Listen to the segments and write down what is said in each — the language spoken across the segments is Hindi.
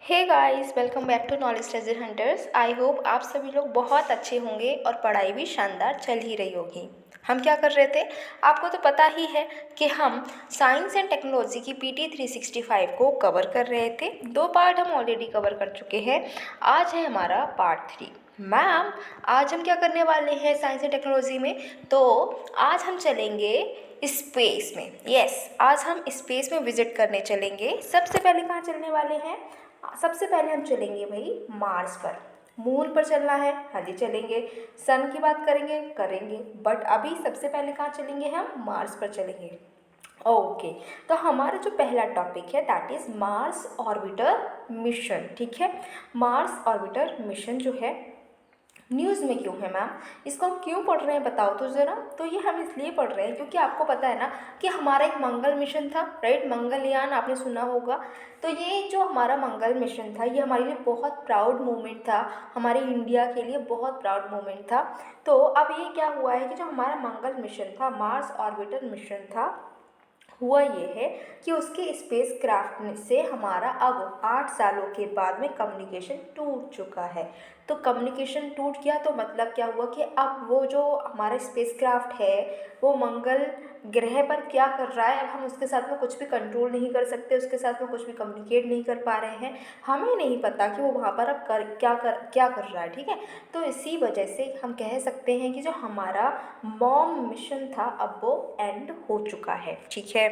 Hey guys, welcome back to knowledge treasure hunters. I hope आप सभी लोग बहुत अच्छे होंगे और पढ़ाई भी शानदार चल ही रही होगी। हम क्या कर रहे थे, आपको तो पता ही है कि हम साइंस एंड टेक्नोलॉजी की पीटी 365 को कवर कर रहे थे। 2 पार्ट हम ऑलरेडी कवर कर चुके हैं। आज है हमारा पार्ट 3। मैम, आज हम क्या करने वाले हैं साइंस एंड टेक्नोलॉजी में? तो आज हम चलेंगे स्पेस में। यस, आज हम स्पेस में विजिट करने चलेंगे। सबसे पहले कहाँ चलने वाले हैं? सबसे पहले हम चलेंगे भाई मार्स पर। मून पर चलना है, हाँ जी चलेंगे। सन की बात करेंगे, करेंगे, बट अभी सबसे पहले कहाँ चलेंगे? हम मार्स पर चलेंगे। ओके, तो हमारा जो पहला टॉपिक है that is Mars orbiter mission. ठीक है, मार्स ऑर्बिटर मिशन जो है न्यूज़ में क्यों है मैम, इसको हम क्यों पढ़ रहे हैं बताओ तो ज़रा। तो ये हम इसलिए पढ़ रहे हैं क्योंकि आपको पता है ना कि हमारा एक मंगल मिशन था, राइट? मंगलयान आपने सुना होगा। तो ये जो हमारा मंगल मिशन था ये हमारे लिए बहुत प्राउड मोमेंट था, हमारे इंडिया के लिए बहुत प्राउड मोमेंट था। तो अब ये क्या हुआ है कि जो हमारा मंगल मिशन था, मार्स ऑर्बिटर मिशन था, हुआ ये है कि उसके स्पेस क्राफ्ट से हमारा अब 8 सालों के बाद में कम्युनिकेशन टूट चुका है। तो कम्युनिकेशन टूट गया तो मतलब क्या हुआ कि अब वो जो हमारा स्पेस क्राफ्ट है वो मंगल ग्रह पर क्या कर रहा है, अब हम उसके साथ में कुछ भी कंट्रोल नहीं कर सकते, उसके साथ में कुछ भी कम्युनिकेट नहीं कर पा रहे हैं। हमें नहीं पता कि वो वहाँ पर अब क्या कर रहा है। ठीक है, तो इसी वजह से हम कह सकते हैं कि जो हमारा मॉम मिशन था अब वो एंड हो चुका है। ठीक है,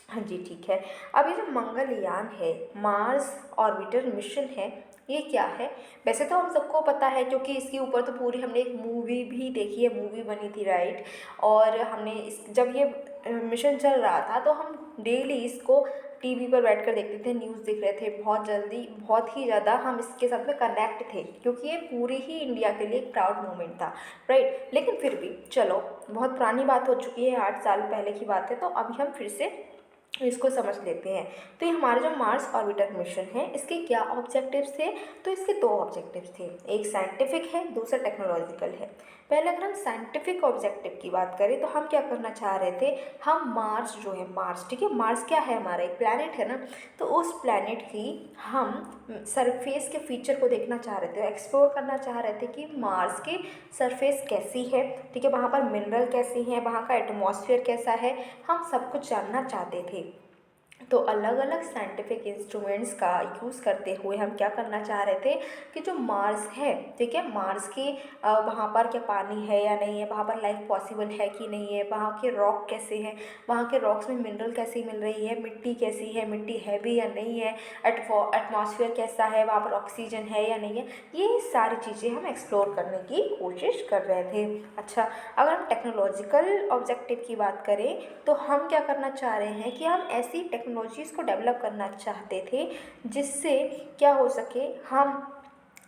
हाँ जी ठीक है। अब ये जो मंगलयान है, मार्स ऑर्बिटर मिशन है, ये क्या है? वैसे तो हम सबको पता है क्योंकि इसके ऊपर तो पूरी हमने एक मूवी भी देखी है, मूवी बनी थी, राइट? और हमने इस जब ये मिशन चल रहा था तो हम डेली इसको टीवी पर बैठकर देखते थे, न्यूज़ देख रहे थे। बहुत जल्दी, बहुत ही ज़्यादा हम इसके साथ में कनेक्ट थे क्योंकि ये पूरी ही इंडिया के लिए एक प्राउड मोमेंट था, राइट? लेकिन फिर भी चलो, बहुत पुरानी बात हो चुकी है, 8 साल पहले की बात है, तो अभी हम फिर से इसको समझ लेते हैं। तो ये हमारा जो मार्स ऑर्बिटर मिशन है इसके क्या ऑब्जेक्टिव्स थे? तो इसके 2 ऑब्जेक्टिव्स थे, एक साइंटिफिक है, दूसरा टेक्नोलॉजिकल है। पहले अगर हम साइंटिफिक ऑब्जेक्टिव की बात करें तो हम क्या करना चाह रहे थे, हम मार्स जो है, मार्स, ठीक है, मार्स क्या है? हमारा एक प्लैनेट है ना। तो उस प्लैनेट की हम सरफेस के फीचर को देखना चाह रहे थे, एक्सप्लोर करना चाह रहे थे कि मार्स की सरफेस कैसी है, ठीक है, वहाँ पर मिनरल कैसी हैं, वहाँ का एटमॉस्फेयर कैसा है, हम सब कुछ जानना चाहते थे। तो अलग अलग साइंटिफिक इंस्ट्रूमेंट्स का यूज़ करते हुए हम क्या करना चाह रहे थे कि जो मार्स है, ठीक है, मार्स की वहाँ पर क्या पानी है या नहीं है, वहाँ पर लाइफ पॉसिबल है कि नहीं है, वहाँ के रॉक कैसे हैं, वहाँ के रॉक्स में मिनरल कैसी मिल रही है, मिट्टी कैसी है, मिट्टी हैवी या नहीं है, एटमॉस्फेयर कैसा है, वहाँ पर ऑक्सीजन है या नहीं है, ये सारी चीज़ें हम एक्सप्लोर करने की कोशिश कर रहे थे। अच्छा, अगर हम टेक्नोलॉजिकल ऑब्जेक्टिव की बात करें तो हम क्या करना चाह रहे हैं कि हम ऐसी टेक्नोलॉजीज़ को डेवलप करना चाहते थे जिससे क्या हो सके, हम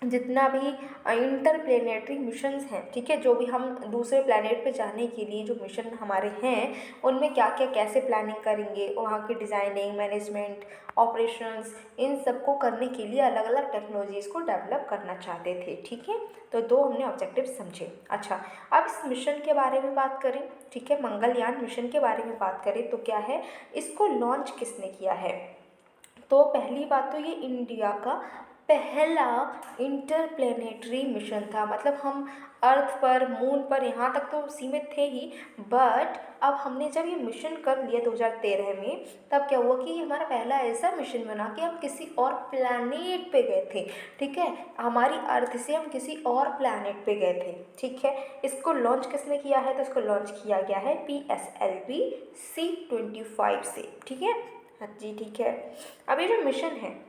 जितना भी इंटर प्लेनेटरी मिशंस हैं, ठीक है, जो भी हम दूसरे प्लैनेट पे जाने के लिए जो मिशन हमारे हैं उनमें क्या क्या कैसे प्लानिंग करेंगे, वहाँ की डिज़ाइनिंग, मैनेजमेंट, ऑपरेशंस, इन सब को करने के लिए अलग अलग टेक्नोलॉजीज़ को डेवलप करना चाहते थे। ठीक है, तो 2 हमने ऑब्जेक्टिव समझे। अच्छा, अब इस मिशन के बारे में बात करें, ठीक है, मंगलयान मिशन के बारे में बात करें तो क्या है, इसको लॉन्च किसने किया है? तो पहली बात तो ये इंडिया का पहला इंटरप्लेनेटरी मिशन था। मतलब हम अर्थ पर, मून पर यहाँ तक तो सीमित थे ही, बट अब हमने जब ये मिशन कर लिया 2013 में, तब क्या हुआ कि ये हमारा पहला ऐसा मिशन बना कि हम किसी और प्लैनेट पे गए थे। ठीक है, हमारी अर्थ से हम किसी और प्लैनेट पे गए थे। ठीक है, इसको लॉन्च किसने किया है? तो इसको लॉन्च किया गया है PSLV C-25 से। ठीक है, हाँ जी ठीक है। अब ये जो मिशन है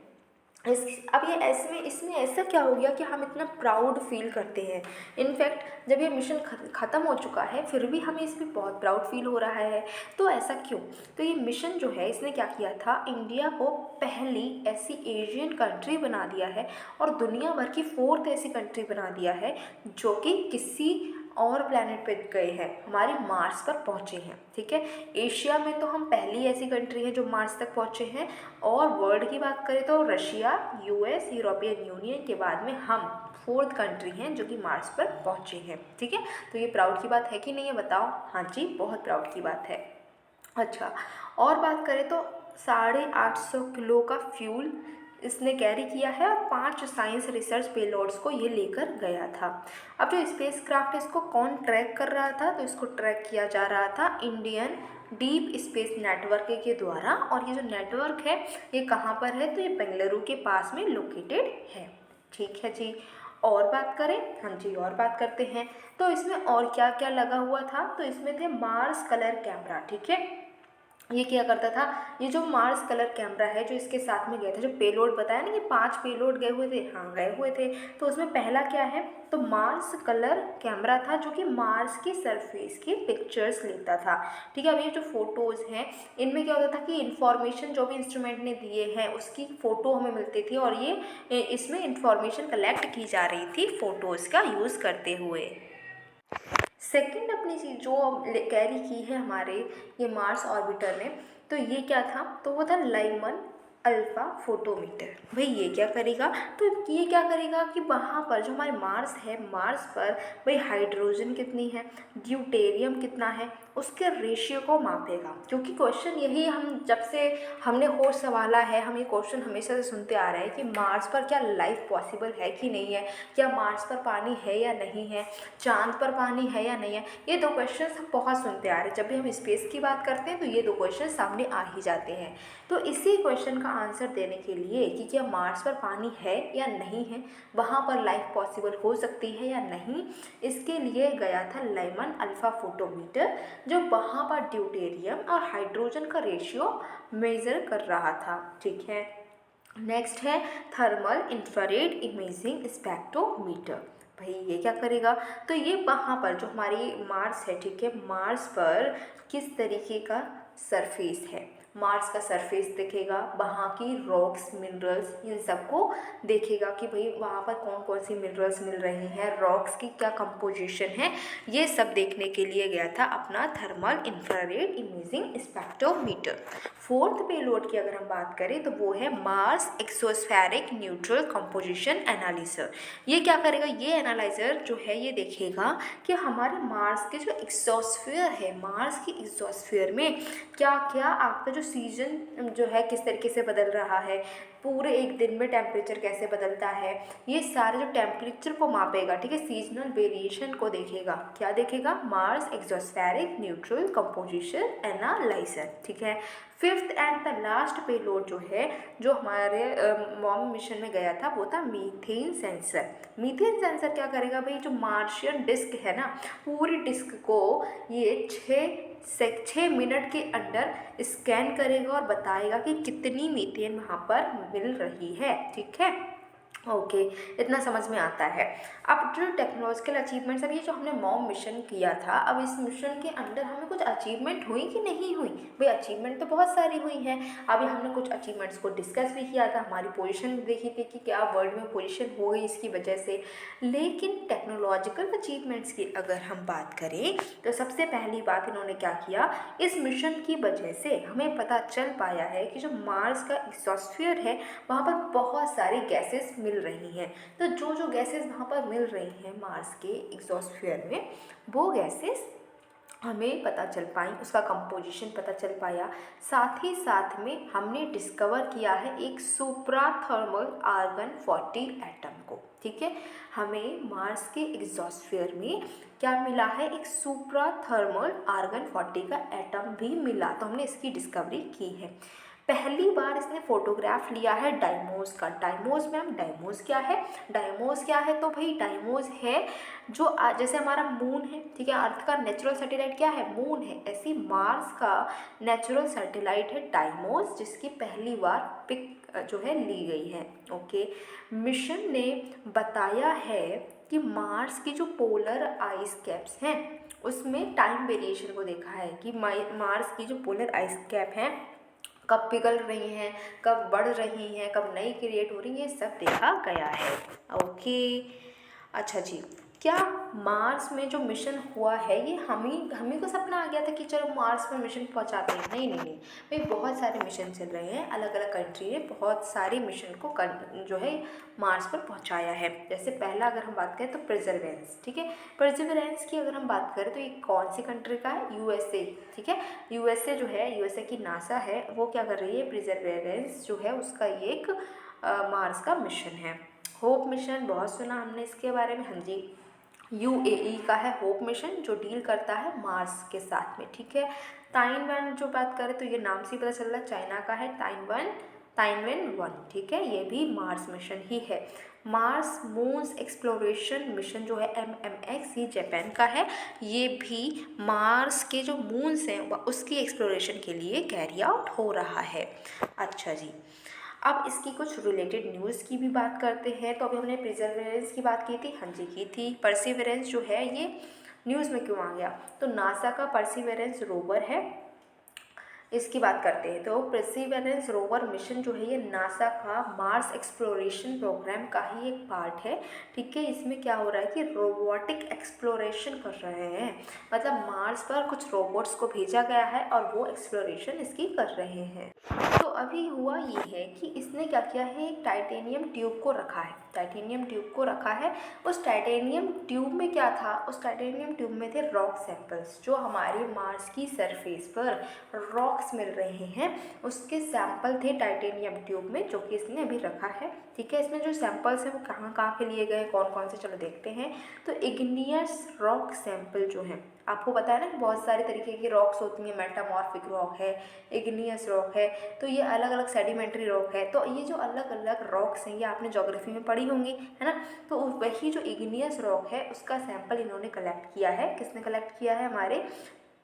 अब ये इसमें ऐसा क्या हो गया कि हम इतना प्राउड फील करते हैं। इनफैक्ट जब ये मिशन ख़त्म हो चुका है फिर भी हमें इस पर बहुत प्राउड फील हो रहा है। तो ऐसा क्यों? तो ये मिशन जो है इसने क्या किया था, इंडिया को पहली ऐसी एशियन कंट्री बना दिया है और दुनिया भर की 4th ऐसी कंट्री बना दिया है जो कि किसी और प्लैनेट पे गए हैं, हमारे मार्स पर पहुँचे हैं। ठीक है, एशिया में तो हम पहली ऐसी कंट्री है जो मार्स तक पहुँचे हैं, और वर्ल्ड की बात करें तो रशिया, US, यूरोपियन यूनियन के बाद में हम 4th कंट्री हैं जो कि मार्स पर पहुँचे हैं। ठीक है, तो ये प्राउड की बात है कि नहीं है बताओ? हाँ जी, बहुत प्राउड की बात है। अच्छा, और बात करें तो 850 किलो का फ्यूल इसने कैरी किया है और 5 साइंस रिसर्च पेलोड्स को ये लेकर गया था। अब जो स्पेस क्राफ्ट है इसको कौन ट्रैक कर रहा था, तो इसको ट्रैक किया जा रहा था इंडियन डीप स्पेस नेटवर्क के द्वारा। और ये जो नेटवर्क है ये कहाँ पर है, तो ये बेंगलुरु के पास में लोकेटेड है। ठीक है जी। और बात करें, हाँ जी और बात करते हैं। तो इसमें और क्या क्या लगा हुआ था, तो इसमें थे मार्स कलर कैमरा। ठीक है, ये क्या करता था, ये जो मार्स कलर कैमरा है जो इसके साथ में गया था, जो पेलोड बताया ना कि 5 पेलोड गए हुए थे, हाँ गए हुए थे। तो उसमें पहला क्या है, तो मार्स कलर कैमरा था जो कि मार्स की सरफेस की पिक्चर्स लेता था। ठीक है, अब ये जो फोटोज़ हैं इनमें क्या होता था कि इन्फॉर्मेशन जो भी इंस्ट्रूमेंट ने दिए हैं उसकी फ़ोटो हमें मिलती थी, और ये इसमें इंफॉर्मेशन कलेक्ट की जा रही थी फ़ोटोज़ का यूज़ करते हुए। सेकंड अपनी चीज़ जो कैरी की है हमारे ये मार्स ऑर्बिटर ने, तो ये क्या था, तो वो था लाइमन अल्फा फोटोमीटर। भाई ये क्या करेगा, तो ये क्या करेगा कि वहाँ पर जो हमारे मार्स है, मार्स पर भाई हाइड्रोजन कितनी है, ड्यूटेरियम कितना है, उसके रेशियो को मापेगा। क्योंकि क्वेश्चन यही हम जब से हमने होश संभाला है, हम ये क्वेश्चन हमेशा से सुनते आ रहे हैं कि मार्स पर क्या लाइफ पॉसिबल है कि नहीं है, क्या मार्स पर पानी है या नहीं है, चांद पर पानी है या नहीं है। ये 2 क्वेश्चन हम बहुत सुनते आ रहे हैं, जब भी हम स्पेस की बात करते हैं तो ये 2 क्वेश्चन सामने आ ही जाते हैं। तो इसी क्वेश्चन का आंसर देने के लिए कि क्या मार्स पर पानी है या नहीं है, वहाँ पर लाइफ पॉसिबल हो सकती है या नहीं, इसके लिए गया था लाइमन अल्फा फोटोमीटर, जो वहाँ पर ड्यूटेरियम और हाइड्रोजन का रेशियो मेज़र कर रहा था। ठीक है, नेक्स्ट है थर्मल इंफ्रारेड इमेजिंग स्पेक्ट्रोमीटर। भाई ये क्या करेगा, तो ये वहाँ पर जो हमारी मार्स है, ठीक है, मार्स पर किस तरीके का सरफेस है, मार्स का सरफेस देखेगा, वहाँ की रॉक्स मिनरल्स इन सबको देखेगा कि भाई वहाँ पर कौन कौन सी मिनरल्स मिल रही हैं, रॉक्स की क्या कंपोजिशन है, ये सब देखने के लिए गया था अपना thermal infrared imaging spectrometer. Fourth payload की अगर हम बात करें तो वो है मार्स एक्सोस्फेरिक न्यूट्रल कंपोजिशन एनालिसिस। ये क्या करेगा, ये एनालाइजर जो है ये देखेगा कि हमारे मार्स के जो एक्सोस्फीयर है, मार्स की एक्सोस्फीयर में क्या क्या आपका जो सीजन जो है किस तरीके से बदल रहा है, पूरे एक दिन में टेम्परेचर कैसे बदलता है, ये सारे जो टेम्परेचर को मापेगा। ठीक है, सीजनल वेरिएशन को देखेगा। क्या देखेगा, मार्स एक्सोस्फेरिक न्यूट्रल कंपोजिशन एनालाइजर। ठीक है, fifth and the last payload जो है जो हमारे मॉम मिशन में गया था वो था मीथेन सेंसर। मीथेन सेंसर क्या करेगा भाई, जो मार्शियन डिस्क है ना, पूरी डिस्क को ये 6 मिनट के अंदर स्कैन करेगा और बताएगा कि कितनी मीथेन वहाँ पर मिल रही है। ठीक है, ओके, इतना समझ में आता है। अब जो टेक्नोलॉजिकल अचीवमेंट्स, अब ये जो हमने मॉम मिशन किया था, अब इस मिशन के अंदर हमें कुछ अचीवमेंट हुई कि नहीं हुई, भाई अचीवमेंट तो बहुत सारी हुई हैं। अभी हमने कुछ अचीवमेंट्स को डिस्कस भी किया था, हमारी पोजीशन देखी थी कि क्या वर्ल्ड में पोजीशन हो गई इसकी वजह से। लेकिन टेक्नोलॉजिकल अचीवमेंट्स की अगर हम बात करें तो सबसे पहली बात इन्होंने क्या किया, इस मिशन की वजह से हमें पता चल पाया है कि जो मार्स का एक्सोस्फीयर है वहाँ पर बहुत सारी गैसेस मिल रही हैं। तो जो जो गैसेस वहाँ पर मिल रही हैं मार्स के एक्सोस्फीयर में, वो गैसेस हमें पता चल पाई, उसका कंपोजिशन पता चल पाया। साथ ही साथ में हमने डिस्कवर किया है एक सुप्रा थर्मल आर्गन 40 एटम को। ठीक है, हमें मार्स के एक्सोस्फीयर में क्या मिला है, एक सुप्रा थर्मल आर्गन 40 का एटम भी मिला, तो हमने इसकी डिस्कवरी की है। पहली बार इसने फोटोग्राफ लिया है डाइमोस का। डाइमोस मैम, डाइमोस क्या है, डाइमोस क्या है, तो भाई डाइमोस है जो जैसे हमारा मून है, ठीक है, अर्थ का नेचुरल सैटेलाइट क्या है, मून है, ऐसी मार्स का नेचुरल सैटेलाइट है डाइमोस, जिसकी पहली बार पिक जो है ली गई है। ओके, मिशन ने बताया है कि मार्स की जो पोलर आइस कैप्स हैं उसमें टाइम वेरिएशन को देखा है कि मार्स की जो पोलर आइस कैप हैं कब पिघल रही हैं, कब बढ़ रही हैं, कब नई क्रिएट हो रही हैं, ये सब देखा गया है। ओके, अच्छा जी, क्या मार्स में जो मिशन हुआ है ये हम ही को सपना आ गया था कि चलो मार्स में मिशन पहुंचाते हैं? नहीं नहीं नहीं भाई, बहुत सारे मिशन चल रहे हैं, अलग अलग कंट्री ने बहुत सारे मिशन को जो है मार्स पर पहुंचाया है। जैसे पहला अगर हम बात करें तो परसेवरेंस। ठीक है, परसेवरेंस की अगर हम बात करें तो ये कौन सी कंट्री का है, यूएसए। ठीक है, यूएसए जो है, यूएसए की नासा है, वो क्या कर रही है, परसेवरेंस जो है उसका एक मार्स का मिशन है। होप मिशन बहुत सुना हमने इसके बारे में। हाँ जी, यूएई का है होप मिशन, जो डील करता है मार्स के साथ में। ठीक है, ताइवान जो बात करें तो ये नाम से ही पता चल रहा है चाइना का है ताइवान, ताइवान 1। ठीक है, ये भी मार्स मिशन ही है। मार्स मून्स एक्सप्लोरेशन मिशन जो है MMX, ये जापान का है। ये भी मार्स के जो मून्स हैं उसकी एक्सप्लोरेशन के लिए कैरी आउट हो रहा है। अच्छा जी, अब इसकी कुछ रिलेटेड न्यूज़ की भी बात करते हैं। तो अभी हमने परसिवरेंस की बात की थी। हाँ जी, की थी। परसिवरेंस जो है ये न्यूज़ में क्यों आ गया, तो नासा का परसिवरेंस रोवर है, इसकी बात करते हैं। तो परसिवरेंस रोवर मिशन जो है ये नासा का मार्स एक्सप्लोरेशन प्रोग्राम का ही एक पार्ट है। ठीक है, इसमें क्या हो रहा है कि रोबोटिक एक्सप्लोरेशन कर रहे हैं, मतलब मार्स पर कुछ रोबोट्स को भेजा गया है और वो एक्सप्लोरेशन इसकी कर रहे हैं। तो अभी हुआ ये है कि इसने क्या किया है, एक टाइटेनियम ट्यूब को रखा है, टाइटेनियम ट्यूब को रखा है। उस टाइटेनियम ट्यूब में क्या था, उस टाइटेनियम ट्यूब में थे रॉक सैंपल्स, जो हमारे मार्स की सरफेस पर रॉक्स मिल रहे हैं उसके सैंपल थे टाइटेनियम ट्यूब में, जो कि इसने अभी रखा है। ठीक है, इसमें जो सैंपल्स हैं वो कहाँ कहाँ के लिए गए, कौन कौन से, चलो देखते हैं। तो इग्नियस रॉक सैंपल जो है, आपको पता है ना कि बहुत सारे तरीके की रॉक्स होती हैं, मेटामॉर्फिक रॉक है, इग्नियस रॉक है, तो ये अलग अलग सेडिमेंट्री रॉक है। तो ये जो अलग अलग रॉक्स हैं ये आपने ज्योग्राफी में पढ़ी होंगी, है ना। तो वही जो इग्नियस रॉक है उसका सैंपल इन्होंने कलेक्ट किया है। किसने कलेक्ट किया है, हमारे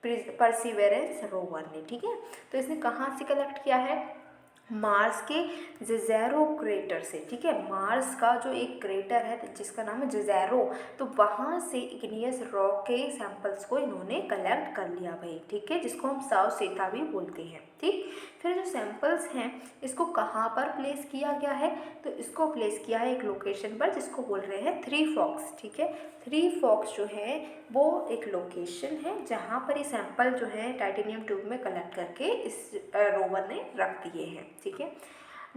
परसिवरेंस रोवर ने। ठीक है, तो इसने कहाँ से कलेक्ट किया है, मार्स के जेज़ेरो क्रेटर से। ठीक है, मार्स का जो एक क्रेटर है जिसका नाम है जेज़ेरो, तो वहाँ से इग्नियस रॉक के सैंपल्स को इन्होंने कलेक्ट कर लिया भाई। ठीक है, जिसको हम साउथ भी बोलते हैं। ठीक, फिर जो सैंपल्स हैं इसको कहाँ पर प्लेस किया गया है, तो इसको प्लेस किया है एक लोकेशन पर जिसको बोल रहे हैं थ्री फॉक्स। ठीक है, थ्री फॉक्स जो है वो एक लोकेशन है जहाँ पर ये सैंपल जो है टाइटेनियम ट्यूब में कलेक्ट करके इस रोवर ने रख दिए हैं। ठीक है,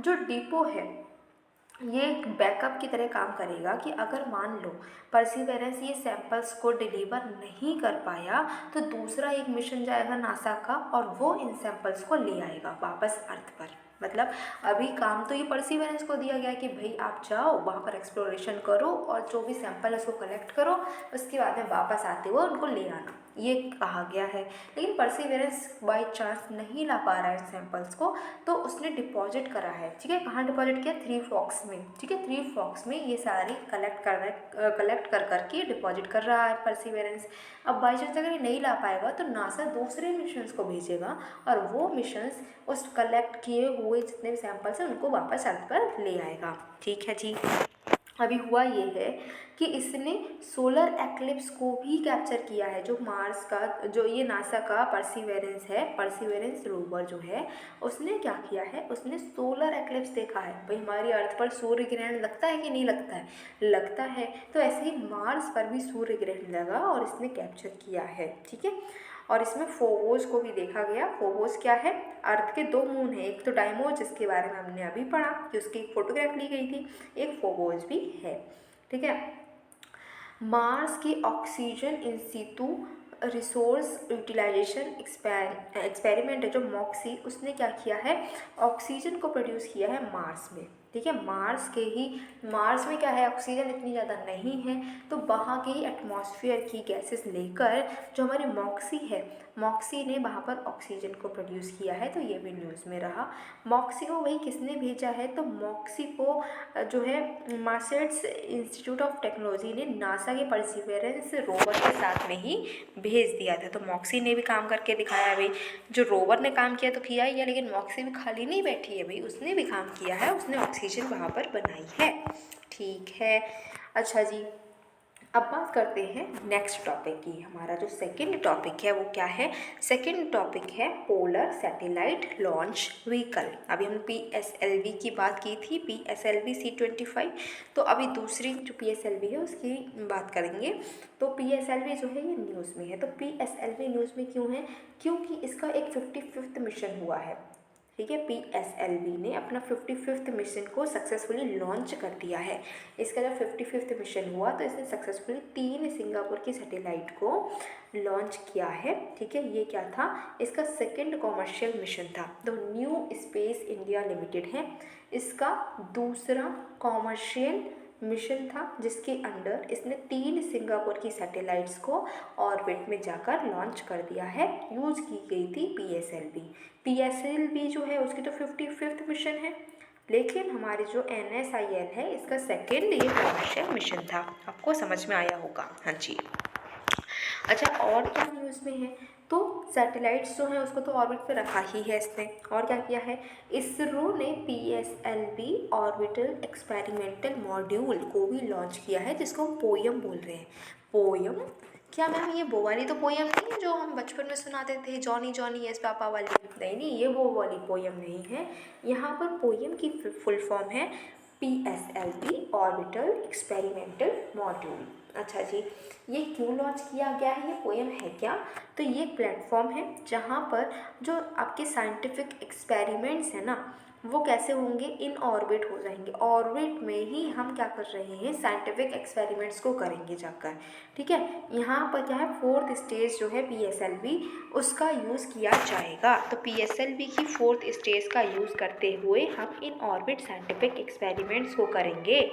जो डिपो है ये एक बैकअप की तरह काम करेगा कि अगर मान लो परसिवरेंस ये सैंपल्स को डिलीवर नहीं कर पाया तो दूसरा एक मिशन जाएगा नासा का और वो इन सैंपल्स को ले आएगा वापस अर्थ पर। मतलब अभी काम तो ये परसिवरेंस को दिया गया कि भाई आप जाओ वहाँ पर एक्सप्लोरेशन करो और जो भी सैंपल है उसको कलेक्ट करो, उसके बाद में वापस आते हुए उनको ले आना, ये कहा गया है। लेकिन परसिवरेंस बाई चांस नहीं ला पा रहा है सैंपल्स को, तो उसने डिपॉजिट करा है। ठीक है, कहाँ डिपॉजिट किया, थ्री फॉक्स में। ठीक है, थ्री फॉक्स में ये सारी कलेक्ट कर करके डिपॉजिट कर रहा है परसिवरेंस। अब बाई चांस अगर ये नहीं ला पाएगा तो नासा दूसरे मिशंस को भेजेगा और वो मिशंस उस कलेक्ट किए हुए जितने भी सैंपल्स हैं उनको वापस अर्थ पर ले आएगा। ठीक है जी, अभी हुआ ये है कि इसने सोलर एक्लिप्स को भी कैप्चर किया है। जो मार्स का, जो ये नासा का परसिवरेंस है, परसिवरेंस रोवर जो है उसने क्या किया है, उसने सोलर एक्लिप्स देखा है। भाई हमारी अर्थ पर सूर्य ग्रहण लगता है कि नहीं लगता है, लगता है। तो ऐसे ही मार्स पर भी सूर्य ग्रहण लगा और इसने कैप्चर किया है। ठीक है, और इसमें फोबोस को भी देखा गया। फोबोस क्या है, अर्थ के दो मून है, एक तो डाइमोस जिसके बारे में हमने अभी पढ़ा कि उसकी एक फोटोग्राफ ली गई थी, एक फोबोस भी है। ठीक है, मार्स की oxygen in situ resource utilisation experiment है जो मॉक्सी, उसने क्या किया है, ऑक्सीजन को प्रोड्यूस किया है मार्स में। ठीक है, मार्स में क्या है, ऑक्सीजन इतनी ज़्यादा नहीं है, तो वहाँ के एटमॉस्फेयर की गैसेस लेकर जो हमारी मॉक्सी है, मॉक्सी ने वहाँ पर ऑक्सीजन को प्रोड्यूस किया है। तो ये भी न्यूज़ में रहा। मॉक्सी को वही किसने भेजा है, तो मॉक्सी को जो है मासेट्स इंस्टीट्यूट ऑफ टेक्नोलॉजी ने नासा के परसिवरेंस रोवर के साथ में ही भेज दिया था। तो मॉक्सी ने भी काम करके दिखाया है भाई। जो रोवर ने काम किया तो किया ही है, लेकिन मॉक्सी भी खाली नहीं बैठी है भाई, उसने भी काम किया है, उसने ऑक्सीजन वहाँ पर बनाई है। ठीक है, अच्छा जी, अब बात करते हैं नेक्स्ट टॉपिक की। हमारा जो सेकंड टॉपिक है वो क्या है, सेकंड टॉपिक है पोलर सैटेलाइट लॉन्च व्हीकल। अभी हम PSLV की बात की थी, PSLV C-25। तो अभी दूसरी जो PSLV है उसकी बात करेंगे। तो PSLV जो है ये न्यूज़ में है। तो PSLV न्यूज़ में क्यों है, क्योंकि इसका एक 55वां मिशन हुआ है। ठीक है, PSLV ने अपना 55th मिशन को सक्सेसफुली लॉन्च कर दिया है। इसका जब 55th मिशन हुआ तो इसने सक्सेसफुली 3 सिंगापुर की सैटेलाइट को लॉन्च किया है। ठीक है, ये क्या था, इसका सेकंड कॉमर्शियल मिशन था। तो न्यू स्पेस इंडिया लिमिटेड है इसका दूसरा कॉमर्शियल मिशन था, जिसके अंडर इसने 3 सिंगापुर की सैटेलाइट्स को ऑर्बिट में जाकर लॉन्च कर दिया है। यूज की गई थी PSLV जो है उसकी तो 55th मिशन है, लेकिन हमारी जो NSIL है इसका सेकेंड ये कॉमर्शियल मिशन था। आपको समझ में आया होगा। हाँ जी। अच्छा, और क्या न्यूज़ में है, तो सैटेलाइट्स जो हैं उसको तो ऑर्बिट पे रखा ही है इसने। और क्या किया है, इसरो ने PSLV ऑर्बिटल एक्सपेरिमेंटल मॉड्यूल को भी लॉन्च किया है, जिसको हम पोयम बोल रहे हैं। पोयम क्या मैम, ये वो वाली तो पोयम नहीं है जो हम बचपन में सुनाते थे, जॉनी जॉनी यस पापा वाली? नहीं, ये वो वाली पोयम नहीं है। यहाँ पर पोयम की फुल फॉर्म है PSLV ऑर्बिटल एक्सपेरिमेंटल मॉड्यूल। अच्छा जी, ये क्यों लॉन्च किया गया है, ये पोयम है क्या? तो ये एक प्लेटफॉर्म है जहाँ पर जो आपके साइंटिफिक एक्सपेरिमेंट्स हैं ना, वो कैसे होंगे, इन ऑर्बिट हो जाएंगे। ऑर्बिट में ही हम क्या कर रहे हैं, साइंटिफिक एक्सपेरिमेंट्स को करेंगे जाकर। ठीक है, यहाँ पर क्या है, 4th स्टेज जो है PSLV उसका यूज़ किया जाएगा। तो PSLV की 4th स्टेज का यूज़ करते हुए हम इन ऑर्बिट साइंटिफिक एक्सपेरिमेंट्स को करेंगे।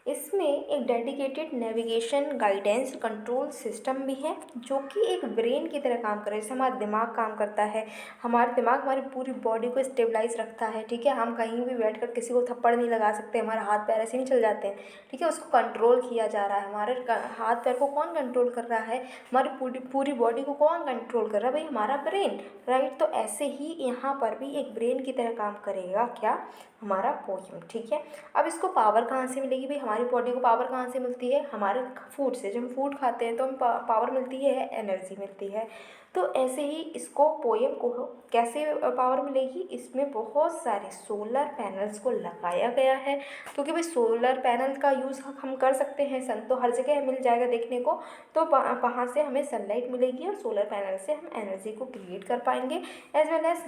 इसमें एक dedicated navigation guidance control system भी है, जो कि एक ब्रेन की तरह काम करे। जैसे हमारा दिमाग काम करता है, हमारा दिमाग हमारी पूरी बॉडी को स्टेबलाइज रखता है। ठीक है, हम कहीं भी बैठकर किसी को थप्पड़ नहीं लगा सकते, हमारे हाथ पैर ऐसे नहीं चल जाते हैं। ठीक है, उसको कंट्रोल किया जा रहा है। हमारे हाथ पैर को कौन कंट्रोल कर रहा है, हमारी पूरी बॉडी को कौन कंट्रोल कर रहा है, भाई हमारा ब्रेन, राइट। तो ऐसे ही यहाँ पर भी एक ब्रेन की तरह काम करेगा क्या, हमारा पोयम। ठीक है, अब इसको पावर कहाँ से मिलेगी, भाई हमारी बॉडी को पावर कहाँ से मिलती है, हमारे फूड से। जब हम फूड खाते हैं तो हम पावर मिलती है, एनर्जी मिलती है। तो ऐसे ही इसको पोयम को कैसे पावर मिलेगी, इसमें बहुत सारे सोलर पैनल्स को लगाया गया है, क्योंकि भाई सोलर पैनल का यूज़ हम कर सकते हैं। सन तो हर जगह मिल जाएगा देखने को, तो वहाँ से हमें सनलाइट मिलेगी और सोलर पैनल से हम एनर्जी को क्रिएट कर पाएंगे। एज वेल एज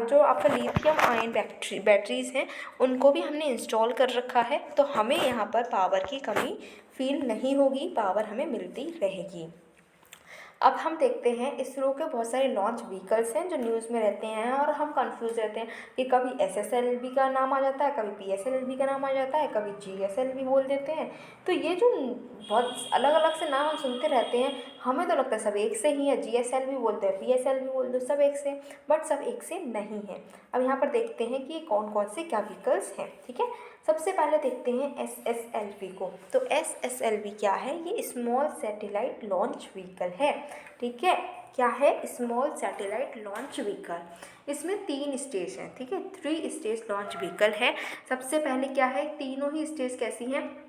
जो आपका लिथियम आयन बैटरीज हैं उनको भी हमने इंस्टॉल कर रखा है, तो हमें यहाँ पर पावर की कमी फील नहीं होगी, पावर हमें मिलती रहेगी। अब हम देखते हैं इसरो के बहुत सारे लॉन्च व्हीकल्स हैं जो न्यूज़ में रहते हैं, और हम कंफ्यूज रहते हैं कि कभी SSLV का नाम आ जाता है, कभी PSLV का नाम आ जाता है, कभी GSLV बोल देते हैं। तो ये जो बहुत अलग अलग से नाम हम सुनते रहते हैं, हमें तो लगता है सब एक से ही है। GSLV बोलते हैं, PSLV बोलते हैं, सब एक से, बट सब एक से नहीं है। अब यहाँ पर देखते हैं कि कौन कौन से क्या व्हीकल्स हैं। ठीक है, सबसे पहले देखते हैं SSLV को। तो SSLV क्या है, ये स्मॉल सैटेलाइट लॉन्च व्हीकल है। ठीक है, क्या है, स्मॉल सैटेलाइट लॉन्च व्हीकल। इसमें 3 स्टेज हैं। ठीक है, 3 स्टेज लॉन्च व्हीकल है। सबसे पहले क्या है, तीनों ही स्टेज कैसी हैं,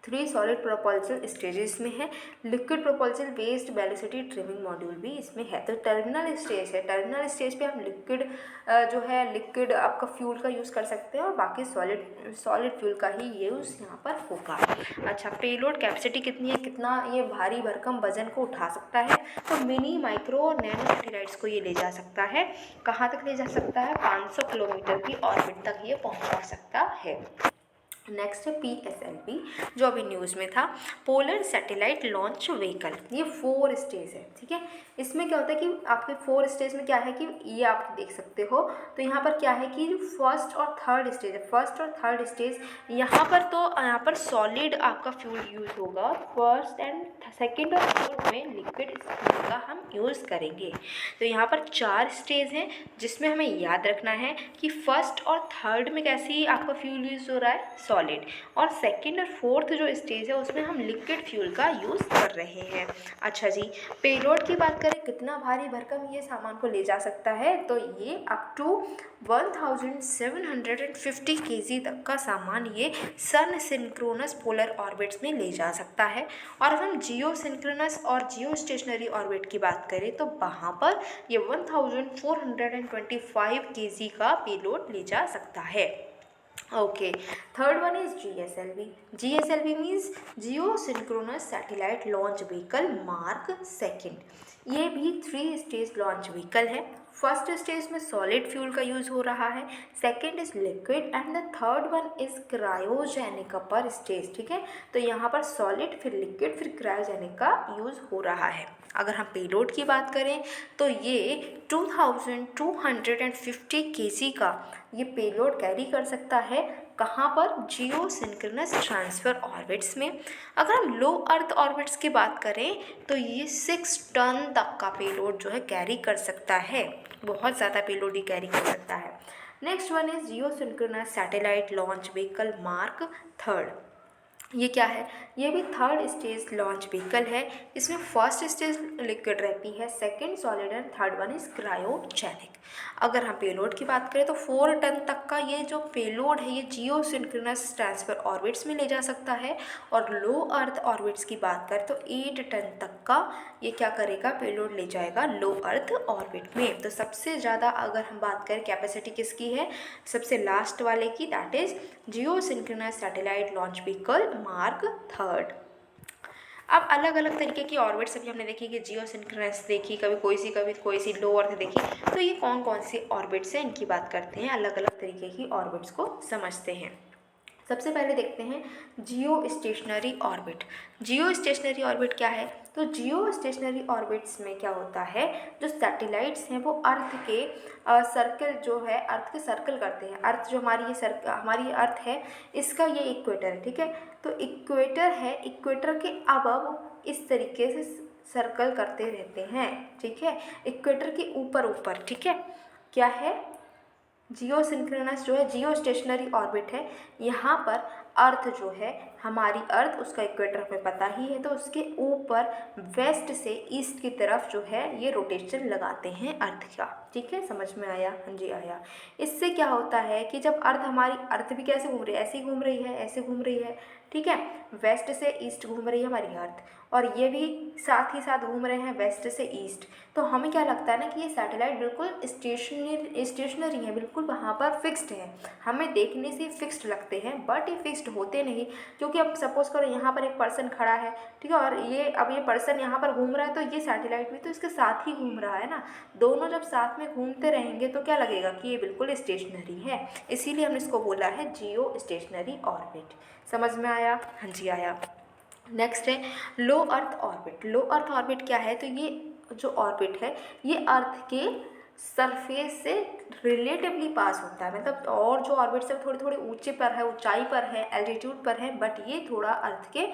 3 सॉलिड प्रोपल्शन स्टेजेस में है। Liquid propulsion based velocity trimming module भी इसमें है। तो टर्मिनल स्टेज है, टर्मिनल स्टेज पे हम लिक्विड आपका फ्यूल का यूज़ कर सकते हैं, और बाकी सॉलिड फ्यूल का ही यूज़ यहाँ पर होगा। अच्छा, पेलोड कैपेसिटी कितनी है, कितना ये भारी भरकम वजन को उठा सकता है, तो मिनी माइक्रो नैनो सैटेलाइट्स को ये ले जा सकता है। कहाँ तक ले जा सकता है, 500 किलोमीटर की ऑर्बिट तक ये पहुँचा सकता है। नेक्स्ट है PSLV, जो अभी न्यूज़ में था, पोलर सैटेलाइट लॉन्च व्हीकल। ये 4 स्टेज है। ठीक है, इसमें क्या होता है कि आपके 4 स्टेज में क्या है कि ये आप देख सकते हो, तो यहाँ पर क्या है कि फर्स्ट और थर्ड स्टेज है। फर्स्ट और थर्ड स्टेज यहाँ पर, तो यहाँ पर सॉलिड आपका फ्यूल यूज़ होगा, फर्स्ट एंड सेकेंड और थर्ड में लिक्विड फ्यूल का हम यूज़ करेंगे। तो यहाँ पर 4 स्टेज हैं, जिसमें हमें याद रखना है कि फर्स्ट और थर्ड में कैसी आपका फ्यूल यूज़ हो रहा है, सॉलिड, और सेकंड और फोर्थ जो स्टेज है उसमें हम लिक्विड फ्यूल का यूज़ कर रहे हैं। अच्छा जी, पेलोड की बात करें, कितना भारी भरकम ये सामान को ले जा सकता है, तो ये अप टू 1750 kg तक का सामान ये सन सिंक्रोनस पोलर ऑर्बिट्स में ले जा सकता है। और अगर हम जियो सिंक्रोनस और जियो स्टेशनरी ऑर्बिट की बात करें, तो वहाँ पर ये 1425 kg का पेलोड ले जा सकता है। Okay, third one is GSLV। GSLV means Jio synchronous satellite launch vehicle mark second. ये भी 3 स्टेज लॉन्च व्हीकल है। फर्स्ट स्टेज में सॉलिड फ्यूल का यूज़ हो रहा है, second is liquid and the third one is cryogenic upper stage. ठीक है, तो यहाँ पर सॉलिड, फिर लिक्विड, फिर क्रायोजेनिक का यूज़ हो रहा है। अगर हम पेलोड की बात करें तो ये 2250 kg का ये पेलोड कैरी कर सकता है। कहाँ पर? जियो सिंक्रोनस ट्रांसफ़र ऑर्बिट्स में। अगर हम लो अर्थ ऑर्बिट्स की बात करें तो ये 6 टन तक का पेलोड जो है कैरी कर सकता है, बहुत ज़्यादा पेलोड ही कैरी कर सकता है। Next one is Jio synchronous satellite launch vehicle mark third. ये क्या है? ये भी थर्ड स्टेज लॉन्च व्हीकल है। इसमें फर्स्ट स्टेज लिक्विड रहती है, second solid and third one is cryogenic. अगर हम पेलोड की बात करें तो 4 टन तक का ये जो पेलोड है ये जियो सिंक्रोनस ट्रांसफर ऑर्बिट्स में ले जा सकता है। और लो अर्थ ऑर्बिट्स की बात करें तो 8 टन तक का ये क्या करेगा? पेलोड ले जाएगा लो अर्थ ऑर्बिट में। तो सबसे ज़्यादा अगर हम बात करें कैपेसिटी किसकी है? सबसे लास्ट वाले की, that is Jio synchronous satellite launch vehicle mark third. अब अलग अलग तरीके की ऑर्बिट्स अभी हमने देखी कि जियो सिंक्रोनस देखी, कभी कोई सी लो अर्थ देखी। तो ये कौन कौन सी ऑर्बिट्स हैं इनकी बात करते हैं, अलग अलग तरीके की ऑर्बिट्स को समझते हैं। सबसे पहले देखते हैं जियो स्टेशनरी ऑर्बिट। जियो स्टेशनरी ऑर्बिट क्या है? तो जियो स्टेशनरी ऑर्बिट्स में क्या होता है, जो सैटेलाइट्स हैं वो अर्थ के सर्कल जो है, अर्थ के सर्कल करते हैं। अर्थ जो हमारी अर्थ है, इसका ये इक्वेटर है। ठीक है, तो इक्वेटर है, इक्वेटर के अब इस तरीके से सर्कल करते रहते हैं। ठीक है, इक्वेटर के ऊपर ऊपर। ठीक है, क्या है? जियो सिंक्रोनस जो है जियो स्टेशनरी ऑर्बिट है। यहाँ पर अर्थ जो है, हमारी अर्थ, उसका इक्वेटर हमें पता ही है, तो उसके ऊपर वेस्ट से ईस्ट की तरफ जो है ये रोटेशन लगाते हैं अर्थ का। ठीक है, समझ में आया? हाँ जी आया। इससे क्या होता है कि जब हमारी अर्थ भी कैसे घूम रही है? ऐसे ही घूम रही है, ऐसे घूम रही है। ठीक है, वेस्ट से ईस्ट घूम रही है हमारी अर्थ, और ये भी साथ ही साथ घूम रहे हैं वेस्ट से ईस्ट। तो हमें क्या लगता है ना कि ये सैटेलाइट बिल्कुल स्टेशनरी है, बिल्कुल वहाँ पर फिक्स्ड है। हमें देखने से फिक्स्ड लगते हैं, बट ये फिक्स्ड होते नहीं। क्योंकि अब सपोज करो यहाँ पर एक पर्सन खड़ा है, ठीक है, और ये पर्सन यहाँ पर घूम रहा है, तो ये सैटेलाइट भी तो इसके साथ ही घूम रहा है ना। दोनों जब साथ में घूमते रहेंगे तो क्या लगेगा कि ये बिल्कुल स्टेशनरी है। इसीलिए हमने इसको बोला है जियो स्टेशनरी ऑर्बिट। समझ में आया? हाँ जी आया। नेक्स्ट है लो अर्थ ऑर्बिट। लो अर्थ ऑर्बिट क्या है? तो ये जो ऑर्बिट है ये अर्थ के सरफेस से रिलेटिवली पास होता है। मतलब और जो ऑर्बिट्स है थोड़े थोड़े ऊंचे पर है, ऊंचाई पर है, एल्टीट्यूड पर है, बट ये थोड़ा अर्थ के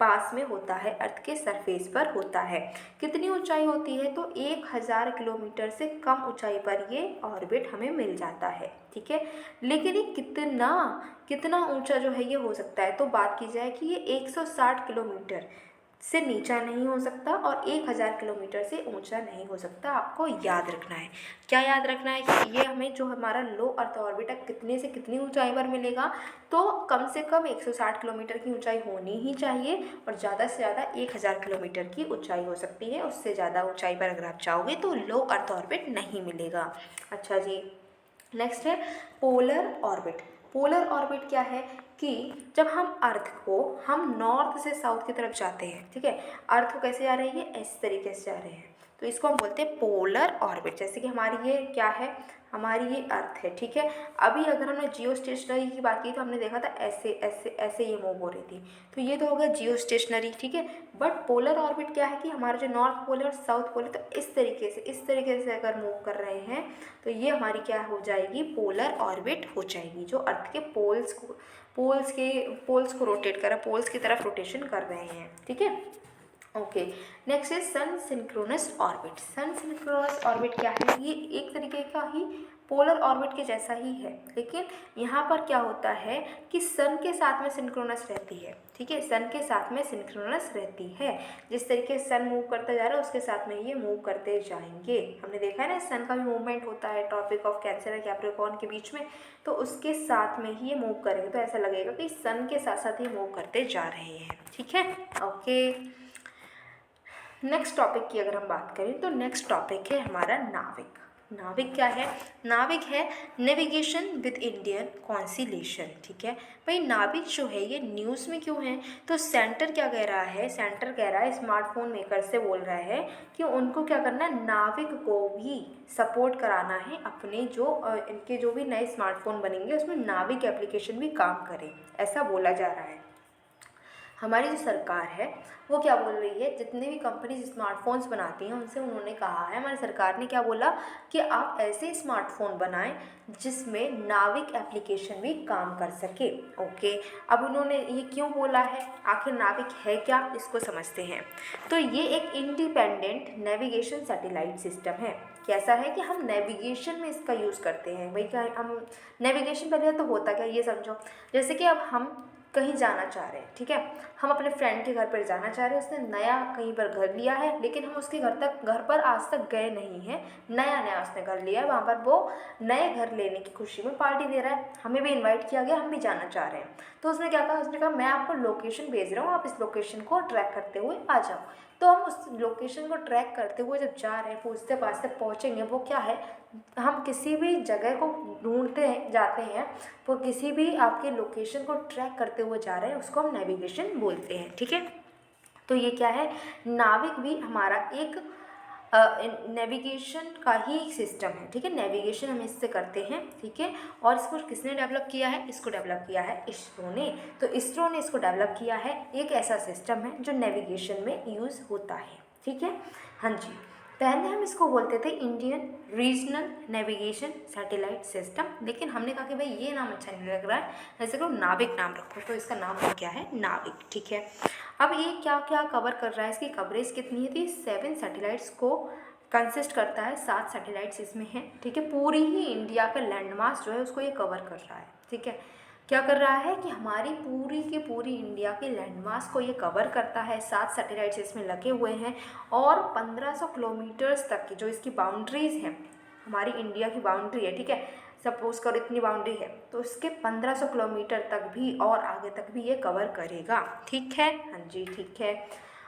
पास में होता है, अर्थ के सरफेस पर होता है। कितनी ऊंचाई होती है? तो 1000 किलोमीटर से कम ऊंचाई पर ये ऑर्बिट हमें मिल जाता है। ठीक है, लेकिन ये कितना ऊंचा जो है ये हो सकता है? तो बात की जाए कि ये 160 किलोमीटर से नीचा नहीं हो सकता और 1000 किलोमीटर से ऊंचा नहीं हो सकता। आपको याद रखना है। क्या याद रखना है? कि ये हमें जो हमारा लो अर्थ ऑर्बिट है कितने से कितनी ऊंचाई पर मिलेगा? तो कम से कम 160 किलोमीटर की ऊंचाई होनी ही चाहिए, और ज़्यादा से ज़्यादा 1000 किलोमीटर की ऊंचाई हो सकती है। उससे ज़्यादा ऊंचाई पर अगर आप चाहोगे तो लो अर्थ ऑर्बिट नहीं मिलेगा। अच्छा जी, नेक्स्ट है पोलर ऑर्बिट। पोलर ऑर्बिट क्या है कि जब हम नॉर्थ से साउथ की तरफ जाते हैं, ठीक है, अर्थ को कैसे जा रही है? इस तरीके से जा रहे हैं, तो इसको हम बोलते हैं पोलर ऑर्बिट। जैसे कि हमारी ये क्या है? हमारी ये अर्थ है। ठीक है, अभी अगर हमने जियो स्टेशनरी की बात की तो हमने देखा था ऐसे ऐसे ऐसे ये मूव हो रही थी, तो ये तो हो गया जियो स्टेशनरी। ठीक है, बट पोलर ऑर्बिट क्या है कि हमारा जो नॉर्थ पोल है और साउथ पोल है, तो इस तरीके से अगर मूव कर रहे हैं तो ये हमारी क्या हो जाएगी? पोलर ऑर्बिट हो जाएगी, जो अर्थ के पोल्स को रोटेट कर, पोल्स की तरफ रोटेशन कर रहे हैं। ठीक है, ओके। नेक्स्ट है सन सिंक्रोनस ऑर्बिट। सन सिंक्रोनस ऑर्बिट क्या है? ये एक तरीके का ही पोलर ऑर्बिट के जैसा ही है, लेकिन यहाँ पर क्या होता है कि सन के साथ में सिंक्रोनस रहती है। ठीक है, सन के साथ में सिंक्रोनस रहती है। जिस तरीके से सन मूव करता जा रहा है उसके साथ में ये मूव करते जाएंगे। हमने देखा है ना, सन का भी मूवमेंट होता है ट्रॉपिक ऑफ कैंसर और कैप्रिकॉर्न के बीच में, तो उसके साथ में ही ये मूव करेंगे, तो ऐसा लगेगा कि सन के साथ साथ ही मूव करते जा रहे हैं। ठीक है, ओके। नेक्स्ट टॉपिक की अगर हम बात करें तो नेक्स्ट टॉपिक है हमारा नाविक। नाविक क्या है? नाविक है नेविगेशन विद इंडियन कॉन्सिलेशन। ठीक है भाई, नाविक जो है ये न्यूज़ में क्यों है? तो सेंटर क्या कह रहा है? सेंटर कह रहा है, स्मार्टफोन मेकर से बोल रहा है कि उनको क्या करना है, नाविक को भी सपोर्ट कराना है अपने जो इनके जो भी नए स्मार्टफोन बनेंगे उसमें नाविक एप्लीकेशन भी काम करे, ऐसा बोला जा रहा है। हमारी जो सरकार है वो क्या बोल रही है, जितने भी कंपनीज स्मार्टफोन्स बनाती हैं उनसे उन्होंने कहा है, हमारी सरकार ने क्या बोला कि आप ऐसे स्मार्टफोन बनाएं जिसमें नाविक एप्लीकेशन भी काम कर सके। ओके, अब उन्होंने ये क्यों बोला है, आखिर नाविक है क्या, इसको समझते हैं। तो ये एक इंडिपेंडेंट नेविगेशन सैटेलाइट सिस्टम है। कैसा है कि हम नेविगेशन में इसका यूज़ करते हैं। भाई क्या हम नेविगेशन पहले तो होता क्या, ये समझो। जैसे कि अब हम कहीं जाना चाह रहे हैं, ठीक है, हम अपने फ्रेंड के घर पर जाना चाह रहे हैं, उसने नया कहीं पर घर लिया है, लेकिन हम उसके घर पर आज तक गए नहीं हैं, नया नया उसने घर लिया है, वहाँ पर वो नए घर लेने की खुशी में पार्टी दे रहा है, हमें भी इनवाइट किया गया, हम भी जाना चाह रहे हैं। तो उसने क्या कहा, उसने कहा मैं आपको लोकेशन भेज रहा हूँ, आप इस लोकेशन को ट्रैक करते हुए आ जाओ। तो हम उस लोकेशन को ट्रैक करते हुए जब जा रहे हैं, पूछते पाछते पहुँचेंगे, वो क्या है, हम किसी भी जगह को ढूंढते हैं जाते हैं, वो किसी भी आपके लोकेशन को ट्रैक करते हुए जा रहे हैं, उसको हम नेविगेशन बोलते हैं। ठीक है, तो ये क्या है, नाविक भी हमारा एक नेविगेशन का ही एक सिस्टम है। ठीक है, नेविगेशन हम इससे करते हैं। ठीक है, और इसको किसने डेवलप किया है, इसको डेवलप किया है इसरो ने। तो इसरो ने इसको डेवलप किया है, एक ऐसा सिस्टम है जो नेविगेशन में यूज़ होता है। ठीक है, हाँ जी, पहले हम इसको बोलते थे Indian regional navigation satellite system, लेकिन हमने कहा कि भाई ये नाम अच्छा नहीं लग रहा है, ऐसे करो नाविक नाम रखो, तो इसका नाम हो क्या है, नाविक। ठीक है, अब ये क्या क्या कवर कर रहा है, इसकी कवरेज कितनी है, तो 7 सैटेलाइट्स को कंसिस्ट करता है, 7 सैटेलाइट्स इसमें हैं। ठीक है, पूरी ही इंडिया का लैंडमास जो है उसको ये कवर कर रहा है। ठीक है, क्या कर रहा है कि हमारी पूरी की पूरी इंडिया के लैंडमास को ये कवर करता है, 7 सैटेलाइट्स इसमें लगे हुए हैं, और 1500 किलोमीटर्स तक की जो इसकी बाउंड्रीज़ हैं, हमारी इंडिया की बाउंड्री है, ठीक है, सपोज करो इतनी बाउंड्री है, तो इसके 1500 किलोमीटर तक भी और आगे तक भी ये कवर करेगा। ठीक है, हाँ जी, ठीक है।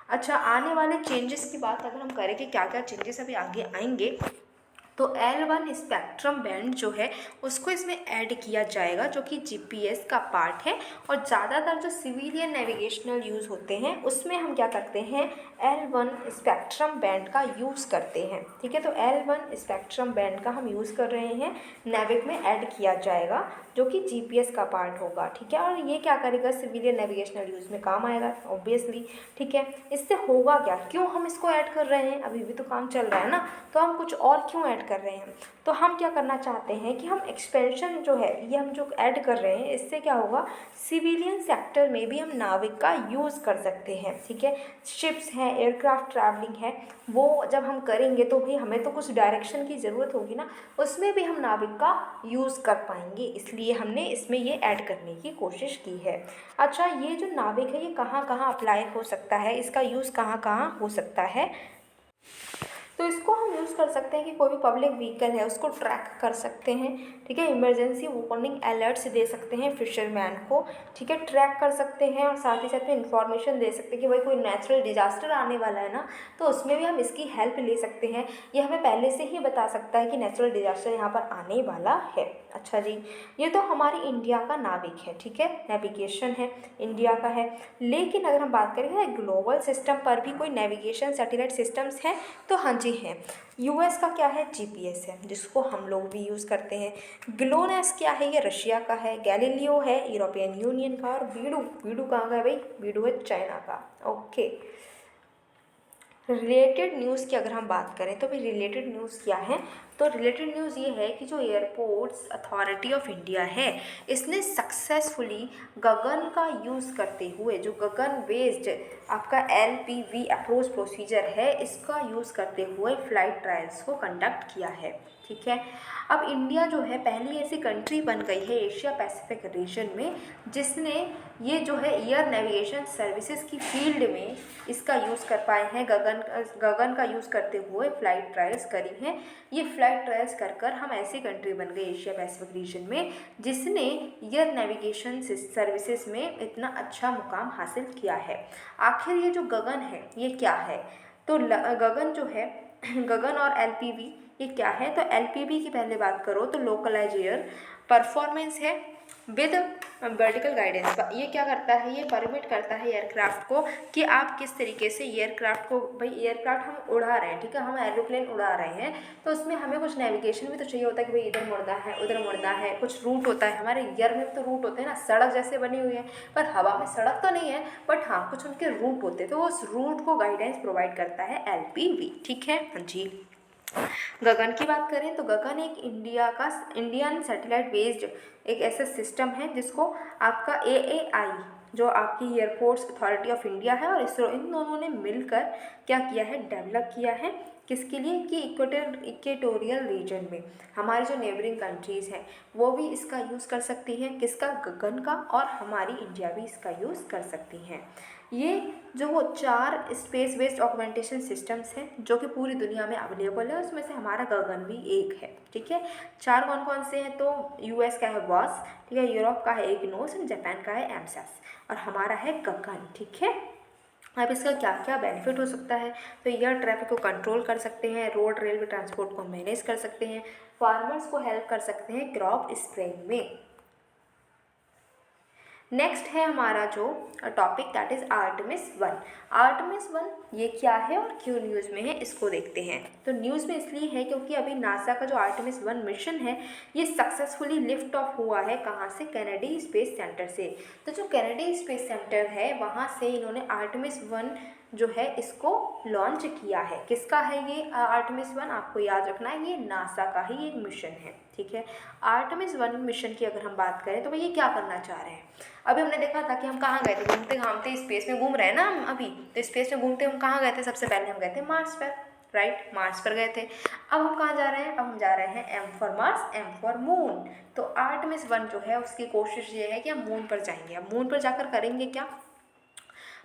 अच्छा, आने वाले चेंजेस की बात अगर हम करें कि क्या क्या चेंजेस अभी आगे आएंगे, तो L1 स्पेक्ट्रम बैंड जो है उसको इसमें ऐड किया जाएगा, जो कि GPS का पार्ट है, और ज़्यादातर जो सिविलियन नेविगेशनल यूज़ होते हैं उसमें हम क्या करते हैं, L1 स्पेक्ट्रम बैंड का यूज़ करते हैं। ठीक है, तो L1 स्पेक्ट्रम बैंड का हम यूज़ कर रहे हैं, नेविक में ऐड किया जाएगा, जो कि GPS का पार्ट होगा। ठीक है, और ये क्या करेगा, सिविलियन नेविगेशनल यूज़ में काम आएगा ऑब्वियसली। ठीक है, इससे होगा क्या, क्यों हम इसको ऐड कर रहे हैं, अभी भी तो काम चल रहा है ना, तो हम कुछ और क्यों ऐड कर रहे हैं, तो हम क्या करना चाहते हैं कि हम एक्सपेंशन जो है ये हम जो ऐड कर रहे हैं, इससे क्या होगा, सिविलियन सेक्टर में भी हम नाविक का यूज़ कर सकते हैं। ठीक है, शिप्स हैं, एयरक्राफ्ट ट्रैवलिंग है, वो जब हम करेंगे तो भी हमें तो कुछ डायरेक्शन की ज़रूरत होगी ना, उसमें भी हम नाविक का यूज़ कर पाएंगे, इसलिए हमने इसमें ये ऐड करने की कोशिश की है। अच्छा, ये जो नाविक है ये कहाँ कहाँ अप्लाई हो सकता है, इसका यूज़ कहाँ कहाँ हो सकता है, तो इसको हम यूज़ कर सकते हैं कि कोई भी पब्लिक व्हीकल है उसको ट्रैक कर सकते हैं। ठीक है, इमरजेंसी वार्निंग अलर्ट्स दे सकते हैं फिशरमैन को। ठीक है, ट्रैक कर सकते हैं, और साथ ही साथ में इंफॉर्मेशन दे सकते हैं कि भाई कोई नेचुरल डिजास्टर आने वाला है ना, तो उसमें भी हम इसकी हेल्प ले सकते हैं। ये हमें पहले से ही बता सकता है कि नेचुरल डिजास्टर यहाँ पर आने वाला है। अच्छा जी, ये तो हमारी इंडिया का नाविक है। ठीक है, नेविगेशन है, इंडिया का है, लेकिन अगर हम बात करें ग्लोबल सिस्टम पर भी कोई नेविगेशन सैटेलाइट सिस्टम्स हैं, तो हाँ जी हैं। यूएस का क्या है, GPS है, जिसको हम लोग भी यूज़ करते हैं। ग्लोनास क्या है, ये रशिया का है। गैलीलियो है यूरोपियन यूनियन का। और बीडू, बीडू कहाँ का है भाई, बीडू है चाइना का। ओके, रिलेटेड न्यूज़ की अगर हम बात करें तो भाई रिलेटेड न्यूज़ क्या है, तो रिलेटेड न्यूज़ ये है कि जो एयरपोर्ट्स अथॉरिटी ऑफ इंडिया है, इसने सक्सेसफुली गगन का यूज़ करते हुए, जो गगन बेस्ड आपका LPV अप्रोच प्रोसीजर है, इसका यूज़ करते हुए फ़्लाइट ट्रायल्स को कंडक्ट किया है। ठीक है, अब इंडिया जो है पहली ऐसी कंट्री बन गई है एशिया पैसिफिक रीजन में जिसने ये जो है एयर नेविगेशन सर्विसेज की फील्ड में इसका यूज़ कर पाए हैं, गगन का यूज़ करते हुए फ़्लाइट ट्रायल्स करी हैं। ये फ़्लाइट ट्रायल्स कर हम ऐसी कंट्री बन गई एशिया पैसिफिक रीजन में जिसने एयर नेविगेशन सर्विसेज में इतना अच्छा मुकाम हासिल किया है। आखिर ये जो गगन है ये क्या है, तो गगन जो है, गगन और LPV ये क्या है? तो LPB की पहले बात करो तो लोकलाइज एयर परफॉर्मेंस है विद वर्टिकल गाइडेंस। ये क्या करता है? ये परमिट करता है एयरक्राफ्ट को कि आप किस तरीके से एयरक्राफ्ट को, भाई एयरक्राफ्ट हम उड़ा रहे हैं, ठीक है, हम एरोप्लेन उड़ा रहे हैं, तो उसमें हमें कुछ नेविगेशन भी तो चाहिए होता है कि भाई इधर मुड़ना है, उधर मुड़ना है, कुछ रूट होता है। हमारे एयर में तो रूट होते हैं ना, सड़क जैसे बनी हुई है, पर हवा में सड़क तो नहीं है, बट हाँ कुछ उनके रूट होते हैं, तो उस रूट को गाइडेंस प्रोवाइड करता है LPB, ठीक है। हाँ जी। गगन की बात करें तो गगन एक इंडियन सैटेलाइट बेस्ड एक ऐसा सिस्टम है जिसको आपका AAI, जो आपकी एयरपोर्ट्स अथॉरिटी ऑफ इंडिया है, और इसरो, इन दोनों ने मिलकर क्या किया है? डेवलप किया है। किसके लिए? कि इक्वेटोरियल रीजन में हमारी जो नेबरिंग कंट्रीज़ हैं वो भी इसका यूज़ कर सकती हैं। किसका? गगन का। और हमारी इंडिया भी इसका यूज़ कर सकती हैं। ये जो वो 4 स्पेस बेस्ड ऑगमेंटेशन सिस्टम्स हैं जो कि पूरी दुनिया में अवेलेबल है, उसमें से हमारा गगन भी एक है, ठीक है। 4 कौन कौन से हैं? तो US का है वास, ठीक है, यूरोप का है इग्नोस, जापान का है एमसास, और हमारा है गगन, ठीक है। अब इसका क्या क्या बेनिफिट हो सकता है? तो एयर ट्रैफिक को कंट्रोल कर सकते हैं, रोड रेलवे ट्रांसपोर्ट को मैनेज कर सकते हैं, फार्मर्स को हेल्प कर सकते हैं क्रॉप स्प्रेइंग में। नेक्स्ट है हमारा जो topic that is Artemis 1। Artemis 1 ये क्या है और क्यों न्यूज़ में है, इसको देखते हैं। तो न्यूज़ में इसलिए है क्योंकि अभी नासा का जो आर्टेमिस 1 मिशन है ये सक्सेसफुली लिफ्ट ऑफ हुआ है। कहाँ से? कैनेडी स्पेस सेंटर से। तो जो कैनेडी स्पेस सेंटर है वहाँ से इन्होंने आर्टेमिस 1 जो है इसको लॉन्च किया है। किसका है ये आर्टेमिस 1? आपको याद रखना है ये नासा का ही एक मिशन है, ठीक है। आर्टेमिस 1 मिशन की अगर हम बात करें तो भई ये क्या करना चाह रहे हैं? अभी हमने देखा था कि हम कहाँ गए थे, घूमते घामते स्पेस में घूम रहे हैं ना हम अभी, तो स्पेस में घूमते हम कहाँ गए थे? सबसे पहले हम गए थे मार्स पर, राइट, मार्स पर गए थे। अब हम कहाँ जा रहे हैं? अब हम जा रहे हैं M for Mars, M for moon. तो आर्टेमिस 1 जो है उसकी कोशिश ये है कि हम मून पर जाएंगे। अब मून पर जाकर करेंगे क्या?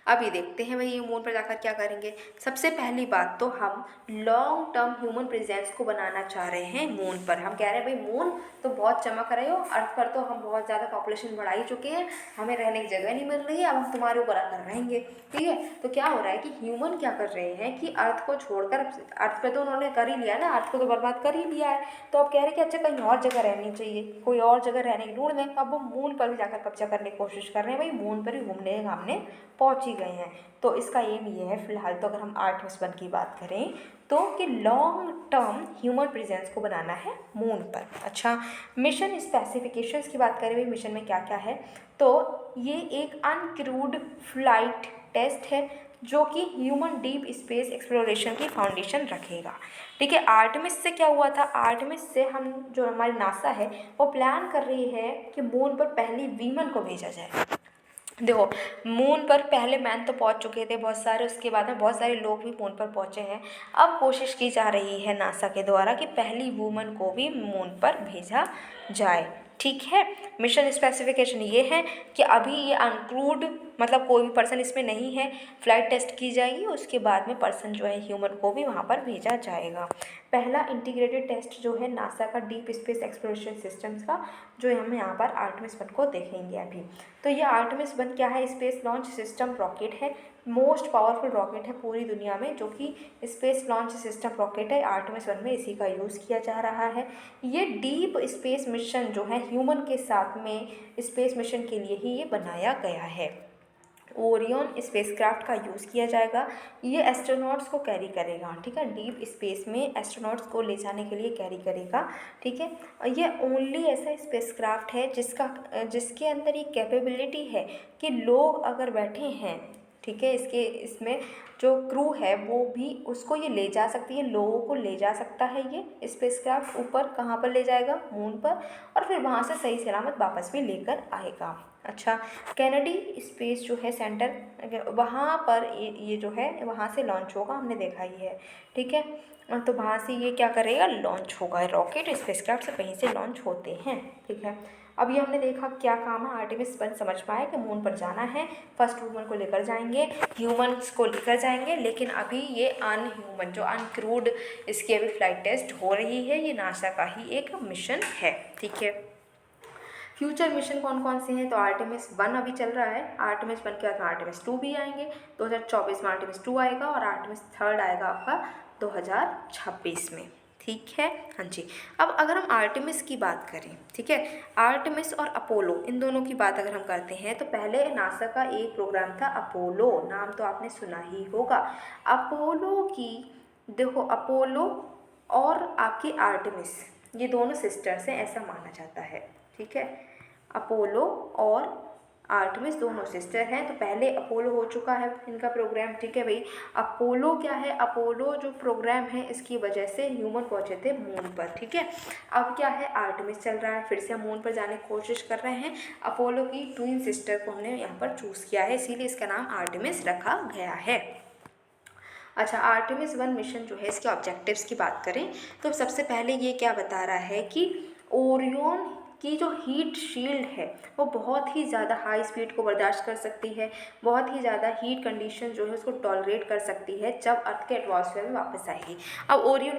अभी देखते हैं भाई ये मून पर जाकर क्या करेंगे। सबसे पहली बात तो हम लॉन्ग टर्म ह्यूमन प्रेजेंस को बनाना चाह रहे हैं मून पर। हम कह रहे हैं भाई मून तो बहुत चमक रहे हो, अर्थ पर तो हम बहुत ज़्यादा पॉपुलेशन बढ़ा ही चुके हैं, हमें रहने की जगह नहीं मिल रही है, अब हम तुम्हारे ऊपर आकर रहेंगे, ठीक है। तो क्या हो रहा है कि ह्यूमन क्या कर रहे हैं कि अर्थ को छोड़कर, अर्थ पर तो उन्होंने कर ही लिया ना, अर्थ को तो बर्बाद कर ही लिया है, तो अब कह रहे हैं कि अच्छा कहीं और जगह रहनी चाहिए, कोई और जगह रहने की ढूंढ लें। अब वो मून पर भी जाकर कब्जा करने की कोशिश कर रहे हैं, भाई मून पर भी घूमने घामने पहुँच ही गए हैं। तो इसका एम ये है फिलहाल तो, अगर हम आर्टेमिस 1 की बात करें तो, कि लॉन्ग टर्म ह्यूमन प्रेजेंस को बनाना है मून पर। अच्छा, मिशन स्पेसिफिकेशंस की बात करें, मिशन में क्या क्या है, तो ये एक अनक्रूड फ्लाइट टेस्ट है जो कि ह्यूमन डीप स्पेस एक्सप्लोरेशन की फाउंडेशन रखेगा, ठीक है। आर्टेमिस से क्या हुआ था? आर्टेमिस से हम, जो हमारी नासा है वो प्लान कर रही है कि मून पर पहली वीमन को भेजा जाए। देखो, मून पर पहले मैन तो पहुंच चुके थे बहुत सारे, उसके बाद में बहुत सारे लोग भी मून पर पहुंचे हैं। अब कोशिश की जा रही है नासा के द्वारा कि पहली वूमन को भी मून पर भेजा जाए, ठीक है। मिशन स्पेसिफिकेशन ये है कि अभी ये अनक्रूड, मतलब कोई भी पर्सन इसमें नहीं है, फ्लाइट टेस्ट की जाएगी, उसके बाद में पर्सन जो है ह्यूमन को भी वहाँ पर भेजा जाएगा। पहला इंटीग्रेटेड टेस्ट जो है नासा का डीप स्पेस एक्सप्लोरेशन सिस्टम्स का, जो हम यहाँ पर आर्टेमिस 1 को देखेंगे अभी। तो ये आर्टेमिस 1 क्या है? स्पेस लॉन्च सिस्टम रॉकेट है, मोस्ट पावरफुल रॉकेट है पूरी दुनिया में, जो कि स्पेस लॉन्च सिस्टम रॉकेट है। आर्टेमिस 1 में इसी का यूज़ किया जा रहा है। ये डीप स्पेस मिशन जो है ह्यूमन के साथ में स्पेस मिशन के लिए ही ये बनाया गया है। ओरियन स्पेसक्राफ्ट का यूज़ किया जाएगा, ये एस्ट्रोनॉट्स को कैरी करेगा, ठीक है, डीप स्पेस में एस्ट्रोनॉट्स को ले जाने के लिए कैरी करेगा, ठीक है। ये ओनली ऐसा स्पेसक्राफ्ट है जिसके अंदर ये कैपेबिलिटी है कि लोग अगर बैठे हैं, ठीक है, इसमें जो क्रू है वो भी उसको ये ले जा सकती है, लोगों को ले जा सकता है ये स्पेसक्राफ्ट। ऊपर कहाँ पर ले जाएगा? मून पर, और फिर वहाँ से सही सलामत वापस भी लेकर आएगा। अच्छा, कैनेडी स्पेस जो है सेंटर, वहाँ पर ये जो है वहाँ से लॉन्च होगा, हमने देखा ही है, ठीक है। तो वहाँ से ये क्या करेगा? लॉन्च होगा। रॉकेट स्पेसक्राफ्ट से कहीं से लॉन्च होते हैं, ठीक है। अब ये हमने देखा क्या काम है, आर्टेमिस 1 समझ पाए कि मून पर जाना है, फर्स्ट वूमन को लेकर जाएंगे, ह्यूमन्स को लेकर जाएंगे, लेकिन अभी ये अनह्यूमन जो अनक्रूड, इसकी अभी फ्लाइट टेस्ट हो रही है। ये नासा का ही एक मिशन है, ठीक है। फ्यूचर मिशन कौन कौन से हैं? तो आर्टेमिस 1 अभी चल रहा है, आर्टेमिस 1 के बाद आर्टेमिस 2 भी आएंगे, 2024 में आर्टेमिस 2 आएगा, और आर्टेमिस 3 आएगा आपका 2026 में, ठीक है, हाँ जी। अब अगर हम आर्टेमिस की बात करें, ठीक है, आर्टेमिस और अपोलो इन दोनों की बात अगर हम करते हैं तो पहले नासा का एक प्रोग्राम था अपोलो, नाम तो आपने सुना ही होगा। अपोलो की देखो, अपोलो और आपकी आर्टेमिस ये दोनों सिस्टर्स हैं ऐसा माना जाता है, ठीक है। अपोलो और आर्टेमिस दोनों सिस्टर हैं। तो पहले अपोलो हो चुका है इनका प्रोग्राम, ठीक है भाई। अपोलो क्या है, अपोलो जो प्रोग्राम है इसकी वजह से ह्यूमन पहुंचे थे मून पर, ठीक है। अब क्या है, आर्टेमिस चल रहा है, फिर से हम मून पर जाने की कोशिश कर रहे हैं। अपोलो की ट्विन सिस्टर को हमने यहाँ पर चूज़ किया है, इसीलिए इसका नाम आर्टेमिस रखा गया है। अच्छा, आर्टेमिस 1 मिशन जो है इसके ऑब्जेक्टिव्स की बात करें तो सबसे पहले ये क्या बता रहा है कि ओरियन की जो हीट शील्ड है वो बहुत ही ज़्यादा हाई स्पीड को बर्दाश्त कर सकती है, बहुत ही ज़्यादा हीट कंडीशन जो है उसको टॉलरेट कर सकती है जब अर्थ के एटमॉस्फेयर में वापस आएगी। अब ओरियन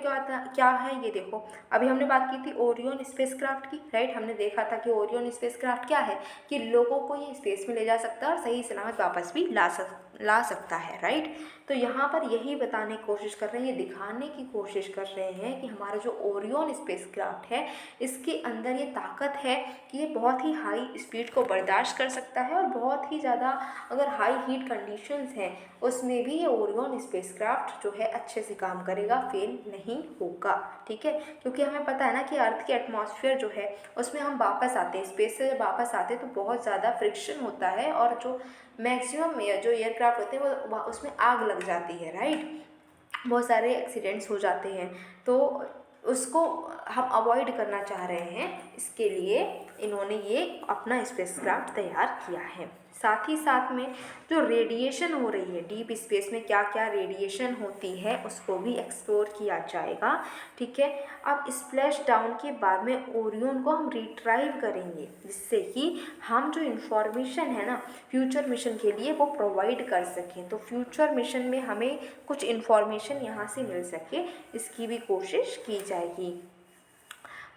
क्या है ये देखो, अभी हमने बात की थी ओरियन स्पेसक्राफ्ट की, राइट। हमने देखा था कि ओरियन स्पेसक्राफ्ट क्या है कि लोगों को ये स्पेस में ले जा सकता है और सही सलामत वापस भी ला सकता है, राइट। तो यहाँ पर यही बताने की कोशिश कर रहे हैं, ये दिखाने की कोशिश कर रहे हैं कि हमारा जो ओरियन स्पेसक्राफ्ट है इसके अंदर ये ताकत है कि ये बहुत ही हाई स्पीड को बर्दाश्त कर सकता है और बहुत ही ज़्यादा अगर हाई हीट कंडीशंस हैं उसमें भी ये ओरियन स्पेसक्राफ्ट जो है अच्छे से काम करेगा, फेल नहीं होगा, ठीक है। क्योंकि हमें पता है ना कि अर्थ के एटमॉस्फेयर जो है उसमें हम वापस आते हैं, स्पेस से जब वापस आते हैं तो बहुत ज़्यादा फ्रिक्शन होता है और जो मैक्सिमम जो एयरक्राफ्ट होते हैं वो उसमें आग लग जाती है, राइट। बहुत सारे एक्सीडेंट्स हो जाते हैं, तो उसको हम अवॉइड करना चाह रहे हैं, इसके लिए इन्होंने ये अपना स्पेसक्राफ्ट तैयार किया है। साथ ही साथ में जो रेडिएशन हो रही है डीप स्पेस में, क्या क्या रेडिएशन होती है उसको भी एक्सप्लोर किया जाएगा, ठीक है। अब स्प्लैश डाउन के बाद में ओरियन को हम रिट्राइव करेंगे जिससे कि हम जो इन्फॉर्मेशन है ना फ्यूचर मिशन के लिए वो प्रोवाइड कर सकें, तो फ्यूचर मिशन में हमें कुछ इन्फॉर्मेशन यहाँ से मिल सके इसकी भी कोशिश की जाएगी।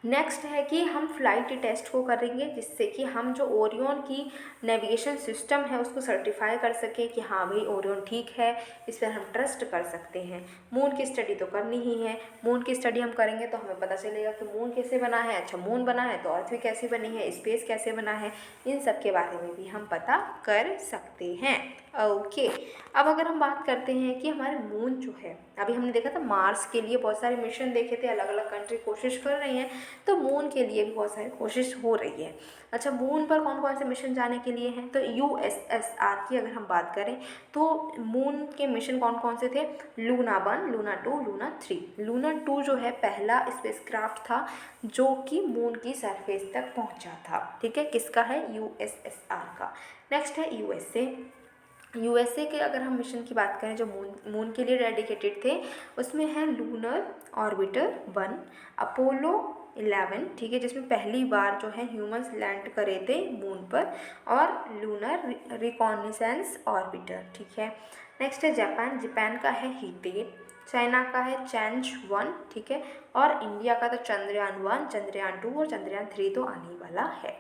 नेक्स्ट है कि हम फ्लाइट टेस्ट को करेंगे जिससे कि हम जो ओरियन की नेविगेशन सिस्टम है उसको सर्टिफाई कर सकें कि हाँ भाई ओरियन ठीक है, इस पर हम ट्रस्ट कर सकते हैं। मून की स्टडी तो करनी ही है, मून की स्टडी हम करेंगे तो हमें पता चलेगा कि मून कैसे बना है। अच्छा, मून बना है तो अर्थ भी कैसे बनी है, स्पेस कैसे बना है, इन सब के बारे में भी हम पता कर सकते हैं। ओके, अब अगर हम बात करते हैं कि हमारे मून जो है, अभी हमने देखा था मार्स के लिए बहुत सारे मिशन देखे थे, अलग अलग कंट्री कोशिश कर रही हैं, तो मून के लिए भी बहुत सारी कोशिश हो रही है। अच्छा, मून पर कौन कौन से मिशन जाने के लिए हैं, तो यूएसएसआर की अगर हम बात करें तो मून के मिशन कौन कौन से थे, लूना 1, लूना 2, लूना 3। लूना 2 जो है पहला स्पेसक्राफ्ट था जो कि मून की सरफेस तक पहुंचा था, ठीक है। किसका है, यूएसएसआर का। नेक्स्ट है यूएसए के अगर हम मिशन की बात करें जो मून के लिए डेडिकेटेड थे, उसमें है लूनर ऑर्बिटर 1, अपोलो 11, ठीक है, जिसमें पहली बार जो है ह्यूमंस लैंड करे थे मून पर, और लूनर रिकॉनिसेंस ऑर्बिटर, ठीक है। नेक्स्ट है जापान का है हीटे, चाइना का है चैंज 1, ठीक है, और इंडिया का तो चंद्रयान 1, चंद्रयान 2 और चंद्रयान 3 तो आने वाला है।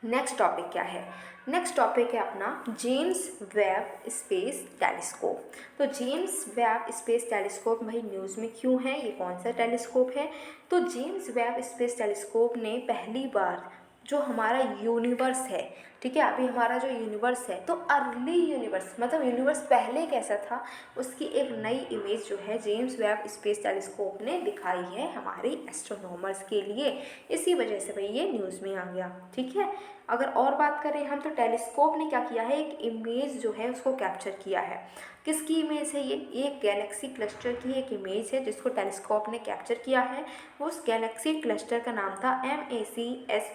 नेक्स्ट टॉपिक क्या है, नेक्स्ट टॉपिक है अपना जेम्स वेब स्पेस टेलीस्कोप। तो जेम्स वेब स्पेस टेलीस्कोप भाई न्यूज़ में क्यों है, ये कौन सा टेलीस्कोप है, तो जेम्स वेब स्पेस टेलीस्कोप ने पहली बार जो हमारा यूनिवर्स है, ठीक है, अभी हमारा जो यूनिवर्स है तो अर्ली यूनिवर्स मतलब यूनिवर्स पहले कैसा था उसकी एक नई इमेज जो है जेम्स वेब स्पेस टेलीस्कोप ने दिखाई है हमारे एस्ट्रोनॉमर्स के लिए, इसी वजह से भाई ये न्यूज़ में आ गया, ठीक है। अगर और बात करें हम तो टेलीस्कोप ने क्या किया है, एक इमेज जो है उसको कैप्चर किया है। किसकी इमेज है ये, एक गैलेक्सी क्लस्टर की एक इमेज है जिसको टेलीस्कोप ने कैप्चर किया है। उस गैलेक्सी क्लस्टर का नाम था MACS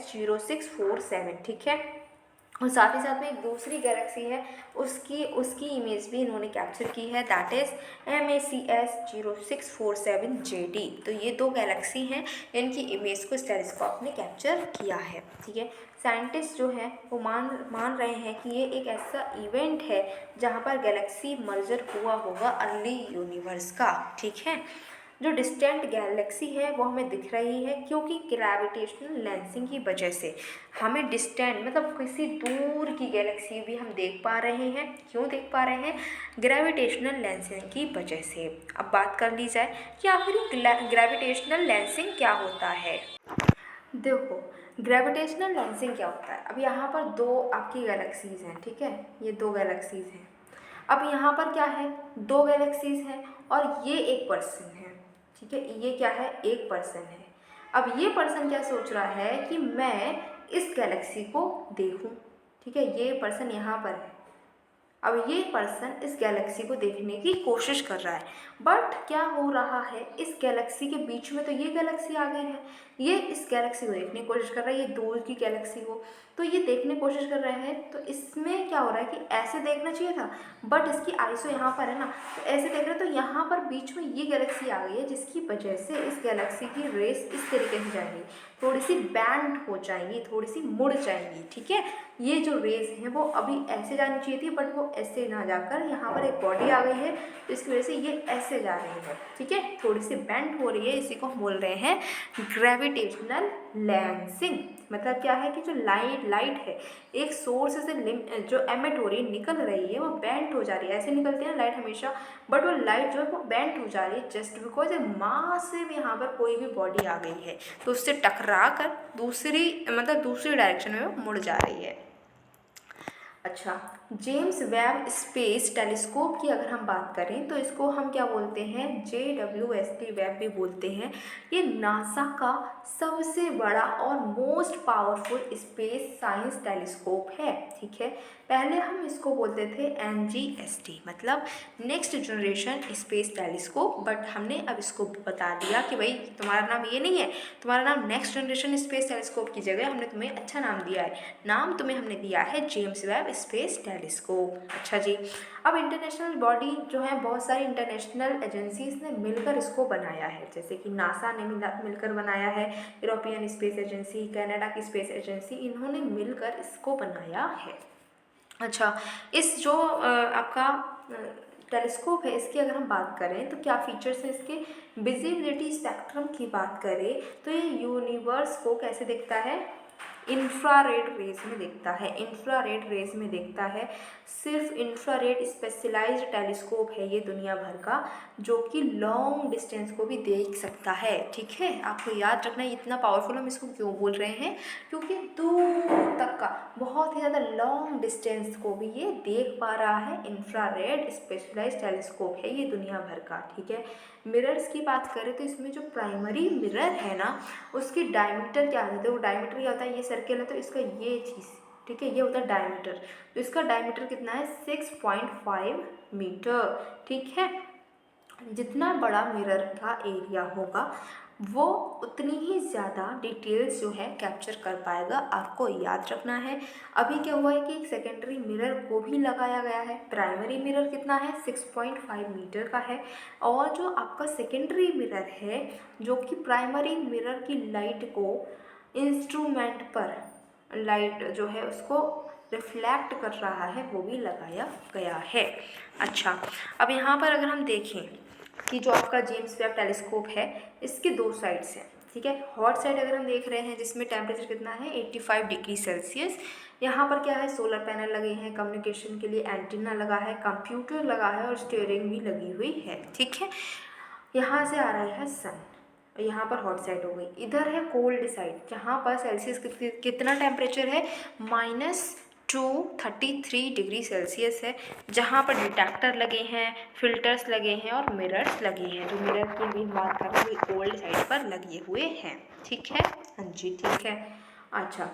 0647, ठीक है। और साथ ही साथ में एक दूसरी गैलेक्सी है उसकी इमेज भी इन्होंने कैप्चर की है, दैट इज़ MACS 0647JD। तो ये दो गैलेक्सी हैं, इनकी इमेज को इस टेलीस्कोप ने कैप्चर किया है, ठीक है। साइंटिस्ट जो हैं वो मान रहे हैं कि ये एक ऐसा इवेंट है जहाँ पर गैलेक्सी मर्जर हुआ होगा अर्ली यूनिवर्स का, ठीक है। जो डिस्टेंट गैलेक्सी है वो हमें दिख रही है, क्योंकि ग्रेविटेशनल लेंसिंग की वजह से हमें डिस्टेंट मतलब किसी दूर की गैलेक्सी भी हम देख पा रहे हैं। क्यों देख पा रहे हैं? ग्रेविटेशनल लेंसिंग की वजह से। अब बात कर ली जाए कि आखिर ग्रेविटेशनल लेंसिंग क्या होता है। देखो, ग्रेविटेशनल लेंसिंग क्या होता है। अब यहाँ पर दो आपकी गैलेक्सीज़ हैं, ठीक है, ये दो गैलेक्सीज़ हैं। अब यहाँ पर क्या है, दो गैलेक्सीज़ हैं और ये एक पर्सन है, ठीक है, ये क्या है, एक पर्सन है। अब ये पर्सन क्या सोच रहा है कि मैं इस गैलेक्सी को देखूं, ठीक है, ये पर्सन यहाँ पर है। अब ये पर्सन इस गैलेक्सी को देखने की कोशिश कर रहा है, बट क्या हो रहा है, इस गैलेक्सी के बीच में तो ये गैलेक्सी आ गई है। ये इस गैलेक्सी को देखने की कोशिश कर रहा है, ये दूर की गैलेक्सी को, तो ये देखने की कोशिश कर रहे हैं। तो इसमें क्या हो रहा है कि ऐसे देखना चाहिए था, बट इसकी आईसो यहाँ पर है ना, तो ऐसे देख रहे हैं, तो यहाँ पर बीच में ये गैलेक्सी आ गई है, जिसकी वजह से इस गैलेक्सी की रेस इस तरीके से जाएंगी, थोड़ी सी बैंड हो जाएंगी, थोड़ी सी मुड़ जाएंगी, ठीक है। ये जो रेस है वो अभी ऐसे जानी चाहिए थी, बट वो ऐसे ना जाकर यहाँ पर एक बॉडी आ गई है, तो इसकी वजह से ये ऐसे जा रही है, ठीक है, थोड़ी सी बेंड हो रही है। इसी को हम बोल रहे हैं ग्रेविटेशनल लेंसिंग। मतलब क्या है कि जो लाइट है एक सोर्स से जो एमिट हो रही है, निकल रही है, वो बेंड हो जा रही है। ऐसे निकलती है ना लाइट हमेशा, बट वो लाइट जो है वो बेंड हो जा रही है जस्ट बिकॉज मासिव यहाँ पर कोई भी बॉडी आ गई है, तो उससे टकरा कर दूसरी डायरेक्शन में वो मुड़ जा रही है। अच्छा, जेम्स वेब स्पेस टेलीस्कोप की अगर हम बात करें तो इसको हम क्या बोलते हैं, JWST वेब भी बोलते हैं। ये नासा का सबसे बड़ा और most powerful space science telescope है, ठीक है। पहले हम इसको बोलते थे NGST, मतलब next generation space telescope, but हमने अब इसको बता दिया कि भाई तुम्हारा नाम ये नहीं है, तुम्हारा नाम नेक्स्ट जनरेशन स्पेस टेलीस्कोप की जगह हमने तुम्हें अच्छा नाम दिया है, नाम तुम्हें हमने दिया है जेम्स वेब स्पेस टेलीस्कोप। अच्छा जी, अब इंटरनेशनल बॉडी जो है, बहुत सारी इंटरनेशनल एजेंसीज ने मिलकर इसको बनाया है, जैसे कि नासा ने मिलकर बनाया है, यूरोपियन स्पेस एजेंसी, कनाडा की स्पेस एजेंसी, इन्होंने मिलकर इसको बनाया है। अच्छा, इस जो आपका टेलीस्कोप है, इसकी अगर हम बात करें तो क्या फीचर्स हैं इसके। विजिबिलिटी स्पेक्ट्रम की बात करें तो ये यूनिवर्स को कैसे देखता है, इंफ्रारेड रेज में देखता है, इंफ्रारेड रेज में देखता है। सिर्फ इंफ्रारेड स्पेशलाइज्ड टेलीस्कोप है ये दुनिया भर का, जो कि लॉन्ग डिस्टेंस को भी देख सकता है, ठीक है। आपको याद रखना है इतना पावरफुल हम इसको क्यों बोल रहे हैं, क्योंकि दूर तक का बहुत ही ज़्यादा लॉन्ग डिस्टेंस को भी ये देख पा रहा है। इंफ्रारेड स्पेशलाइज्ड टेलीस्कोप है ये दुनिया भर का, ठीक है। मिरर्स की बात करें तो इसमें जो प्राइमरी मिरर है ना, उसकी डायमीटर क्या होता है, वो डायमीटर क्या होता है, ये सर्किल है तो इसका ये चीज़, ठीक है, ये होता है डायमीटर। तो इसका डायमीटर कितना है, 6.5 मीटर, ठीक है। जितना बड़ा मिरर का एरिया होगा वो उतनी ही ज़्यादा डिटेल्स जो है कैप्चर कर पाएगा, आपको याद रखना है। अभी क्या हुआ है कि एक सेकेंडरी मिरर को भी लगाया गया है। प्राइमरी मिरर कितना है, 6.5 मीटर का है, और जो आपका सेकेंडरी मिरर है जो कि प्राइमरी मिरर की लाइट को इंस्ट्रूमेंट पर लाइट जो है उसको रिफ्लेक्ट कर रहा है, वो भी लगाया गया है। अच्छा, अब यहाँ पर अगर हम देखें कि जो आपका जेम्स वेब टेलीस्कोप है इसके दो साइड्स हैं, ठीक है। हॉट साइड अगर हम देख रहे हैं जिसमें टेम्परेचर कितना है, 85 डिग्री सेल्सियस। यहाँ पर क्या है, सोलर पैनल लगे हैं, कम्युनिकेशन के लिए एंटीना लगा है, कंप्यूटर लगा है और स्टीयरिंग भी लगी हुई है, ठीक है। यहाँ से आ रहा है सन, यहाँ पर हॉट साइड हो गई। इधर है कोल्ड साइड, जहाँ पर सेल्सियस कितना टेम्परेचर है, -233 डिग्री सेल्सियस है, जहाँ पर डिटेक्टर लगे हैं, फिल्टर्स लगे हैं और मिरर्स लगे हैं। जो मिरर की भी बात कर रहे हैं कोल्ड साइड पर लगे हुए हैं, ठीक है। हाँ जी, ठीक है। अच्छा,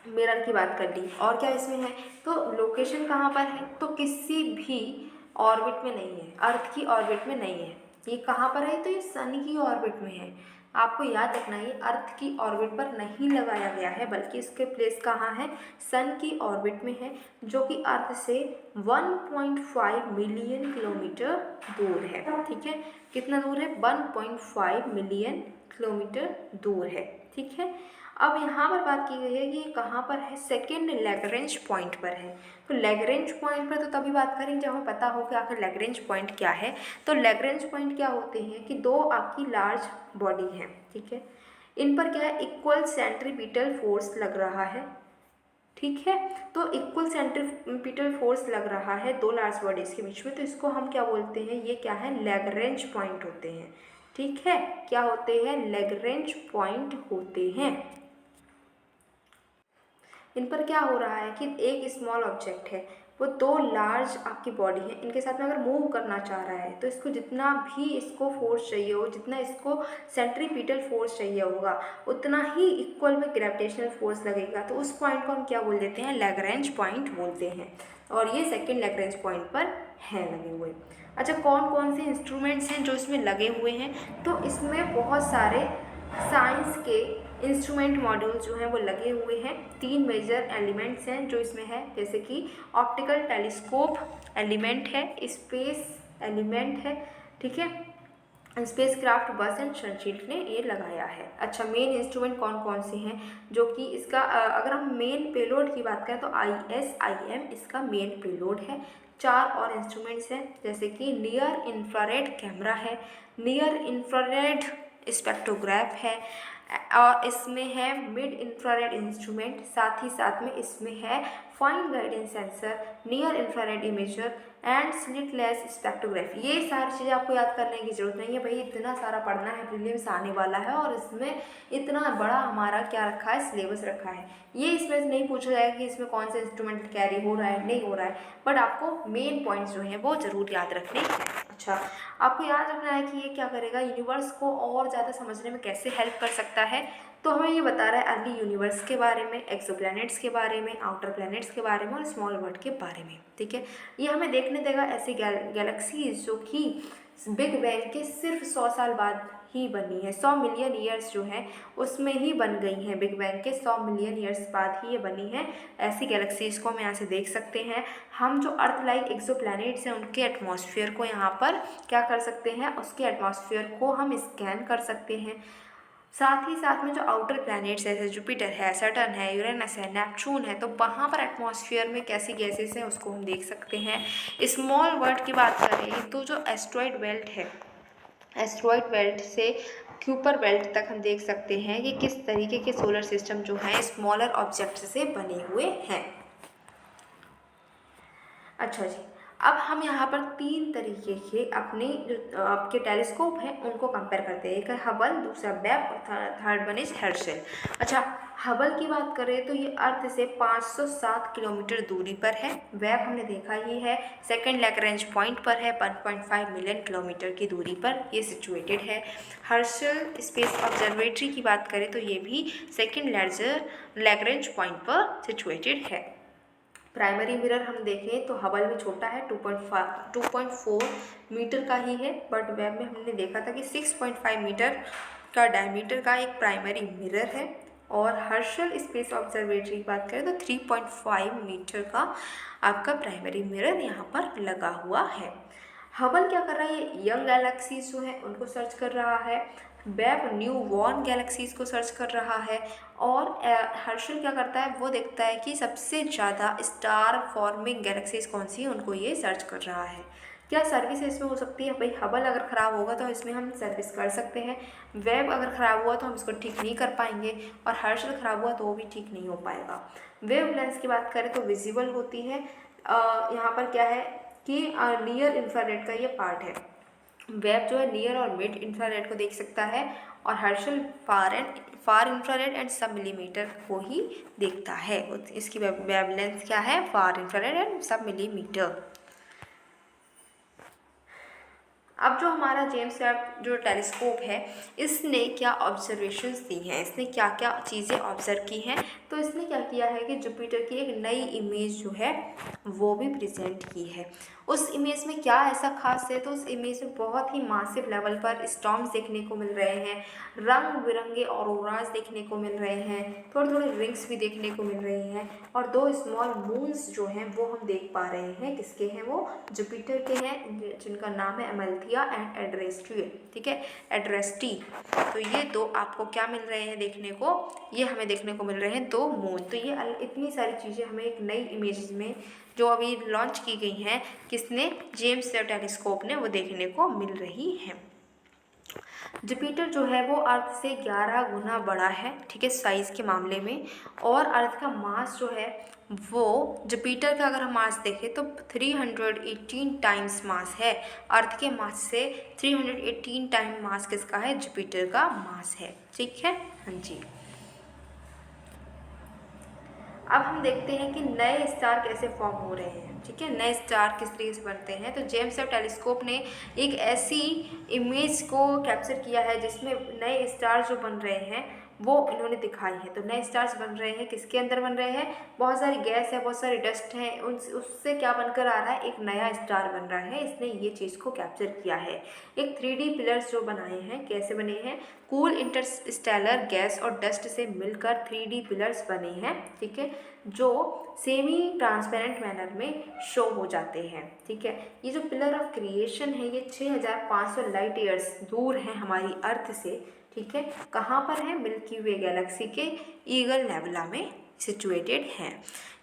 मिरर की बात कर ली, और क्या इसमें है, तो लोकेशन कहाँ पर है, तो किसी भी ऑर्बिट में नहीं है, अर्थ की ऑर्बिट में नहीं है। ये कहाँ पर है, तो ये सन की ऑर्बिट में है। आपको याद रखना है ये अर्थ की ऑर्बिट पर नहीं लगाया गया है, बल्कि इसके प्लेस कहाँ है, सन की ऑर्बिट में है, जो कि अर्थ से 1.5 मिलियन किलोमीटर दूर है, ठीक है। कितना दूर है, 1.5 मिलियन किलोमीटर दूर है, ठीक है। अब यहाँ पर बात की गई है कि ये कहाँ पर है, सेकेंड लैग्रेंज पॉइंट पर है। तो लैग्रेंज पॉइंट पर तो तभी बात करेंगे जब हमें पता हो कि आखिर लैग्रेंज पॉइंट क्या है। तो लैग्रेंज पॉइंट क्या होते हैं कि दो आपकी लार्ज बॉडी हैं, ठीक है, इन पर क्या है, इक्वल सेंट्रीपिटल फोर्स लग रहा है, ठीक है। तो इक्वल सेंट्रीपिटल फोर्स लग रहा है दो लार्ज बॉडीज के बीच में, तो इसको हम क्या बोलते हैं, ये क्या है, लैग्रेंज पॉइंट होते हैं, ठीक है। क्या होते हैं, लैग्रेंज पॉइंट होते हैं। इन पर क्या हो रहा है कि एक स्मॉल ऑब्जेक्ट है, वो दो लार्ज आपकी बॉडी है, इनके साथ में अगर मूव करना चाह रहा है तो इसको जितना भी इसको फोर्स चाहिए हो, जितना इसको सेंट्रीपिटल फोर्स चाहिए होगा, उतना ही इक्वल में ग्रेविटेशनल फोर्स लगेगा। तो उस पॉइंट को हम क्या बोल देते हैं, लैग्रेंज पॉइंट बोलते हैं। और ये सेकेंड लैग्रेंज पॉइंट पर है लगे हुए। अच्छा, कौन कौन से इंस्ट्रूमेंट्स हैं जो इसमें लगे हुए हैं, तो इसमें बहुत सारे साइंस के इंस्ट्रूमेंट मॉड्यूल जो हैं वो लगे हुए हैं। तीन मेजर एलिमेंट्स हैं जो इसमें है, जैसे कि ऑप्टिकल टेलीस्कोप एलिमेंट है, स्पेस एलिमेंट है, ठीक है, स्पेस क्राफ्ट बस एंड सनशील्ड ने ये लगाया है। अच्छा, मेन इंस्ट्रूमेंट कौन कौन से हैं जो कि इसका अगर हम मेन पेलोड की बात करें तो ISIM इसका मेन पेलोड है। चार और इंस्ट्रूमेंट्स हैं, जैसे कि नियर इंफ्रारेड कैमरा है, नियर इंफ्रारेड स्पेक्ट्रोग्राफ है, और इसमें है मिड इंफ्रारेड इंस्ट्रूमेंट, साथ ही साथ में इसमें है fine guidance sensor, near infrared imager and slitless spectrography. ये सारी चीज़ें आपको याद करने की जरूरत नहीं है भाई, इतना सारा पढ़ना है, प्रीलिम्स आने वाला है और इसमें इतना बड़ा हमारा क्या रखा है, सिलेबस रखा है। ये इसमें से नहीं पूछा जाएगा कि इसमें कौन सा इंस्ट्रूमेंट कैरी हो रहा है, नहीं हो रहा है, बट आपको मेन पॉइंट्स जो हैं वो ज़रूर याद रखने हैं। अच्छा, आपको याद रखना है कि ये क्या करेगा, यूनिवर्स को और ज़्यादा समझने में कैसे हेल्प कर सकता है। तो हमें ये बता रहा है अर्ली यूनिवर्स के बारे में, एक्सोप्लैनेट्स के बारे में, आउटर प्लैनेट्स के बारे में और स्मॉल वर्ल्ड के बारे में, ठीक है। ये हमें देखने देगा ऐसी गैलेक्सीज जो कि बिग बैंग के सिर्फ 100 साल बाद ही बनी है, 100 मिलियन ईयर्स जो हैं उसमें ही बन गई हैं, बिग बैंग के 100 मिलियन ईयर्स बाद ही ये बनी है। ऐसी गैलेक्सीज को हम यहाँ से देख सकते हैं। हम जो अर्थ लाइक एक्सोप्लैनेट्स हैं उनके एटमॉस्फेयर को यहाँ पर क्या कर सकते हैं, उसके एटमॉस्फेयर को हम स्कैन कर सकते हैं। साथ ही साथ में जो आउटर प्लैनेट्स जैसे जुपिटर है, सैटर्न है, यूरेनस है, नेपच्यून है, तो वहाँ पर एटमॉस्फेयर में कैसी गैसेस हैं उसको हम देख सकते हैं। स्मॉल वर्ल्ड की बात करें तो जो एस्ट्रॉयड बेल्ट है, एस्ट्रॉयड बेल्ट से क्यूपर बेल्ट तक हम देख सकते हैं कि किस तरीके के सोलर सिस्टम जो हैं स्मॉलर ऑब्जेक्ट से बने हुए हैं। अच्छा जी, अब हम यहाँ पर तीन तरीके के अपने जो आपके टेलीस्कोप हैं उनको कंपेयर करते हैं। एक है हबल, दूसरा वेब और थर्ड वन इज हर्शल। अच्छा, हबल की बात करें तो ये अर्थ से 507 किलोमीटर दूरी पर है। वेब हमने देखा ही है, सेकेंड लैग्रेंज पॉइंट पर है, 1.5 मिलियन किलोमीटर की दूरी पर ये सिचुएटेड है। हर्शल स्पेस ऑब्जर्वेटरी की बात करें तो ये भी सेकेंड लैग्रेंज पॉइंट पर सिचुएटेड है। प्राइमरी मिरर हम देखें तो हबल में छोटा है, 2.4 मीटर का ही है, बट वेब में हमने देखा था कि 6.5 मीटर का डायमीटर का एक प्राइमरी मिरर है। और हर्शल स्पेस ऑब्जर्वेटरी की बात करें तो 3.5 मीटर का आपका प्राइमरी मिरर यहाँ पर लगा हुआ है। हबल क्या कर रहा है, ये यंग गैलेक्सीज जो है उनको सर्च कर रहा है, वेब न्यू बॉर्न गैलेक्सीज को सर्च कर रहा है, और हर्शल क्या करता है, वो देखता है कि सबसे ज़्यादा स्टार फॉर्मिंग गैलेक्सीज कौन सी है उनको ये सर्च कर रहा है। क्या सर्विस इसमें हो सकती है, भाई हबल अगर ख़राब होगा तो इसमें हम सर्विस कर सकते हैं, वेब अगर ख़राब हुआ तो हम इसको ठीक नहीं कर पाएंगे, और हर्शल ख़राब हुआ तो वो भी ठीक नहीं हो पाएगा। वेव लेंस की बात करें तो विजिबल होती है। यहाँ पर क्या है कि नियर इंफ्रारेड का ये पार्ट है। वेब जो है नियर और मिड इंफ्रारेड को देख सकता है, और हर्शल फार इंफ्रारेड एंड सब मिलीमीटर को ही देखता है। इसकी वेव लेंथ क्या है, फार इंफ्रारेड एंड सब मिलीमीटर। अब जो हमारा जेम्स वेब जो टेलीस्कोप है, इसने क्या ऑब्जर्वेशंस दी हैं, इसने क्या क्या चीज़ें ऑब्जर्व की हैं, तो इसने क्या किया है कि जुपिटर की एक नई इमेज जो है वो भी प्रेजेंट की है। उस इमेज में क्या ऐसा खास है, तो उस इमेज में बहुत ही मासिव लेवल पर स्टॉर्म्स देखने को मिल रहे हैं, रंग बिरंगे ऑरोराज देखने को मिल रहे हैं, थोड़े थोड़े रिंग्स भी देखने को मिल रही हैं, और 2 स्मॉल मून्स जो हैं वो हम देख पा रहे हैं। किसके हैं? वो जुपिटर के हैं, जिनका नाम है अमेल्थिया एंड एड्रेस्टी। ठीक है, एड्रेस्टी। तो ये 2 आपको क्या मिल रहे हैं देखने को? ये हमें देखने को मिल रहे हैं 2 मून। तो ये इतनी सारी चीज़ें हमें एक नई इमेजेस में जो अभी लॉन्च की गई हैं, किसने? जेम्स वेब टेलीस्कोप ने, वो देखने को मिल रही हैं। जुपिटर जो है वो अर्थ से 11 गुना बड़ा है, ठीक है, साइज़ के मामले में। और अर्थ का मास जो है वो, जुपिटर का अगर हम मास देखें तो 318 टाइम्स मास है। अर्थ के मास से 318 टाइम मास किसका है? जुपिटर का मास है। ठीक है, हाँ जी। अब हम देखते हैं कि नए स्टार कैसे फॉर्म हो रहे हैं। ठीक है, नए स्टार किस तरीके से बनते हैं। तो जेम्स वेब टेलीस्कोप ने एक ऐसी इमेज को कैप्चर किया है जिसमें नए स्टार जो बन रहे हैं वो इन्होंने दिखाई है। तो नए स्टार्स बन रहे हैं, किसके अंदर बन रहे हैं? बहुत सारी गैस है, बहुत सारी डस्ट है, उससे क्या बनकर आ रहा है? एक नया स्टार बन रहा है। इसने ये चीज़ को कैप्चर किया है। एक 3D पिलर्स जो बनाए हैं, कैसे बने हैं? कूल इंटरस्टेलर गैस और डस्ट से मिलकर 3D पिलर्स बने हैं। ठीक है, जो सेमी ट्रांसपेरेंट मैनर में शो हो जाते हैं। ठीक है, ये जो पिलर ऑफ क्रिएशन है ये 6500 लाइट ईयर्स दूर है हमारी अर्थ से। ठीक है, कहाँ पर है? मिल्की वे गैलेक्सी के ईगल नेबुला में सिचुएटेड हैं।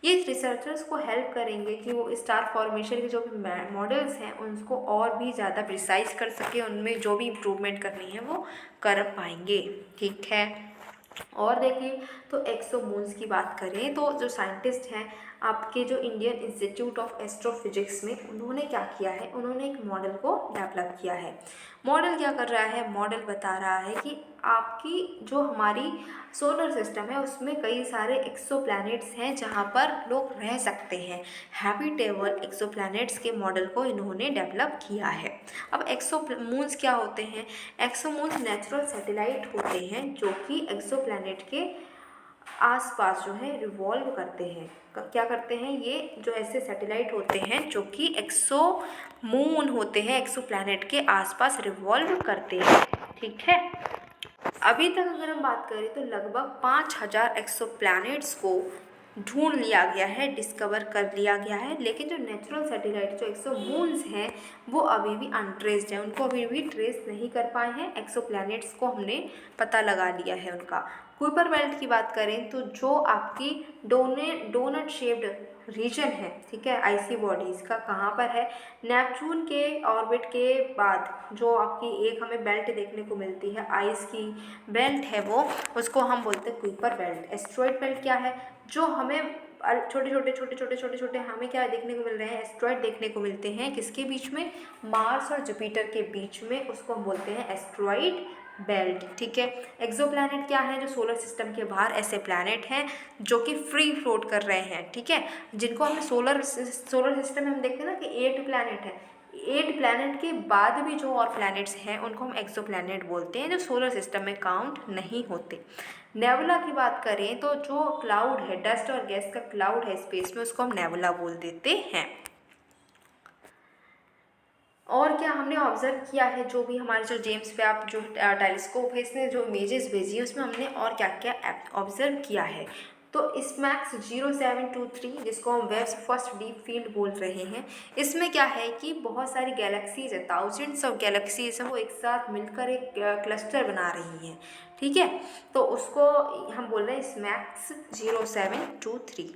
ये रिसर्चर्स को हेल्प करेंगे कि वो स्टार फॉर्मेशन के जो भी मॉडल्स हैं उनको और भी ज़्यादा प्रिसाइज कर सके, उनमें जो भी इम्प्रूवमेंट करनी है वो कर पाएंगे। ठीक है, और देखें तो एक्सो मून्स की बात करें तो जो साइंटिस्ट हैं आपके जो इंडियन इंस्टीट्यूट ऑफ एस्ट्रोफिजिक्स में, उन्होंने क्या किया है? उन्होंने एक मॉडल को डेवलप किया है। मॉडल क्या कर रहा है? मॉडल बता रहा है कि आपकी जो हमारी सोलर सिस्टम है उसमें कई सारे एक्सोप्लैनेट्स हैं जहाँ पर लोग रह सकते हैं। हैबिटेबल एक्सोप्लैनेट्स के मॉडल को इन्होंने डेवलप किया है। अब एक्सोमून्स क्या होते हैं? एक्सोमून्स नेचुरल सैटेलाइट होते हैं जो कि एक्सोप्लैनेट के आसपास जो है रिवॉल्व करते हैं। क्या करते हैं? ये जो ऐसे सैटेलाइट होते हैं जो कि एक्सो मून होते हैं, एक्सो प्लैनेट के आसपास रिवॉल्व करते हैं। ठीक है, अभी तक अगर हम बात करें तो लगभग 5000 एक्सो प्लैनेट्स को ढूंढ लिया गया है, डिस्कवर कर लिया गया है। लेकिन जो नेचुरल सैटेलाइट जो एक्सो मून्स हैं वो अभी भी अनट्रेस्ड हैं, उनको अभी भी ट्रेस नहीं कर पाए हैं। एक्सो प्लैनेट्स को हमने पता लगा लिया है उनका। कुइपर बेल्ट की बात करें तो जो आपकी डोनट शेप्ड रीजन है, ठीक है, आइसी बॉडीज़ का, कहाँ पर है? नेपच्यून के ऑर्बिट के बाद जो आपकी एक हमें बेल्ट देखने को मिलती है, आइस की बेल्ट है वो, उसको हम बोलते हैं कुइपर बेल्ट। एस्ट्रॉइड बेल्ट क्या है? जो हमें छोटे छोटे हमें क्या देखने को मिल रहे हैं? एस्ट्रॉइड देखने को मिलते हैं। किसके बीच में? मार्स और जुपिटर के बीच में, उसको हम बोलते हैं एस्ट्रॉइड बेल्ट। ठीक है, एक्सोप्लैनेट क्या है? जो सोलर सिस्टम के बाहर ऐसे प्लैनेट हैं जो कि फ्री फ्लोट कर रहे हैं। ठीक है, जिनको हमें सोलर सिस्टम में हम देखते हैं ना कि 8 प्लैनेट है, 8 प्लैनेट के बाद भी जो और प्लैनेट्स हैं उनको हम एक्सोप्लैनेट बोलते हैं, जो सोलर सिस्टम में काउंट नहीं होते। नेबुला की बात करें तो जो क्लाउड है, डस्ट और गैस का क्लाउड है स्पेस में, उसको हम नेबुला बोल देते हैं। और क्या हमने ऑब्जर्व किया है? जो भी हमारे जो जेम्स वेब जो टेलीस्कोप है, इसने जो इमेजेस भेजी है उसमें हमने और क्या क्या ऑब्जर्व किया है? तो स्मैक्स 0723, जिसको हम वेब्स फर्स्ट डीप फील्ड बोल रहे हैं, इसमें क्या है कि बहुत सारी गैलेक्सीज है, थाउजेंड्स ऑफ गैलेक्सीज हैं, वो एक साथ मिलकर एक क्लस्टर बना रही हैं। ठीक है, तो उसको हम बोल रहे हैं smacks 0723।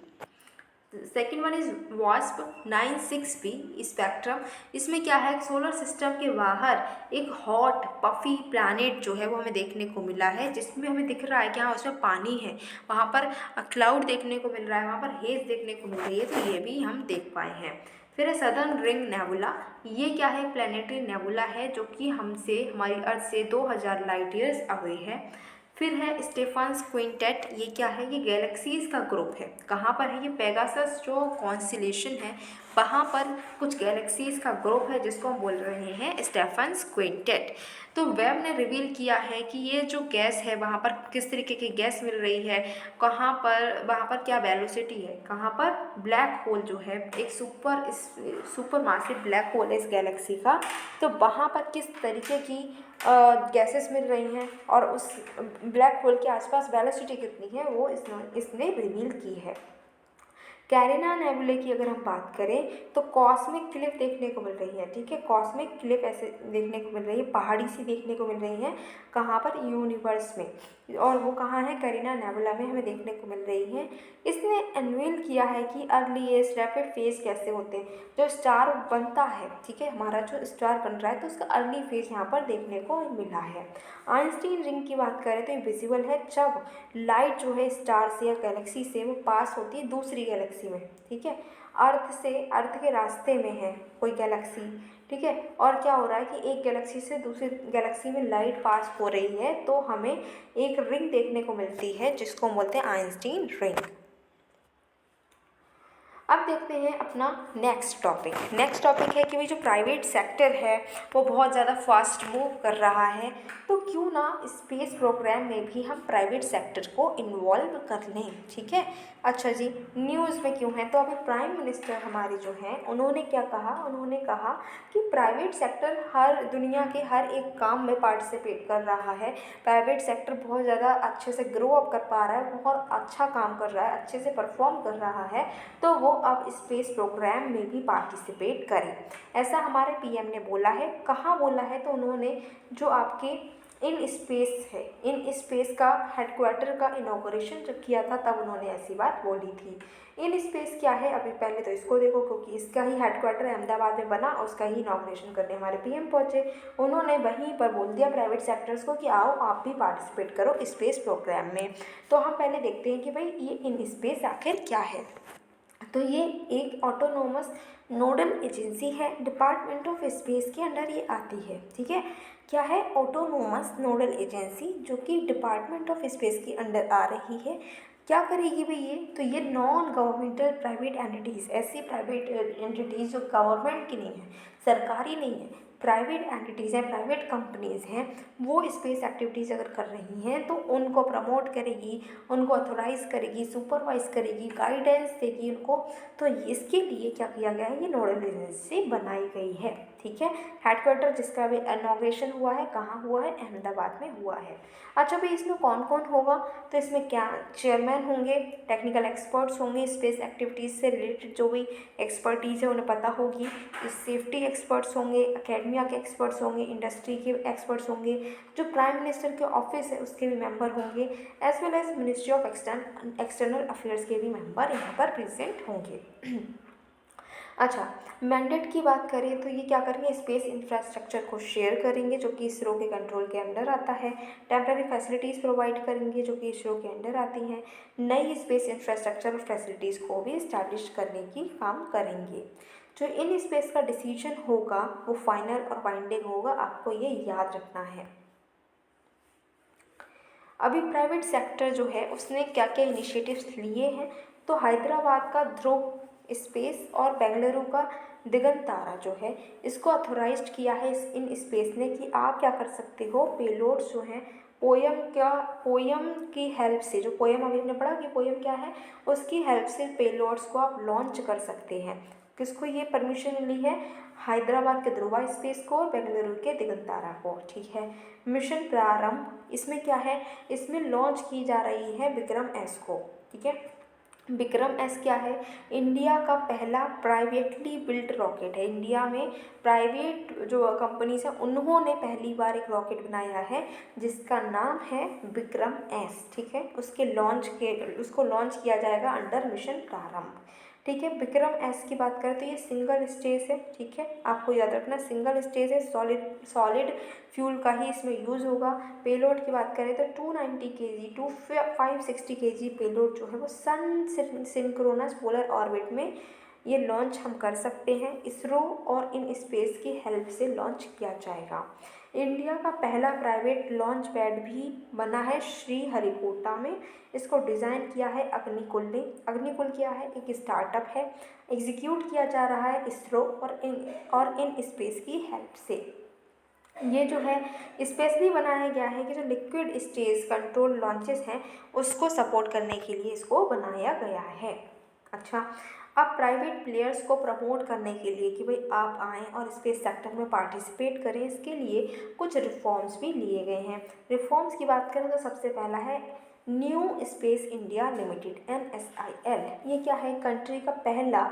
Second one is wasp 96b spectrum. इसमें क्या है? सोलर सिस्टम के बाहर एक हॉट पफी प्लैनेट जो है वो हमें देखने को मिला है, जिसमें हमें दिख रहा है कि हाँ उसमें पानी है, वहाँ पर क्लाउड देखने को मिल रहा है, वहाँ पर हेज देखने को मिल रही है, तो ये भी हम देख पाए हैं। फिर है सदर्न रिंग नेबुला। ये क्या है? प्लानिटरी नेबुला है जो कि हमसे, हमारी अर्थ से 2000 लाइट ईयर्स अवे है। फिर है स्टेफान्स क्विंटेट। ये क्या है? ये गैलेक्सीज का ग्रुप है। कहाँ पर है ये? पेगासस जो कॉन्स्टेलेशन है वहाँ पर कुछ गैलेक्सीज़ का ग्रुप है जिसको हम बोल रहे हैं स्टेफन्स क्विंटेट। तो वेब ने रिवील किया है कि ये जो गैस है वहाँ पर किस तरीके की गैस मिल रही है, कहाँ पर, वहाँ पर क्या वेलोसिटी है, कहाँ पर ब्लैक होल जो है एक सुपर मासिव ब्लैक होल है इस गैलेक्सी का, तो वहाँ पर किस तरीके की गैसेस मिल रही हैं और उस ब्लैक होल के आसपास वेलोसिटी कितनी है वो इसने रिवील की है। कैरिना नेबुले की अगर हम बात करें तो कॉस्मिक क्लिफ देखने को मिल रही है, ठीक है, कॉस्मिक क्लिफ ऐसे देखने को मिल रही है, पहाड़ी सी देखने को मिल रही है, कहाँ पर, यूनिवर्स में, और वो कहाँ है, कैरिना नेबुला में हमें देखने को मिल रही है। इसने अनवील किया है कि अर्लीस्ट रैपिड फेज कैसे होते हैं, जो स्टार बनता है, ठीक है, हमारा जो स्टार बन रहा है तो उसका अर्ली फेज यहाँ पर देखने को मिला है। आइंस्टीन रिंग की बात करें तो ये विजिबल है जब लाइट जो है स्टार से या गैलेक्सी से वो पास होती है दूसरी गैलेक्सी में, ठीक है, अर्थ के रास्ते में है कोई गैलेक्सी, ठीक है, और क्या हो रहा है कि एक गैलेक्सी से दूसरी गैलेक्सी में लाइट पास हो रही है तो हमें एक रिंग देखने को मिलती है जिसको बोलते हैं आइंस्टीन रिंग। अब देखते हैं अपना नेक्स्ट टॉपिक है कि भाई जो प्राइवेट सेक्टर है वो बहुत ज़्यादा फास्ट मूव कर रहा है, तो क्यों ना स्पेस प्रोग्राम में भी हम प्राइवेट सेक्टर को इन्वॉल्व कर लें, ठीक है। अच्छा जी, न्यूज़ में क्यों है, तो अभी प्राइम मिनिस्टर हमारे जो हैं उन्होंने क्या कहा, उन्होंने कहा कि प्राइवेट सेक्टर हर दुनिया के हर एक काम में पार्टिसिपेट कर रहा है, प्राइवेट सेक्टर बहुत ज़्यादा अच्छे से ग्रो अप कर पा रहा है, बहुत अच्छा काम कर रहा है, अच्छे से परफॉर्म कर रहा है, तो वो अब स्पेस प्रोग्राम में भी पार्टिसिपेट करें, ऐसा हमारे पीएम ने बोला है। कहाँ बोला है, तो उन्होंने जो आपके इन स्पेस का हेडक्वार्टर का इनॉग्रेशन जब किया था तब उन्होंने ऐसी बात बोली थी। इन स्पेस क्या है, अभी पहले तो इसको देखो, क्योंकि इसका ही हेडक्वार्टर अहमदाबाद में बना और उसका ही इनॉग्रेशन करने हमारे पीएम पहुंचे, उन्होंने वहीं पर बोल दिया प्राइवेट सेक्टर्स को कि आओ आप भी पार्टिसिपेट करो स्पेस प्रोग्राम में। तो हम पहले देखते हैं कि भाई ये इन स्पेस आखिर क्या है। तो ये एक ऑटोनोमस नोडल एजेंसी है, डिपार्टमेंट ऑफ स्पेस के अंडर ये आती है, ठीक है। क्या है, ऑटोनोमस नोडल एजेंसी, जो कि डिपार्टमेंट ऑफ स्पेस के अंडर आ रही है। क्या करेगी भाई ये, तो ये नॉन गवर्नमेंटल प्राइवेट एंटिटीज़, ऐसी प्राइवेट एंटिटीज़ जो गवर्नमेंट की नहीं है, सरकारी नहीं है, प्राइवेट एंटिटीज़ हैं, प्राइवेट कंपनीज़ हैं, वो स्पेस एक्टिविटीज़ अगर कर रही हैं तो उनको प्रमोट करेगी, उनको ऑथोराइज़ करेगी, सुपरवाइज़ करेगी, गाइडेंस देगी उनको। तो इसके लिए क्या किया गया है, ये नोडल एजेंसी बनाई गई है, ठीक है। हेडक्वार्टर जिसका अभी इनॉग्रेशन हुआ है, कहाँ हुआ है, अहमदाबाद में हुआ है। अच्छा भाई, इसमें कौन कौन होगा, तो इसमें क्या चेयरमैन होंगे, टेक्निकल एक्सपर्ट्स होंगे, स्पेस एक्टिविटीज़ से रिलेटेड जो भी एक्सपर्टीज़ है उन्हें पता होगी, सेफ्टी एक्सपर्ट्स होंगे, एकेडमिया के एक्सपर्ट्स होंगे, इंडस्ट्री के एक्सपर्ट्स होंगे, जो प्राइम मिनिस्टर के ऑफिस है उसके भी मेंबर होंगे, as well as Ministry of External Affairs के भी मेंबर यहाँ पर प्रेजेंट होंगे। अच्छा, मैंडेट की बात करें तो ये क्या करेंगे, स्पेस इंफ्रास्ट्रक्चर को शेयर करेंगे जो कि इसरो के कंट्रोल के अंडर आता है, टेम्पररी फैसिलिटीज़ प्रोवाइड करेंगे जो कि इसरो के अंडर आती हैं, नई स्पेस इंफ्रास्ट्रक्चर और फैसिलिटीज़ को भी इस्टेब्लिश करने की काम करेंगे। जो इन स्पेस का डिसीजन होगा वो फाइनल और बाइंडिंग होगा, आपको ये याद रखना है। अभी प्राइवेट सेक्टर जो है उसने क्या क्या इनिशिएटिव्स लिए हैं, तो हैदराबाद का ध्रुव स्पेस और बेंगलुरु का दिगंतारा जो है इसको ऑथोराइज्ड किया है इन स्पेस ने कि आप क्या कर सकते हो, पेलोड्स जो हैं पोयम की हेल्प से, जो पोयम अभी हमने पढ़ा कि पोयम क्या है, उसकी हेल्प से पेलोड्स को आप लॉन्च कर सकते हैं। किसको ये परमिशन मिली है, हैदराबाद के ध्रुवा स्पेस को और बेंगलुरु के दिगंतारा को, ठीक है। मिशन प्रारंभ, इसमें क्या है, इसमें लॉन्च की जा रही है विक्रम एस को, ठीक है। विक्रम एस क्या है, इंडिया का पहला प्राइवेटली बिल्ट रॉकेट है, इंडिया में प्राइवेट जो कंपनीज हैं उन्होंने पहली बार एक रॉकेट बनाया है जिसका नाम है विक्रम एस, ठीक है। उसको लॉन्च किया जाएगा अंडर मिशन प्रारंभ, ठीक है। विक्रम एस की बात करें तो ये सिंगल स्टेज है, ठीक है, आपको याद रखना सिंगल स्टेज है, सॉलिड फ्यूल का ही इसमें यूज़ होगा। पेलोड की बात करें तो 290 kg टू 560 kg पेलोड जो है वो सन सिंक्रोनस पोलर ऑर्बिट में ये लॉन्च हम कर सकते हैं। इसरो और इन स्पेस की हेल्प से लॉन्च किया जाएगा। इंडिया का पहला प्राइवेट लॉन्च पैड भी बना है श्रीहरिकोटा में। इसको डिज़ाइन किया है अग्निकुल ने। अग्निकुल क्या है? एक स्टार्टअप है। एग्जीक्यूट किया जा रहा है इसरो और इन स्पेस की हेल्प से। ये जो है स्पेशली बनाया गया है कि जो लिक्विड स्टेज कंट्रोल लॉन्चेस हैं उसको सपोर्ट करने के लिए इसको बनाया गया है। अच्छा, अब प्राइवेट प्लेयर्स को प्रमोट करने के लिए कि भाई आप आएँ और स्पेस सेक्टर में पार्टिसिपेट करें, इसके लिए कुछ रिफॉर्म्स भी लिए गए हैं। रिफॉर्म्स की बात करें तो सबसे पहला है new space India limited NSIL। ये क्या है? कंट्री का पहला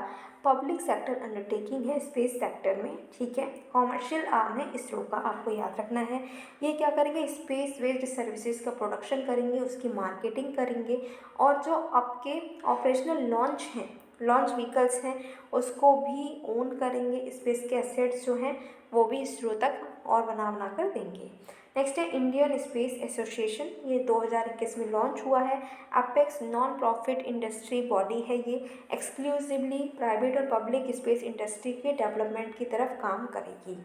पब्लिक सेक्टर अंडरटेकिंग है स्पेस सेक्टर में, ठीक है। कॉमर्शियल आर्म है इसरो का, आपको याद रखना है। ये क्या करेंगे? स्पेस बेस्ड सर्विसेज का प्रोडक्शन करेंगे, उसकी मार्केटिंग करेंगे, और जो आपके ऑपरेशनल लॉन्च हैं, लॉन्च व्हीकल्स हैं, उसको भी ओन करेंगे। स्पेस के एसेट्स जो हैं वो भी इसरो तक और बना कर देंगे। नेक्स्ट है इंडियन स्पेस एसोसिएशन। ये 2021 में लॉन्च हुआ है। Apex non profit industry body है। ये एक्सक्लूसिवली प्राइवेट और पब्लिक स्पेस इंडस्ट्री के डेवलपमेंट की तरफ काम करेगी।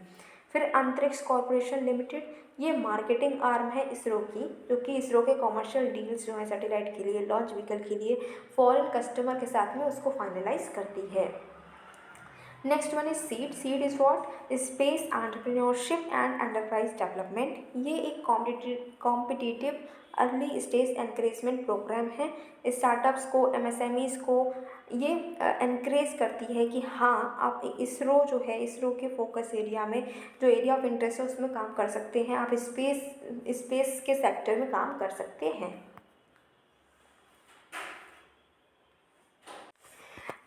फिर अंतरिक्ष कॉरपोरेशन लिमिटेड, ये मार्केटिंग आर्म है इसरो की, जो कि इसरो के कॉमर्शियल डील्स जो है सैटेलाइट के लिए, लॉन्च व्हीकल के लिए फॉरेन कस्टमर के साथ में उसको फाइनलाइज करती है। Next one is SEED. SEED is what? Space entrepreneurship and enterprise development. ये एक competitive early stage encouragement programme है। स्टार्टअप्स को, MSMEs को ये एनकरेज करती है कि हाँ आप इसरो जो है, इसरो के फोकस एरिया में जो एरिया ऑफ इंटरेस्ट है उसमें काम कर सकते हैं, आप स्पेस के सेक्टर में काम कर सकते हैं।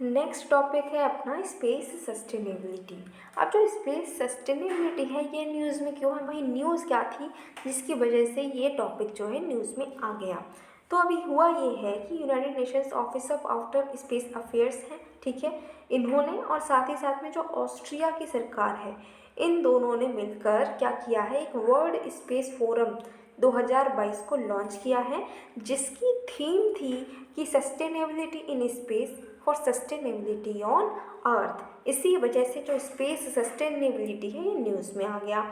नेक्स्ट टॉपिक है अपना स्पेस सस्टेनेबिलिटी। अब जो स्पेस सस्टेनेबिलिटी है ये न्यूज़ में क्यों है? भाई न्यूज़ क्या थी जिसकी वजह से ये टॉपिक जो है न्यूज़ में आ गया? तो अभी हुआ ये है कि United Nations office of outer space affairs है, ठीक है, इन्होंने और साथ में जो ऑस्ट्रिया की सरकार है, इन दोनों ने मिलकर क्या किया है? एक वर्ल्ड स्पेस फोरम 2022 को लॉन्च किया है, जिसकी थीम थी कि sustainability in space for sustainability on earth. इसी वजह से जो स्पेस सस्टेनेबिलिटी है ये न्यूज़ में आ गया।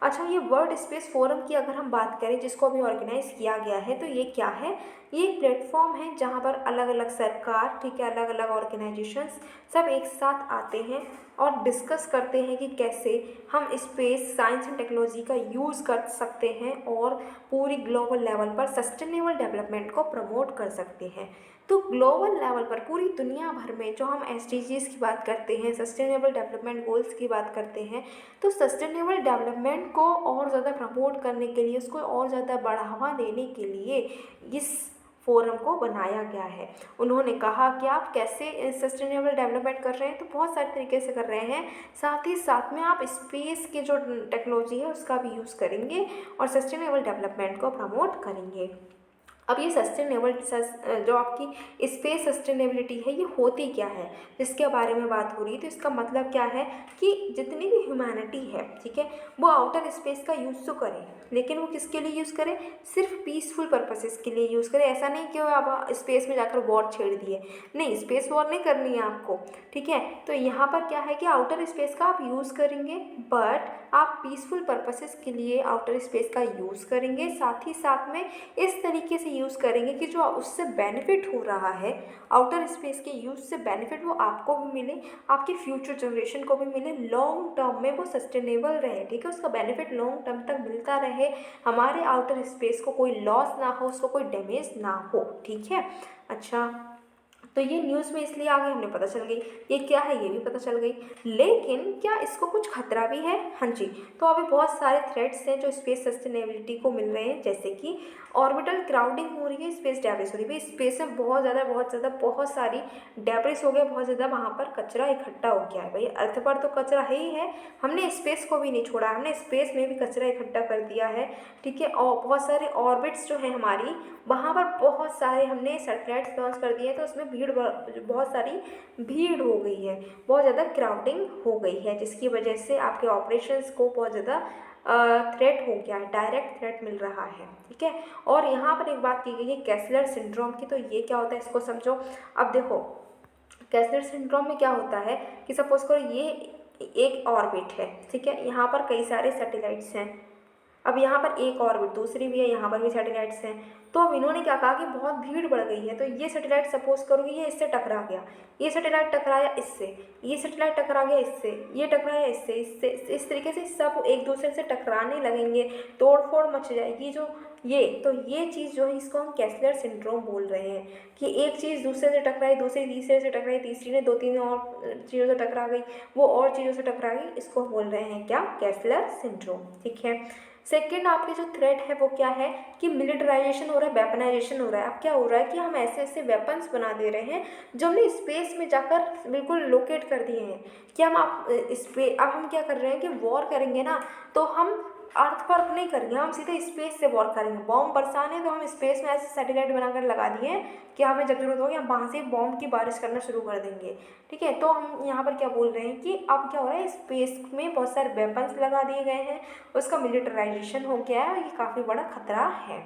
अच्छा, ये वर्ल्ड स्पेस फोरम की अगर हम बात करें, जिसको अभी ऑर्गेनाइज किया गया है, तो ये क्या है? ये एक प्लेटफॉर्म है जहाँ पर अलग अलग सरकार, ठीक है, अलग अलग ऑर्गेनाइजेशंस सब एक साथ आते हैं और डिस्कस करते हैं कि कैसे हम स्पेस साइंस एंड टेक्नोलॉजी का यूज़ कर सकते हैं और पूरी ग्लोबल लेवल पर सस्टेनेबल डेवलपमेंट को प्रमोट कर सकते हैं। तो ग्लोबल लेवल पर पूरी दुनिया भर में जो हम SDGs की बात करते हैं, सस्टेनेबल डेवलपमेंट गोल्स की बात करते हैं, तो सस्टेनेबल डेवलपमेंट को और ज़्यादा प्रमोट करने के लिए, उसको और ज़्यादा बढ़ावा देने के लिए इस फोरम को बनाया गया है। उन्होंने कहा कि आप कैसे सस्टेनेबल डेवलपमेंट कर रहे हैं, तो बहुत सारे तरीके से कर रहे हैं। साथ ही साथ में आप स्पेस की जो टेक्नोलॉजी है उसका भी यूज़ करेंगे और सस्टेनेबल डेवलपमेंट को प्रमोट करेंगे। अब ये सस्टेनेबल जो आपकी स्पेस सस्टेनेबिलिटी है ये होती क्या है, जिसके बारे में बात हो रही है, तो इसका मतलब क्या है कि जितनी भी ह्यूमैनिटी है, ठीक है, वो आउटर स्पेस का यूज़ तो करें, लेकिन वो किसके लिए यूज़ करें? सिर्फ पीसफुल पर्पसेस के लिए यूज़ करें। ऐसा नहीं कि आप स्पेस में जाकर वॉर छेड़ दिए, नहीं, स्पेस वॉर नहीं करनी है आपको, ठीक है। तो यहाँ पर क्या है कि आउटर स्पेस का आप यूज़ करेंगे, बट आप पीसफुल पर्पसेस के लिए आउटर स्पेस का यूज़ करेंगे। साथ ही साथ में इस तरीके से यूज़ करेंगे कि जो उससे बेनिफिट हो रहा है, आउटर स्पेस के यूज़ से बेनिफिट वो आपको भी मिले, आपके फ्यूचर जनरेशन को भी मिले, लॉन्ग टर्म में वो सस्टेनेबल रहे, ठीक है, उसका बेनिफिट लॉन्ग टर्म तक मिलता रहे, हमारे आउटर स्पेस को कोई लॉस ना हो, उसको कोई डैमेज ना हो, ठीक है। अच्छा, तो ये न्यूज़ में इसलिए आ गई, हमें पता चल गई ये क्या है, ये भी पता चल गई। लेकिन क्या इसको कुछ खतरा भी है? हाँ जी। तो अभी बहुत सारे थ्रेट्स हैं जो स्पेस सस्टेनेबिलिटी को मिल रहे हैं, जैसे कि ऑर्बिटल क्राउडिंग हो रही है, स्पेस डेब्रिस हो रही है। स्पेस में बहुत सारी डेब्रिस हो गया, बहुत ज़्यादा वहाँ पर कचरा इकट्ठा हो गया है। भाई अर्थ पर तो कचरा है ही है, हमने स्पेस को भी नहीं छोड़ा, हमने स्पेस में भी कचरा इकट्ठा कर दिया है, ठीक है। और बहुत सारे ऑर्बिट्स जो हैं हमारी, वहाँ पर बहुत सारे हमने सैटेलाइट्स लॉन्च कर दिए हैं, तो उसमें बहुत सारी भीड़ हो गई है, बहुत ज़्यादा क्राउडिंग हो गई है, जिसकी वजह से आपके ऑपरेशंस को बहुत ज़्यादा थ्रेट हो गया है, डायरेक्ट थ्रेट मिल रहा है, ठीक है। और यहाँ पर एक बात की गई है केसलर सिंड्रोम की, तो ये क्या होता है इसको समझो। अब देखो, केसलर सिंड्रोम में क्या होता है कि सपोज करो ये एक ऑर्बिट है, ठीक है, यहाँ पर कई सारे सैटेलाइट्स हैं। अब यहाँ पर एक ऑर्बिट दूसरी भी है, यहाँ पर भी सैटेलाइट्स हैं। तो अब इन्होंने क्या कहा कि बहुत भीड़ बढ़ गई है, तो ये सैटेलाइट सपोज करो कि ये इससे टकरा गया, ये सैटेलाइट टकराया इससे, ये सैटेलाइट टकरा गया इससे, ये टकराया इससे, इससे, इस तरीके से सब एक दूसरे से टकराने लगेंगे, तोड़ फोड़ मच जाएगी। जो ये चीज़ जो है इसको हम केसलर सिंड्रोम बोल रहे हैं कि एक चीज़ दूसरे से टकराई, दूसरी तीसरे से टकराई, तीसरी ने दो तीन और चीज़ों से टकरा गई, वो और चीज़ों से टकरा गई, इसको बोल रहे हैं क्या, केसलर सिंड्रोम। ठीक है। सेकेंड आपकी जो थ्रेट है वो क्या है कि मिलिटराइजेशन हो रहा है, वेपनाइजेशन हो रहा है। अब क्या हो रहा है कि हम ऐसे ऐसे वेपन्स बना दे रहे हैं जो हमने स्पेस में जाकर बिल्कुल लोकेट कर दिए हैं कि हम अब हम क्या कर रहे हैं कि वॉर करेंगे ना, तो हम अर्थ पर नहीं करेंगे, हम सीधे स्पेस से वॉर करेंगे। बॉम्ब बरसाने तो हम स्पेस में ऐसे सैटेलाइट बनाकर लगा दिए हैं कि हमें जब जरूरत होगी हम वहाँ से बॉम्ब की बारिश करना शुरू कर देंगे। ठीक है, तो हम यहाँ पर क्या बोल रहे हैं कि अब क्या हो रहा है, स्पेस में बहुत सारे वेपन्स लगा दिए गए हैं, उसका मिलिटराइजेशन हो गया है और ये काफ़ी बड़ा खतरा है।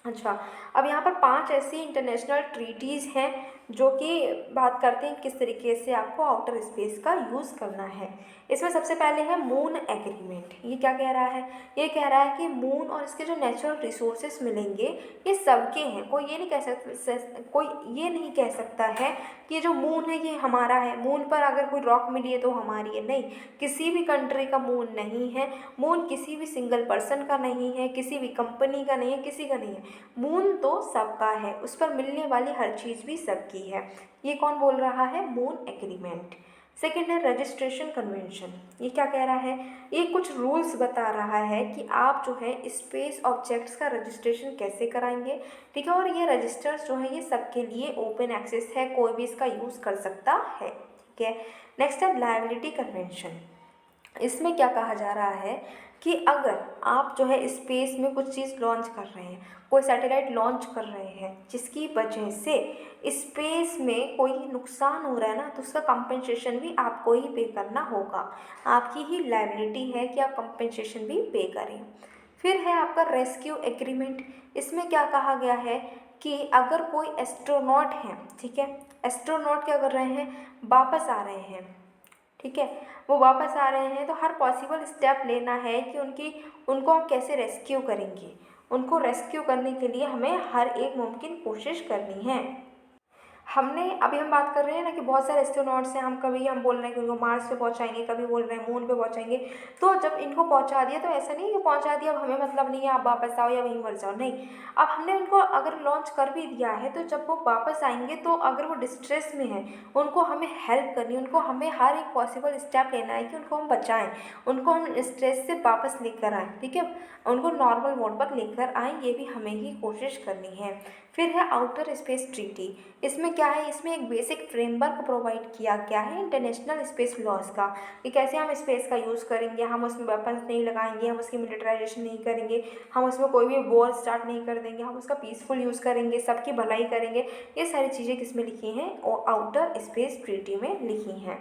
अच्छा, अब यहाँ पर 5 ऐसी इंटरनेशनल ट्रीटीज़ हैं जो कि बात करते हैं किस तरीके से आपको आउटर स्पेस का यूज़ करना है। इसमें सबसे पहले है मून एग्रीमेंट। ये क्या कह रहा है, ये कह रहा है कि मून और इसके जो नेचुरल रिसोर्सेस मिलेंगे ये सबके हैं। कोई ये नहीं कह सकता है कि जो मून है ये हमारा है, मून पर अगर कोई रॉक मिली है तो हमारी है। नहीं, किसी भी कंट्री का मून नहीं है, मून किसी भी सिंगल पर्सन का नहीं है, किसी भी कंपनी का नहीं है, किसी का नहीं है। मून तो सबका है, उस पर मिलने वाली हर चीज़ भी सबकी है। ये कौन बोल रहा है, मून एग्रीमेंट। सेकेंड है रजिस्ट्रेशन कन्वेंशन। ये क्या कह रहा है, ये कुछ रूल्स बता रहा है कि आप जो है स्पेस ऑब्जेक्ट्स का रजिस्ट्रेशन कैसे कराएंगे। ठीक है, और ये रजिस्टर्स जो है ये सबके लिए ओपन एक्सेस है, कोई भी इसका यूज़ कर सकता है। ठीक है। नेक्स्ट है लायबिलिटी कन्वेंशन। इसमें क्या कहा जा रहा है कि अगर आप जो है स्पेस में कुछ चीज़ लॉन्च कर रहे हैं, कोई सैटेलाइट लॉन्च कर रहे हैं जिसकी वजह से स्पेस में कोई नुकसान हो रहा है ना, तो उसका कंपनसेशन भी आपको ही पे करना होगा। आपकी ही लायबिलिटी है कि आप कंपनसेशन भी पे करें। फिर है आपका रेस्क्यू एग्रीमेंट। इसमें क्या कहा गया है कि अगर कोई एस्ट्रोनॉट है, ठीक है, एस्ट्रोनॉट क्या कर रहे हैं, वापस आ रहे हैं, ठीक है, वो वापस आ रहे हैं, तो हर पॉसिबल स्टेप लेना है कि उनको हम कैसे रेस्क्यू करेंगे। उनको रेस्क्यू करने के लिए हमें हर एक मुमकिन कोशिश करनी है। हमने अभी हम बात कर रहे हैं ना कि बहुत सारे एस्ट्रोनॉट्स हैं, हम बोल रहे हैं कि उनको मार्स पे पहुंचाएंगे, कभी बोल रहे हैं मून पे पहुंचाएंगे। तो जब इनको पहुंचा दिया तो ऐसा नहीं कि पहुंचा दिया अब हमें मतलब नहीं है, आप वापस आओ या वहीं मर जाओ, नहीं। अब हमने उनको अगर लॉन्च कर भी दिया है तो जब वो वापस आएंगे तो अगर वो डिस्ट्रेस में है, उनको हमें हेल्प करनी, उनको हमें हर एक पॉसिबल स्टेप लेना है कि उनको हम बचाएं, उनको हम स्ट्रेस से वापस लेकर आएँ। ठीक है, उनको नॉर्मल मोड पर लेकर आएँ, ये भी हमें ही कोशिश करनी है। फिर है आउटर स्पेस ट्रीटी। इसमें क्या है, इसमें एक बेसिक फ्रेमवर्क प्रोवाइड किया गया है इंटरनेशनल स्पेस लॉज का, कि कैसे हम स्पेस का यूज़ करेंगे, हम उसमें वेपन्स नहीं लगाएंगे, हम उसकी मिलिटराइजेशन नहीं करेंगे, हम उसमें कोई भी वॉर स्टार्ट नहीं कर देंगे, हम उसका पीसफुल यूज़ करेंगे, सबकी भलाई करेंगे। ये सारी चीज़ें किसमें लिखी हैं, और आउटर स्पेस ट्रीटी में लिखी हैं।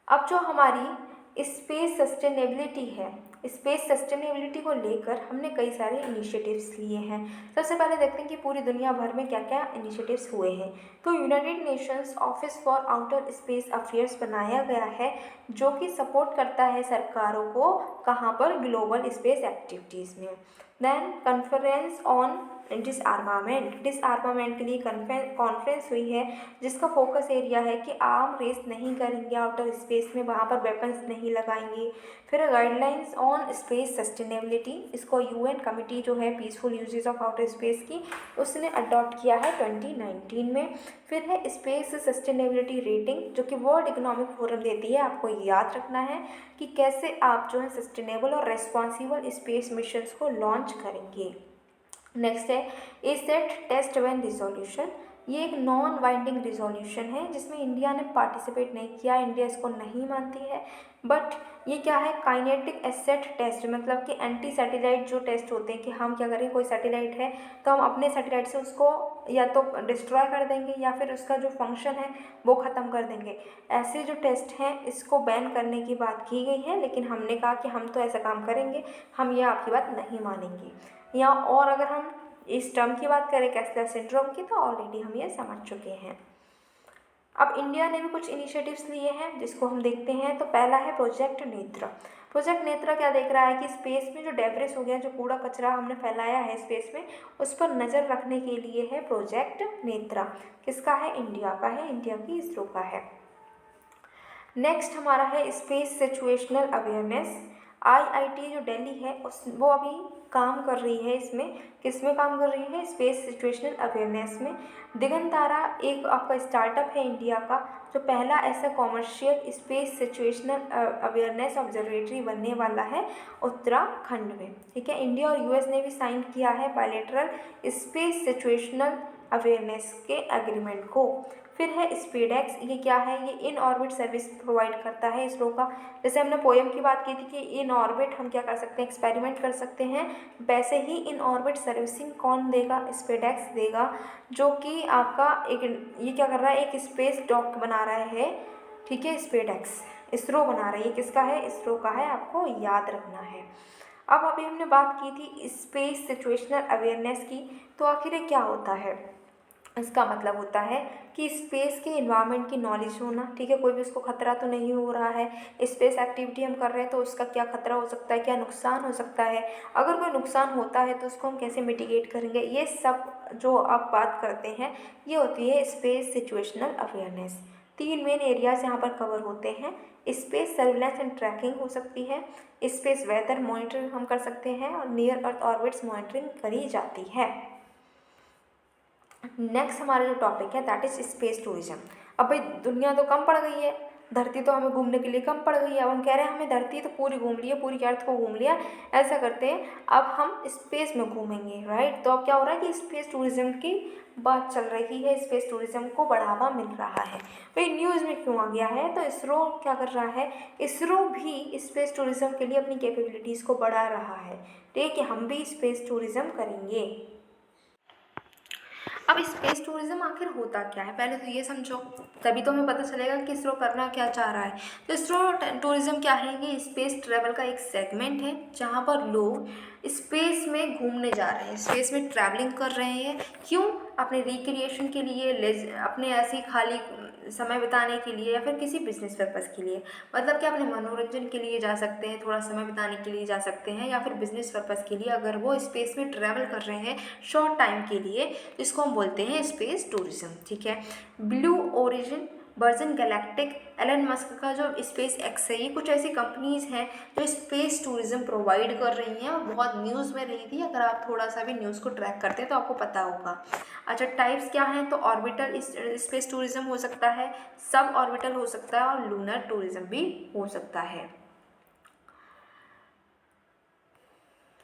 अब जो हमारी स्पेस सस्टेनेबिलिटी है, स्पेस सस्टेनेबिलिटी को लेकर हमने कई सारे इनिशिएटिव्स लिए हैं। सबसे पहले देखते हैं कि पूरी दुनिया भर में क्या क्या इनिशिएटिव्स हुए हैं। तो United Nations office for outer space affairs बनाया गया है जो कि सपोर्ट करता है सरकारों को, कहाँ पर, ग्लोबल स्पेस एक्टिविटीज़ में। देन कॉन्फ्रेंस ऑन डिसआर्मामेंट के लिए कॉन्फ्रेंस हुई है जिसका फोकस एरिया है कि आर्म रेस नहीं करेंगे आउटर स्पेस में, वहाँ पर वेपन्स नहीं लगाएंगे। फिर गाइडलाइंस ऑन स्पेस सस्टेनेबिलिटी, इसको यूएन कमेटी जो है peaceful uses of outer space की, उसने अडॉप्ट किया है 2019 में। फिर है स्पेस सस्टेनेबिलिटी रेटिंग जो कि वर्ल्ड इकोनॉमिक फोरम देती है। आपको याद रखना है कि कैसे आप जो है सस्टेनेबल और रेस्पॉन्सिबल स्पेस मिशंस को लॉन्च करेंगे। नेक्स्ट है एसेट टेस्ट व्हेन रिजोल्यूशन। ये एक नॉन बाइंडिंग रिजोल्यूशन है जिसमें इंडिया ने पार्टिसिपेट नहीं किया, इंडिया इसको नहीं मानती है। बट ये क्या है, काइनेटिक एसेट टेस्ट, मतलब कि एंटी सैटेलाइट जो टेस्ट होते हैं कि हम क्या करें, कोई सैटेलाइट है तो हम अपने सैटेलाइट से उसको या तो डिस्ट्रॉय कर देंगे या फिर उसका जो फंक्शन है वो ख़त्म कर देंगे। ऐसे जो टेस्ट हैं इसको बैन करने की बात की गई है, लेकिन हमने कहा कि हम तो ऐसा काम करेंगे, हम ये आपकी बात नहीं मानेंगे। या और अगर हम इस टर्म की बात करें केसलर सिंड्रोम की, तो ऑलरेडी हम ये समझ चुके हैं। अब इंडिया ने भी कुछ इनिशिएटिव्स लिए हैं जिसको हम देखते हैं। तो पहला है प्रोजेक्ट नेत्रा। प्रोजेक्ट नेत्रा क्या देख रहा है कि स्पेस में जो डेब्रिस हो गया, जो कूड़ा कचरा हमने फैलाया है स्पेस में, उस पर नज़र रखने के लिए है प्रोजेक्ट नेत्रा। किसका है? इंडिया का है, इंडिया की इसरो का है। नेक्स्ट हमारा है स्पेस सिचुएशनल अवेयरनेस। आईआईटी जो दिल्ली है वो अभी काम कर रही है इसमें। किस में काम कर रही है? स्पेस सिचुएशनल अवेयरनेस में। दिगंतारा एक आपका स्टार्टअप है इंडिया का, जो पहला ऐसा commercial space situational awareness observatory बनने वाला है उत्तराखंड में। ठीक है, इंडिया और यूएस ने भी साइन किया है बायलैटरल स्पेस सिचुएशनल अवेयरनेस के एग्रीमेंट को। फिर है स्पेडएक्स। ये क्या है? ये इन ऑर्बिट सर्विस प्रोवाइड करता है इसरो का। जैसे हमने पोएम की बात की थी कि इन ऑर्बिट हम क्या कर सकते हैं? एक्सपेरिमेंट कर सकते हैं। वैसे ही इन ऑर्बिट सर्विसिंग कौन देगा? स्पेडएक्स देगा, जो कि आपका एक ये क्या कर रहा है? एक स्पेस डॉक बना रहा है। ठीक है, स्पेडएक्स इसरो बना रहा है। ये किसका है? इसरो का है, आपको याद रखना है। अब अभी हमने बात की थी स्पेस सिचुएशनल अवेयरनेस की। तो आखिर ये क्या होता है? इसका मतलब होता है कि स्पेस के इन्वायरमेंट की नॉलेज होना। ठीक है, कोई भी उसको खतरा तो नहीं हो रहा है, स्पेस एक्टिविटी हम कर रहे हैं तो उसका क्या खतरा हो सकता है, क्या नुकसान हो सकता है, अगर कोई नुकसान होता है तो उसको हम कैसे मिटिगेट करेंगे, ये सब जो आप बात करते हैं ये होती है space situational awareness. 3 main areas यहाँ पर कवर होते हैं। स्पेस सर्विलेंस एंड ट्रैकिंग हो सकती है, स्पेस वेदर मॉनिटरिंग हम कर सकते हैं, और नियर अर्थ ऑर्बिट्स मॉनिटरिंग करी जाती है। नेक्स्ट हमारा जो टॉपिक है दैट इज स्पेस टूरिज्म। अब भाई दुनिया तो कम पड़ गई है, धरती तो हमें घूमने के लिए कम पड़ गई है। अब हम कह रहे हैं हमें धरती तो पूरी घूम ली है, पूरी अर्थ को घूम लिया, ऐसा करते हैं अब हम स्पेस में घूमेंगे, राइट। तो अब क्या हो रहा है कि स्पेस टूरिज्म की बात चल रही है, स्पेस टूरिज्म को बढ़ावा मिल रहा है। भाई न्यूज़ में क्यों आ गया है? तो इसरो क्या कर रहा है? इसरो भी स्पेस टूरिज्म के लिए अपनी कैपेबिलिटीज़ को बढ़ा रहा है। ठीक है, हम भी स्पेस टूरिज्म करेंगे। अब स्पेस टूरिज्म आखिर होता क्या है, पहले तो ये समझो, तभी तो हमें पता चलेगा कि इसरो करना क्या चाह रहा है। तो इसरो टूरिज्म क्या है? ये स्पेस ट्रैवल का एक सेगमेंट है जहाँ पर लोग स्पेस में घूमने जा रहे हैं, स्पेस में ट्रैवलिंग कर रहे हैं। क्यों? अपने रिक्रिएशन के लिए, अपने ऐसे खाली समय बिताने के लिए, या फिर किसी बिजनेस पर्पज़ के लिए। मतलब कि अपने मनोरंजन के लिए जा सकते हैं, थोड़ा समय बिताने के लिए जा सकते हैं, या फिर बिजनेस पर्पज़ के लिए अगर वो स्पेस में ट्रैवल कर रहे हैं शॉर्ट टाइम के लिए, इसको हम बोलते हैं स्पेस टूरिज्म। ठीक है, Blue Origin, Virgin Galactic, Elon Musk का जो स्पेस एक्स है, ये कुछ ऐसी कंपनीज हैं जो स्पेस टूरिज्म प्रोवाइड कर रही हैं और बहुत न्यूज़ में रही थी। अगर आप थोड़ा सा भी न्यूज़ को ट्रैक करते हैं तो आपको पता होगा। अच्छा, टाइप्स क्या हैं? तो ऑर्बिटल स्पेस टूरिज्म हो सकता है, सब ऑर्बिटल हो सकता है, और लूनर टूरिज्म भी हो सकता है।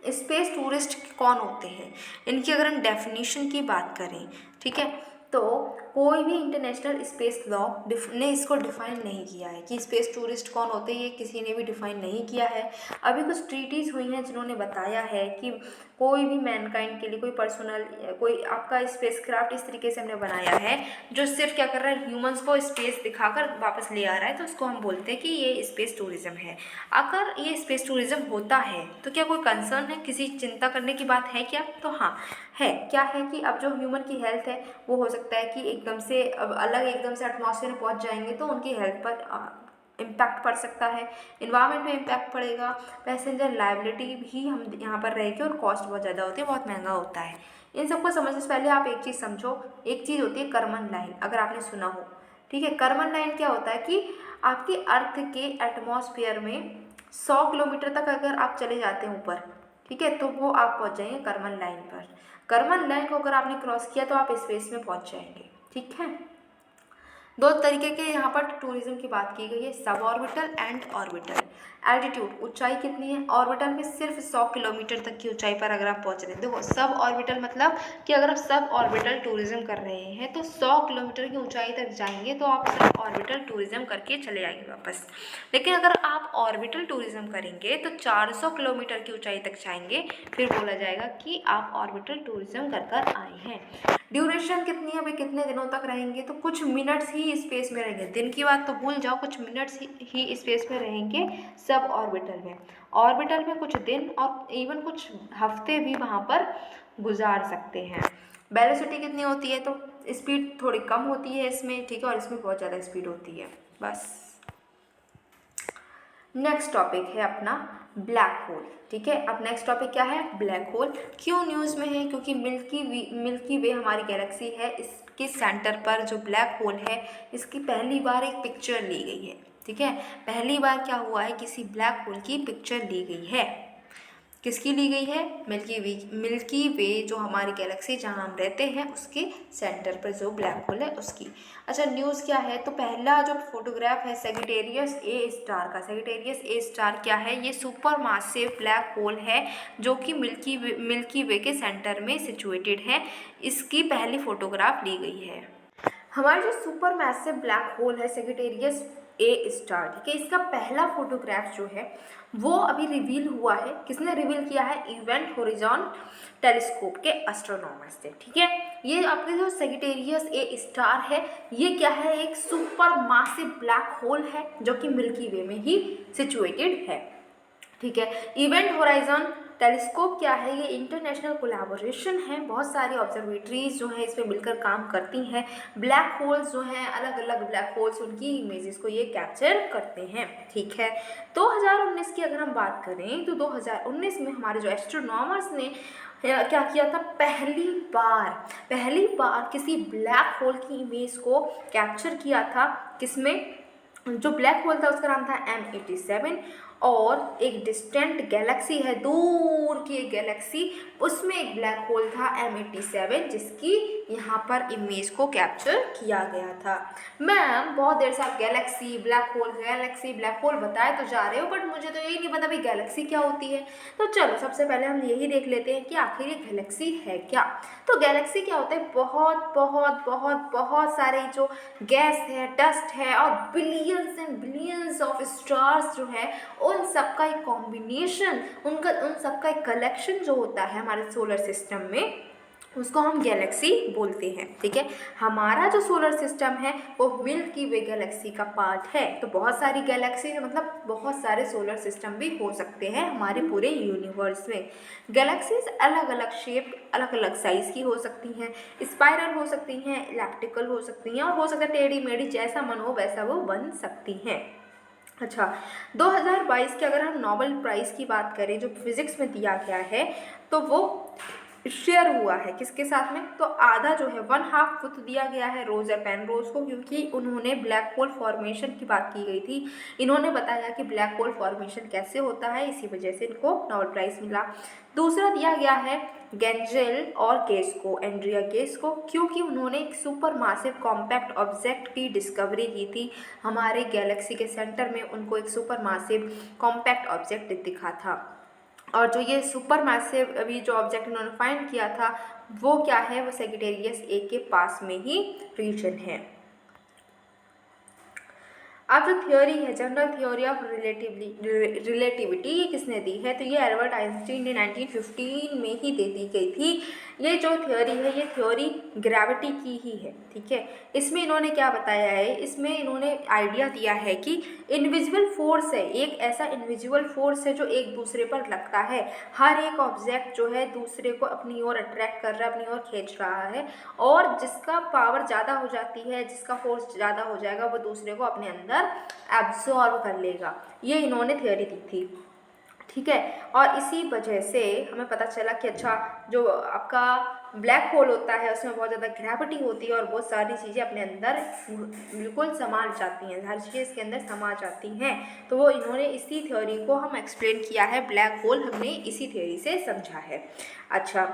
स्पेस टूरिस्ट कौन होते हैं, इनकी अगर हम डेफिनेशन की बात करें, ठीक है, तो कोई भी इंटरनेशनल स्पेस लॉ ने इसको डिफ़ाइन नहीं किया है कि स्पेस टूरिस्ट कौन होते हैं, ये किसी ने भी डिफ़ाइन नहीं किया है। अभी कुछ ट्रीटीज़ हुई हैं जिन्होंने बताया है कि कोई भी मैनकाइंड के लिए कोई पर्सनल, कोई आपका स्पेसक्राफ्ट इस तरीके से हमने बनाया है जो सिर्फ क्या कर रहा है, ह्यूमंस को स्पेस दिखाकर वापस ले आ रहा है, तो उसको हम बोलते हैं कि ये स्पेस टूरिज्म है। अगर ये स्पेस टूरिज्म होता है तो क्या कोई कंसर्न है, किसी चिंता करने की बात है क्या? तो हाँ है। क्या है कि अब जो ह्यूमन की हेल्थ है वो हो सकता है कि एकदम से अब अलग एकदम से एटमॉस्फेयर में पहुंच जाएंगे तो उनकी हेल्थ पर इम्पैक्ट पड़ सकता है, इन्वायरमेंट में इम्पैक्ट पड़ेगा, पैसेंजर लाइबिलिटी भी हम यहाँ पर रहेगी, और कॉस्ट बहुत ज़्यादा होती है, बहुत महंगा होता है। इन सबको समझने से पहले आप एक चीज़ समझो, एक चीज़ होती है करमन लाइन, अगर आपने सुना हो। ठीक है, करमन लाइन क्या होता है कि आपकी अर्थ के एटमॉस्फेयर में 100 किलोमीटर तक अगर आप चले जाते हैं ऊपर, ठीक है, तो वो आप पहुंच जाएंगे करमन लाइन पर। करमन लाइन को अगर आपने क्रॉस किया तो आप स्पेस में पहुंच जाएंगे। ठीक है, 2 तरीके के यहाँ पर टूरिज्म की बात की गई है, sub orbital and orbital. Altitude, ऊंचाई कितनी है? ऑर्बिटल में सिर्फ 100 किलोमीटर तक की ऊंचाई पर अगर आप पहुँच रहे हैं। देखो, सब ऑर्बिटल मतलब कि अगर आप सब ऑर्बिटल टूरिज्म कर रहे हैं तो 100 किलोमीटर की ऊंचाई तक जाएंगे तो आप सब ऑर्बिटल टूरिज्म करके चले आएंगे वापस। लेकिन अगर आप ऑर्बिटल टूरिज्म करेंगे तो 400 किलोमीटर की ऊंचाई तक जाएंगे, फिर बोला जाएगा कि आप ऑर्बिटल टूरिज्म कर आए हैं। ड्यूरेशन कितनी है भाई, कितने दिनों तक रहेंगे? तो कुछ मिनट्स ही स्पेस में रहेंगे, दिन की बात तो भूल जाओ, कुछ मिनट्स ही स्पेस में रहेंगे सब ऑर्बिटल में। ऑर्बिटल में कुछ दिन और इवन कुछ हफ्ते भी वहाँ पर गुजार सकते हैं। वेलोसिटी कितनी होती है, तो स्पीड थोड़ी कम होती है इसमें, ठीक है, और इसमें बहुत ज़्यादा स्पीड होती है। बस। नेक्स्ट टॉपिक है अपना ब्लैक होल, ठीक है। अब नेक्स्ट टॉपिक क्या है, ब्लैक होल। क्यों न्यूज़ में है, क्योंकि मिल्की वे हमारी गैलेक्सी है, इसके सेंटर पर जो ब्लैक होल है इसकी पहली बार एक पिक्चर ली गई है, ठीक है। पहली बार क्या हुआ है, किसी ब्लैक होल की पिक्चर ली गई है। किसकी ली गई है, मिल्की वे जो हमारी गैलेक्सी जहाँ हम रहते हैं उसके सेंटर पर जो ब्लैक होल है उसकी। अच्छा, न्यूज़ क्या है, तो पहला जो फोटोग्राफ है सैजिटेरियस ए स्टार का। सैजिटेरियस ए स्टार क्या है, ये सुपर मासिव ब्लैक होल है जो कि मिल्की वे के सेंटर में सिचुएटेड है। इसकी पहली फोटोग्राफ ली गई है। हमारा जो सुपर मैसिव ब्लैक होल है सैजिटेरियस ए स्टार, ठीक है, इसका पहला फोटोग्राफ जो है वो अभी रिवील हुआ है। किसने रिवील किया है, इवेंट होरिजॉन टेलीस्कोप के एस्ट्रोनॉमर्स से, ठीक है। ये आपके जो सैजिटेरियस ए स्टार है ये क्या है, एक सुपर मासिव ब्लैक होल है जो कि मिल्की वे में ही सिचुएटेड है, ठीक है। इवेंट होराइजन टेलीस्कोप क्या है, ये इंटरनेशनल कोलैबोरेशन है, बहुत सारी ऑब्जर्वेटरीज जो है इस पर मिलकर काम करती हैं। ब्लैक होल्स जो हैं, अलग अलग ब्लैक होल्स, उनकी इमेजेस को ये कैप्चर करते हैं, ठीक है। 2019 की अगर हम बात करें तो 2019 में हमारे जो एस्ट्रोनॉमर्स ने क्या किया था, पहली बार किसी ब्लैक होल की इमेज को कैप्चर किया था। किसमें, जो ब्लैक होल था उसका नाम था M87, और एक डिस्टेंट गैलेक्सी है, दूर की एक गैलेक्सी, उसमें एक ब्लैक होल था M87 जिसकी यहाँ पर इमेज को कैप्चर किया गया था। मैम बहुत देर से आप गैलेक्सी ब्लैक होल बताए तो जा रहे हो, बट मुझे तो यही नहीं पता भाई गैलेक्सी क्या होती है। तो चलो सबसे पहले हम यही देख लेते हैं कि आखिर ये गैलेक्सी है क्या। तो गैलेक्सी क्या होता है, बहुत बहुत बहुत बहुत सारे जो गैस है, डस्ट है, और billions and billions of stars जो है उन सबका एक कॉम्बिनेशन, उन सबका एक कलेक्शन जो होता है हमारे सोलर सिस्टम में, उसको हम गैलेक्सी बोलते हैं, ठीक है। हमारा जो सोलर सिस्टम है वो मिल्की वे गैलेक्सी का पार्ट है। तो बहुत सारी गैलेक्सी मतलब बहुत सारे सोलर सिस्टम भी हो सकते हैं हमारे पूरे यूनिवर्स में। गैलेक्सीज अलग अलग शेप, अलग अलग साइज़ की हो सकती हैं, स्पाइरल हो सकती हैं, इलेप्टिकल हो सकती हैं, और हो सकता है टेढ़ी मेढ़ी, जैसा मन हो वैसा वो बन सकती हैं। अच्छा, 2022 के अगर हम नोबेल प्राइज़ की बात करें जो फिज़िक्स में दिया गया है, तो वो शेयर हुआ है किसके साथ में, तो आधा जो है 1/2 फुट दिया गया है रोजर पेनरोज को, क्योंकि उन्होंने ब्लैक होल फॉर्मेशन की बात की गई थी। इन्होंने बताया कि ब्लैक होल फॉर्मेशन कैसे होता है, इसी वजह से इनको नोबेल प्राइज़ मिला। दूसरा दिया गया है गेंजेल और गेस को, एंड्रिया गेस को, क्योंकि उन्होंने एक सुपर मासिव कॉम्पैक्ट ऑब्जेक्ट की डिस्कवरी की थी। हमारे गैलेक्सी के सेंटर में उनको एक सुपर मासिव कॉम्पैक्ट ऑब्जेक्ट दिखा था, और जो ये सुपर मैसिव अभी जो ऑब्जेक्ट उन्होंने फाइंड किया था वो क्या है, वो सैजिटेरियस ए के पास में ही रीजन है। अब जो थ्योरी है, जनरल थ्योरी ऑफ रिलेटिविटी, ये किसने दी है, तो ये एल्बर्ट आइंस्टीन ने 1915 में ही दे दी गई थी। ये जो थ्योरी है ये थ्योरी ग्रेविटी की ही है, ठीक है। इसमें इन्होंने क्या बताया है, इसमें इन्होंने आइडिया दिया है कि इनविजिबल फोर्स है, एक ऐसा इनविजिबल फोर्स है जो एक दूसरे पर लगता है। हर एक ऑब्जेक्ट जो है दूसरे को अपनी ओर अट्रैक्ट कर रहा है, अपनी ओर खींच रहा है, और जिसका पावर ज़्यादा हो जाती है, जिसका फोर्स ज़्यादा हो जाएगा, वो दूसरे को अपने अंदर एब्जॉर्ब कर लेगा। ये इन्होंने थ्योरी दी थी, ठीक है। और इसी वजह से हमें पता चला कि अच्छा, जो आपका ब्लैक होल होता है उसमें बहुत ज़्यादा ग्रेविटी होती है और बहुत सारी चीज़ें अपने अंदर बिल्कुल समा जाती हैं, हर चीज़ इसके अंदर समा जाती हैं। तो वो इन्होंने इसी थ्योरी को हम एक्सप्लेन किया है, ब्लैक होल हमने इसी थ्योरी से समझा है। अच्छा,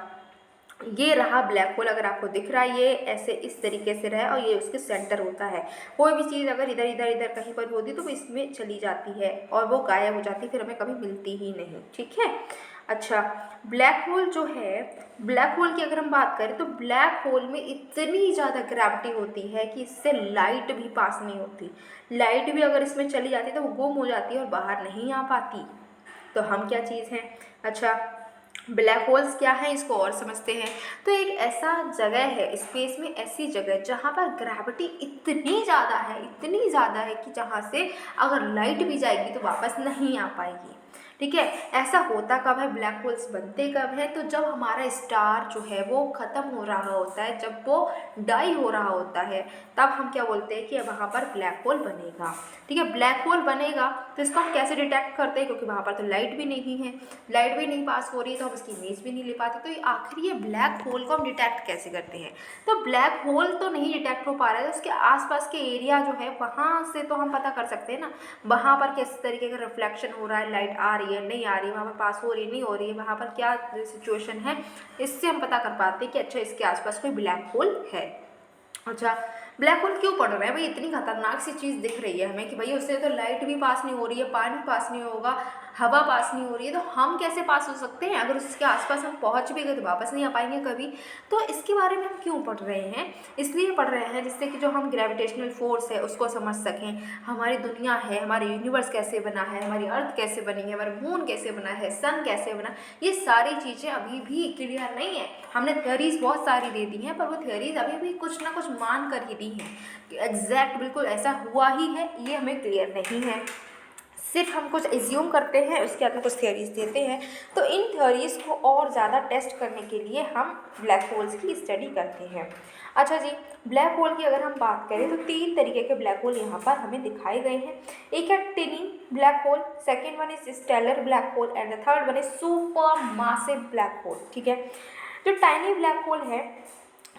ये रहा ब्लैक होल, अगर आपको दिख रहा है ये ऐसे इस तरीके से रहा, और ये उसके सेंटर होता है। कोई भी चीज़ अगर इधर इधर इधर कहीं पर होती तो वो इसमें चली जाती है और वो गायब हो जाती है, फिर हमें कभी मिलती ही नहीं, ठीक है। अच्छा, ब्लैक होल जो है, ब्लैक होल की अगर हम बात करें तो ब्लैक होल में इतनी ज़्यादा ग्रेविटी होती है कि इससे लाइट भी पास नहीं होती। लाइट भी अगर इसमें चली जाती है तो वो गुम हो जाती है और बाहर नहीं आ पाती। तो हम क्या चीज़ हैं। अच्छा, ब्लैक होल्स क्या है, इसको और समझते हैं। तो एक ऐसा जगह है स्पेस में, ऐसी जगह जहाँ पर ग्रेविटी इतनी ज़्यादा है कि जहाँ से अगर लाइट भी जाएगी तो वापस नहीं आ पाएगी, ठीक है। ऐसा होता कब है, ब्लैक होल्स बनते कब है, तो जब हमारा स्टार जो है वो ख़त्म हो रहा होता है, जब वो डाई हो रहा होता है, तब हम क्या बोलते हैं कि वहाँ पर ब्लैक होल बनेगा। ठीक है, ब्लैक होल बनेगा तो इसको हम कैसे डिटेक्ट करते हैं, क्योंकि वहाँ पर तो लाइट भी नहीं है, लाइट भी नहीं पास हो रही है, तो हम इसकी इमेज भी नहीं ले पाते। तो ये आखिर ये ब्लैक होल को हम डिटेक्ट कैसे करते हैं, तो ब्लैक होल तो नहीं डिटेक्ट हो पा रहा है, उसके आसपास के एरिया जो है वहाँ से तो हम पता कर सकते हैं ना, वहाँ पर किस तरीके का रिफ्लेक्शन हो रहा है, लाइट आ रही है नहीं आ रही है, वहाँ पर पास हो रही है नहीं हो रही है, वहाँ पर क्या सिचुएशन है, इससे हम पता कर पाते हैं कि अच्छा इसके आसपास कोई ब्लैक होल है। अच्छा, ब्लैक होल क्यों पड़ रहा है भाई, इतनी खतरनाक सी चीज़ दिख रही है हमें कि भाई उससे तो लाइट भी पास नहीं हो रही है, पानी पास नहीं होगा, हवा पास नहीं हो रही है, तो हम कैसे पास हो सकते हैं, अगर उसके आसपास हम पहुंच भी गए तो वापस नहीं आ पाएंगे कभी। तो इसके बारे में हम क्यों पढ़ रहे हैं, इसलिए पढ़ रहे हैं जिससे कि जो हम ग्रेविटेशनल फोर्स है उसको समझ सकें, हमारी दुनिया है, हमारे यूनिवर्स कैसे बना है, हमारी अर्थ कैसे बनी है, हमारा मून कैसे बना है, सन कैसे बना, ये सारी चीज़ें अभी भी क्लियर नहीं है। हमने थ्योरीज बहुत सारी दे दी हैं, पर वो थ्योरीज अभी भी कुछ ना कुछ मान कर ही दी हैं कि एग्जैक्ट बिल्कुल ऐसा हुआ ही है, ये हमें क्लियर नहीं है। सिर्फ हम कुछ एज्यूम करते हैं, उसके बाद में कुछ थ्योरीज देते हैं। तो इन थ्योरीज को और ज़्यादा टेस्ट करने के लिए हम ब्लैक होल्स की स्टडी करते हैं। अच्छा जी, ब्लैक होल की अगर हम बात करें तो 3 तरीके के ब्लैक होल यहाँ पर हमें दिखाए गए हैं। एक है tiny black hole, second one is stellar black hole and the third one is supermassive black hole. ठीक है, जो टाइनी ब्लैक होल है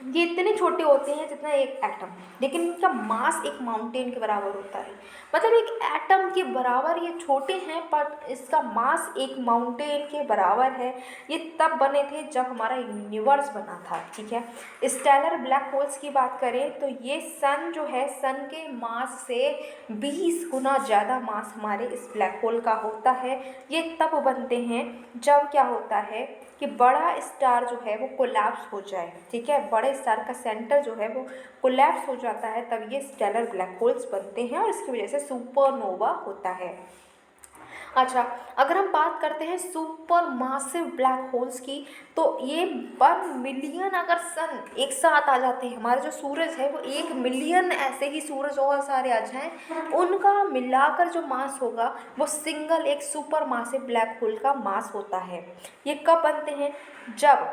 ये इतने छोटे होते हैं जितना एक एटम, लेकिन इनका मास एक माउंटेन के बराबर होता है। मतलब एक एटम के बराबर ये छोटे हैं, पर इसका मास एक माउंटेन के बराबर है। ये तब बने थे जब हमारा यूनिवर्स बना था। ठीक है, स्टेलर ब्लैक होल्स की बात करें तो ये सन जो है, सन के मास से 20 गुना ज़्यादा मास हमारे इस ब्लैक होल का होता है। ये तब बनते हैं जब क्या होता है कि बड़ा स्टार जो है वो कोलैप्स हो जाए। ठीक है, बड़े स्टार का सेंटर जो है वो कोलैप्स हो जाता है, तब ये स्टेलर ब्लैक होल्स बनते हैं और इसकी वजह से सुपरनोवा होता है। अच्छा, अगर हम बात करते हैं सुपर मासिव ब्लैक होल्स की, तो ये 1 मिलियन अगर सन एक साथ आ जाते हैं, हमारे जो सूरज है वो 1 मिलियन ऐसे ही सूरज और सारे आ जाएं, उनका मिलाकर जो मास होगा वो सिंगल एक सुपर मासिव ब्लैक होल का मास होता है। ये कब बनते हैं, जब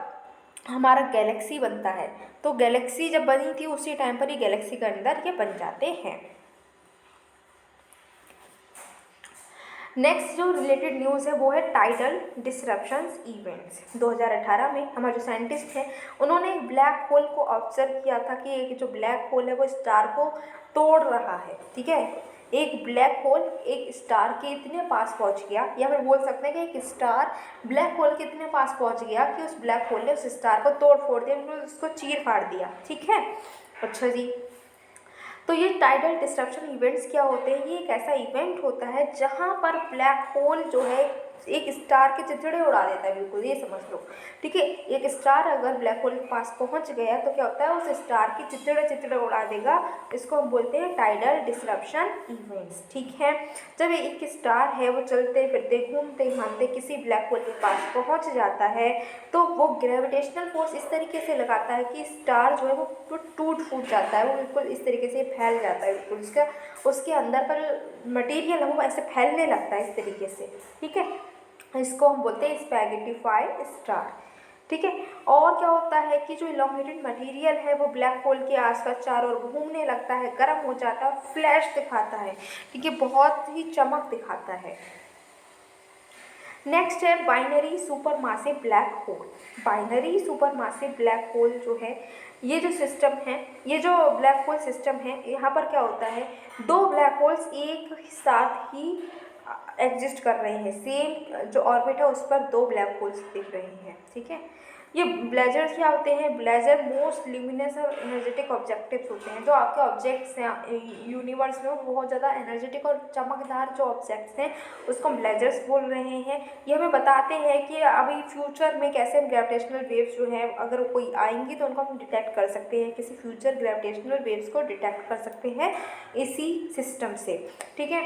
हमारा गैलेक्सी बनता है। तो गैलेक्सी जब बनी थी उसी टाइम पर ही गैलेक्सी के अंदर ये बन जाते हैं। नेक्स्ट जो रिलेटेड न्यूज़ है वो है टाइडल डिसरप्शंस इवेंट्स। 2018 में हमारे जो साइंटिस्ट हैं उन्होंने एक ब्लैक होल को ऑब्जर्व किया था कि एक जो ब्लैक होल है वो स्टार को तोड़ रहा है। ठीक है, एक ब्लैक होल एक स्टार के इतने पास पहुंच गया, या फिर बोल सकते हैं कि एक स्टार ब्लैक होल के इतने पास पहुंच गया कि उस ब्लैक होल ने उस स्टार को तोड़ फोड़ दिया, बिल्कुल उसको चीर फाड़ दिया। ठीक है, अच्छा जी, तो ये टाइडल डिस्ट्रप्शन इवेंट्स क्या होते हैं, ये एक ऐसा इवेंट होता है जहाँ पर ब्लैक होल जो है एक स्टार के चिथड़े उड़ा देता है, बिल्कुल ये समझ लो। ठीक है, एक स्टार अगर ब्लैक होल के पास पहुँच गया तो क्या होता है, उस स्टार के चिथड़े चिथड़े उड़ा देगा। इसको हम बोलते हैं टाइडल डिस्ट्रप्शन इवेंट्स। ठीक है, जब एक स्टार है वो चलते फिरते घूमते घामते किसी ब्लैक होल के पास पहुँच जाता है, तो वो ग्रेविटेशनल फोर्स इस तरीके से लगाता है कि स्टार जो है वो टूट फूट जाता है, वो बिल्कुल इस तरीके से फैल जाता है, बिल्कुल उसके अंदर पर मटेरियल है वो ऐसे फैलने लगता है इस तरीके से। ठीक है, इसको हम बोलते हैं स्पैगेटिफाई स्टार। ठीक है, और क्या होता है कि जो इलोंगेटेड मटेरियल है वो ब्लैक होल के आसपास चारों ओर घूमने लगता है, गर्म हो जाता है, फ्लैश दिखाता है। ठीक है, बहुत ही चमक दिखाता है। नेक्स्ट है binary supermassive black hole. Binary supermassive black hole जो है, ये जो सिस्टम है, ये जो ब्लैक होल सिस्टम है, यहाँ पर क्या होता है, 2 ब्लैक होल्स एक साथ ही एग्जिस्ट कर रहे हैं, सेम जो ऑर्बिट है उस पर 2 ब्लैक होल्स दिख रहे हैं। ठीक है, ये ब्लेजर्स क्या होते हैं, ब्लेजर मोस्ट ल्यूमिनस और एनर्जेटिक ऑब्जेक्टिव्स होते हैं। जो आपके ऑब्जेक्ट्स हैं यूनिवर्स में वो बहुत ज़्यादा एनर्जेटिक और चमकदार जो ऑब्जेक्ट्स हैं उसको हम ब्लेजर्स बोल रहे हैं। ये हमें बताते हैं कि अभी फ्यूचर में कैसे हम ग्रेविटेशनल वेव्स जो हैं अगर कोई आएंगी तो उनको हम डिटेक्ट कर सकते हैं, किसी फ्यूचर ग्रेविटेशनल वेव्स को डिटेक्ट कर सकते हैं इसी सिस्टम से। ठीक है,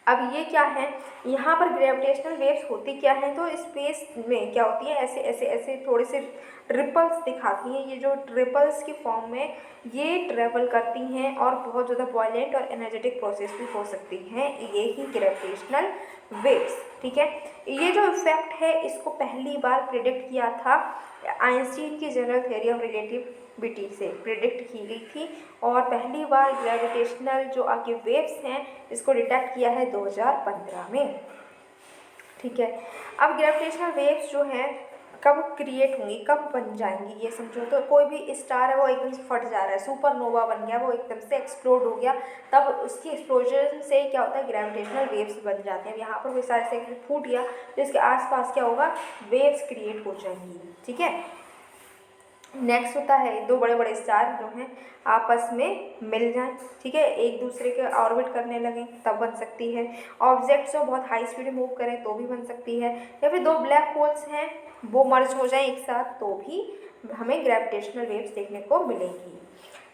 अब ये क्या है, यहाँ पर ग्रेविटेशनल वेव्स होती क्या है, तो स्पेस में क्या होती है, ऐसे ऐसे ऐसे थोड़े से रिपल्स दिखाती हैं। ये जो रिपल्स की फॉर्म में ये ट्रेवल करती हैं और बहुत ज़्यादा वॉयलेंट और एनर्जेटिक प्रोसेस भी हो सकती हैं, ये ही ग्रेविटेशनल वेव्स। ठीक है, ये जो इफेक्ट है इसको पहली बार प्रिडिक्ट किया था आइंस्टीन की जनरल थ्योरी ऑफ रिलेटिविटी से प्रिडिक्ट की गई थी, और पहली बार ग्रेविटेशनल जो आपके वेव्स हैं इसको डिटेक्ट किया है 2015 में। ठीक है, अब ग्रेविटेशनल वेव्स जो हैं कब क्रिएट होंगी, कब बन जाएंगी, ये समझो। तो कोई भी स्टार है वो एकदम से फट जा रहा है, सुपरनोवा बन गया, वो एकदम से एक्सप्लोड हो गया, तब उसकी एक्सप्लोजन से क्या होता है, ग्रेविटेशनल वेव्स बन जाते हैं। यहाँ पर कोई सारे से फूट गया तो इसके आसपास क्या होगा, वेव्स क्रिएट हो जाएंगी। ठीक है, नेक्स्ट होता है दो बड़े बड़े स्टार जो हैं आपस में मिल जाएं, ठीक है, एक दूसरे के ऑर्बिट करने लगें, तब बन सकती है। ऑब्जेक्ट्स जो बहुत हाई स्पीड में मूव करें तो भी बन सकती है, या फिर दो ब्लैक होल्स हैं वो मर्ज हो जाएं एक साथ तो भी हमें ग्रेविटेशनल वेव्स देखने को मिलेंगी।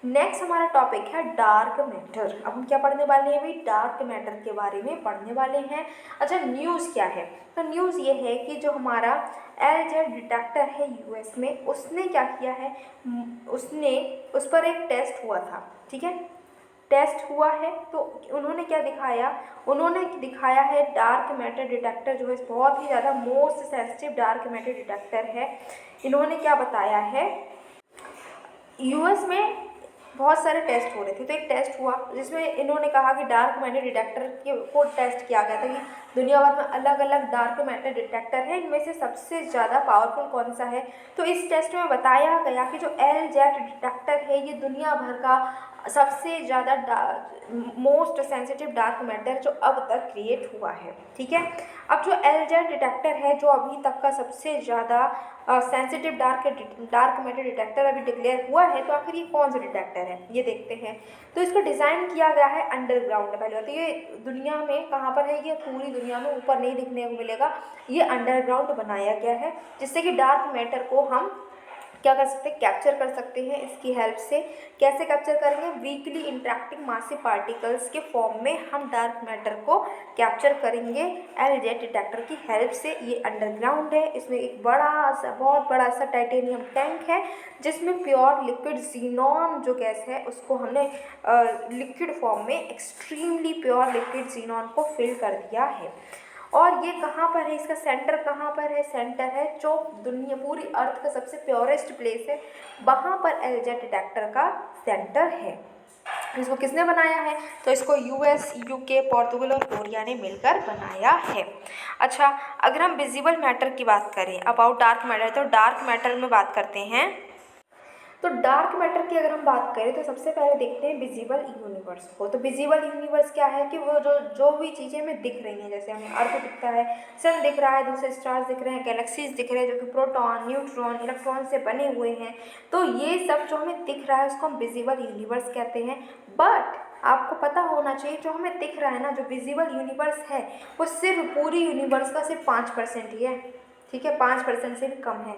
नेक्स्ट हमारा टॉपिक है डार्क मैटर। अब हम क्या पढ़ने वाले हैं भाई, डार्क मैटर के बारे में पढ़ने वाले हैं। अच्छा, न्यूज़ क्या है, तो न्यूज़ ये है कि जो हमारा LZ डिटेक्टर है यूएस में, उसने क्या किया है, उसने उस पर एक टेस्ट हुआ था। ठीक है, टेस्ट हुआ है तो उन्होंने क्या दिखाया, उन्होंने दिखाया है डार्क मैटर डिटेक्टर जो है बहुत ही ज़्यादा most sensitive dark matter detector है। इन्होंने क्या बताया है, यूएस में बहुत सारे टेस्ट हो रहे थे, तो एक टेस्ट हुआ जिसमें इन्होंने कहा कि डार्क मैटर डिटेक्टर को टेस्ट किया गया था कि दुनिया भर में अलग अलग डार्क मैटर डिटेक्टर है, इनमें से सबसे ज़्यादा पावरफुल कौन सा है। तो इस टेस्ट में बताया गया कि जो LZ डिटेक्टर है ये दुनिया भर का सबसे ज़्यादा मोस्ट सेंसिटिव डार्क मैटर जो अब तक क्रिएट हुआ है। ठीक है, अब जो LZ डिटेक्टर है जो अभी तक का सबसे ज़्यादा सेंसिटिव डार्क मैटर डिटेक्टर अभी डिक्लेयर हुआ है, तो आखिर ये कौन सा डिटेक्टर है ये देखते हैं। तो इसको डिज़ाइन किया गया है अंडरग्राउंड, पहले तो ये दुनिया में कहाँ पर है, ये पूरी दुनिया में ऊपर नहीं दिखने को मिलेगा, ये अंडरग्राउंड बनाया गया है जिससे कि डार्क मैटर को हम क्या कर सकते हैं, कैप्चर कर सकते हैं इसकी हेल्प से। कैसे कैप्चर करेंगे, वीकली इंटरेक्टिंग मासिव पार्टिकल्स के फॉर्म में हम डार्क मैटर को कैप्चर करेंगे LZ डिटेक्टर की हेल्प से। ये अंडरग्राउंड है, इसमें एक बहुत बड़ा सा टाइटेनियम टैंक है जिसमें प्योर लिक्विड जीनॉन जो गैस है उसको हमने लिक्विड फॉर्म में एक्सट्रीमली प्योर लिक्विड जीनॉन को फिल कर दिया है। और ये कहाँ पर है, इसका सेंटर कहाँ पर है, सेंटर है जो दुनिया पूरी अर्थ का सबसे प्योरेस्ट प्लेस है, वहाँ पर LZ डिटेक्टर का सेंटर है। इसको किसने बनाया है, तो इसको US, UK, पोर्तुगल और कोरिया ने मिलकर बनाया है। अच्छा, अगर हम विजिबल मैटर की बात करें, अबाउट डार्क मैटर, तो डार्क मैटर में बात करते हैं। तो डार्क मैटर की अगर हम बात करें तो सबसे पहले देखते हैं विजिबल यूनिवर्स को। तो विजिबल यूनिवर्स क्या है कि वो जो भी चीज़ें हमें दिख रही हैं, जैसे हमें अर्थ दिखता है, सन दिख रहा है, दूसरे स्टार्स दिख रहे हैं, गैलेक्सीज दिख रहे हैं जो कि प्रोटॉन, न्यूट्रॉन, इलेक्ट्रॉन से बने हुए हैं, तो ये सब जो हमें दिख रहा है उसको हम विजिबल यूनिवर्स कहते हैं। बट आपको पता होना चाहिए जो हमें दिख रहा है ना, जो विजिबल यूनिवर्स है वो सिर्फ पूरी यूनिवर्स का सिर्फ 5% ही है। ठीक है, 5% से भी कम है।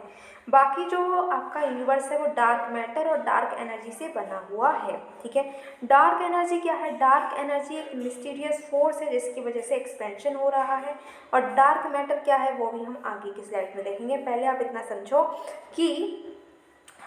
बाकी जो आपका यूनिवर्स है वो डार्क मैटर और डार्क एनर्जी से बना हुआ है। ठीक है, डार्क एनर्जी क्या है, डार्क एनर्जी एक मिस्टीरियस फोर्स है जिसकी वजह से एक्सपेंशन हो रहा है। और डार्क मैटर क्या है वो भी हम आगे की स्लाइड में देखेंगे। पहले आप इतना समझो कि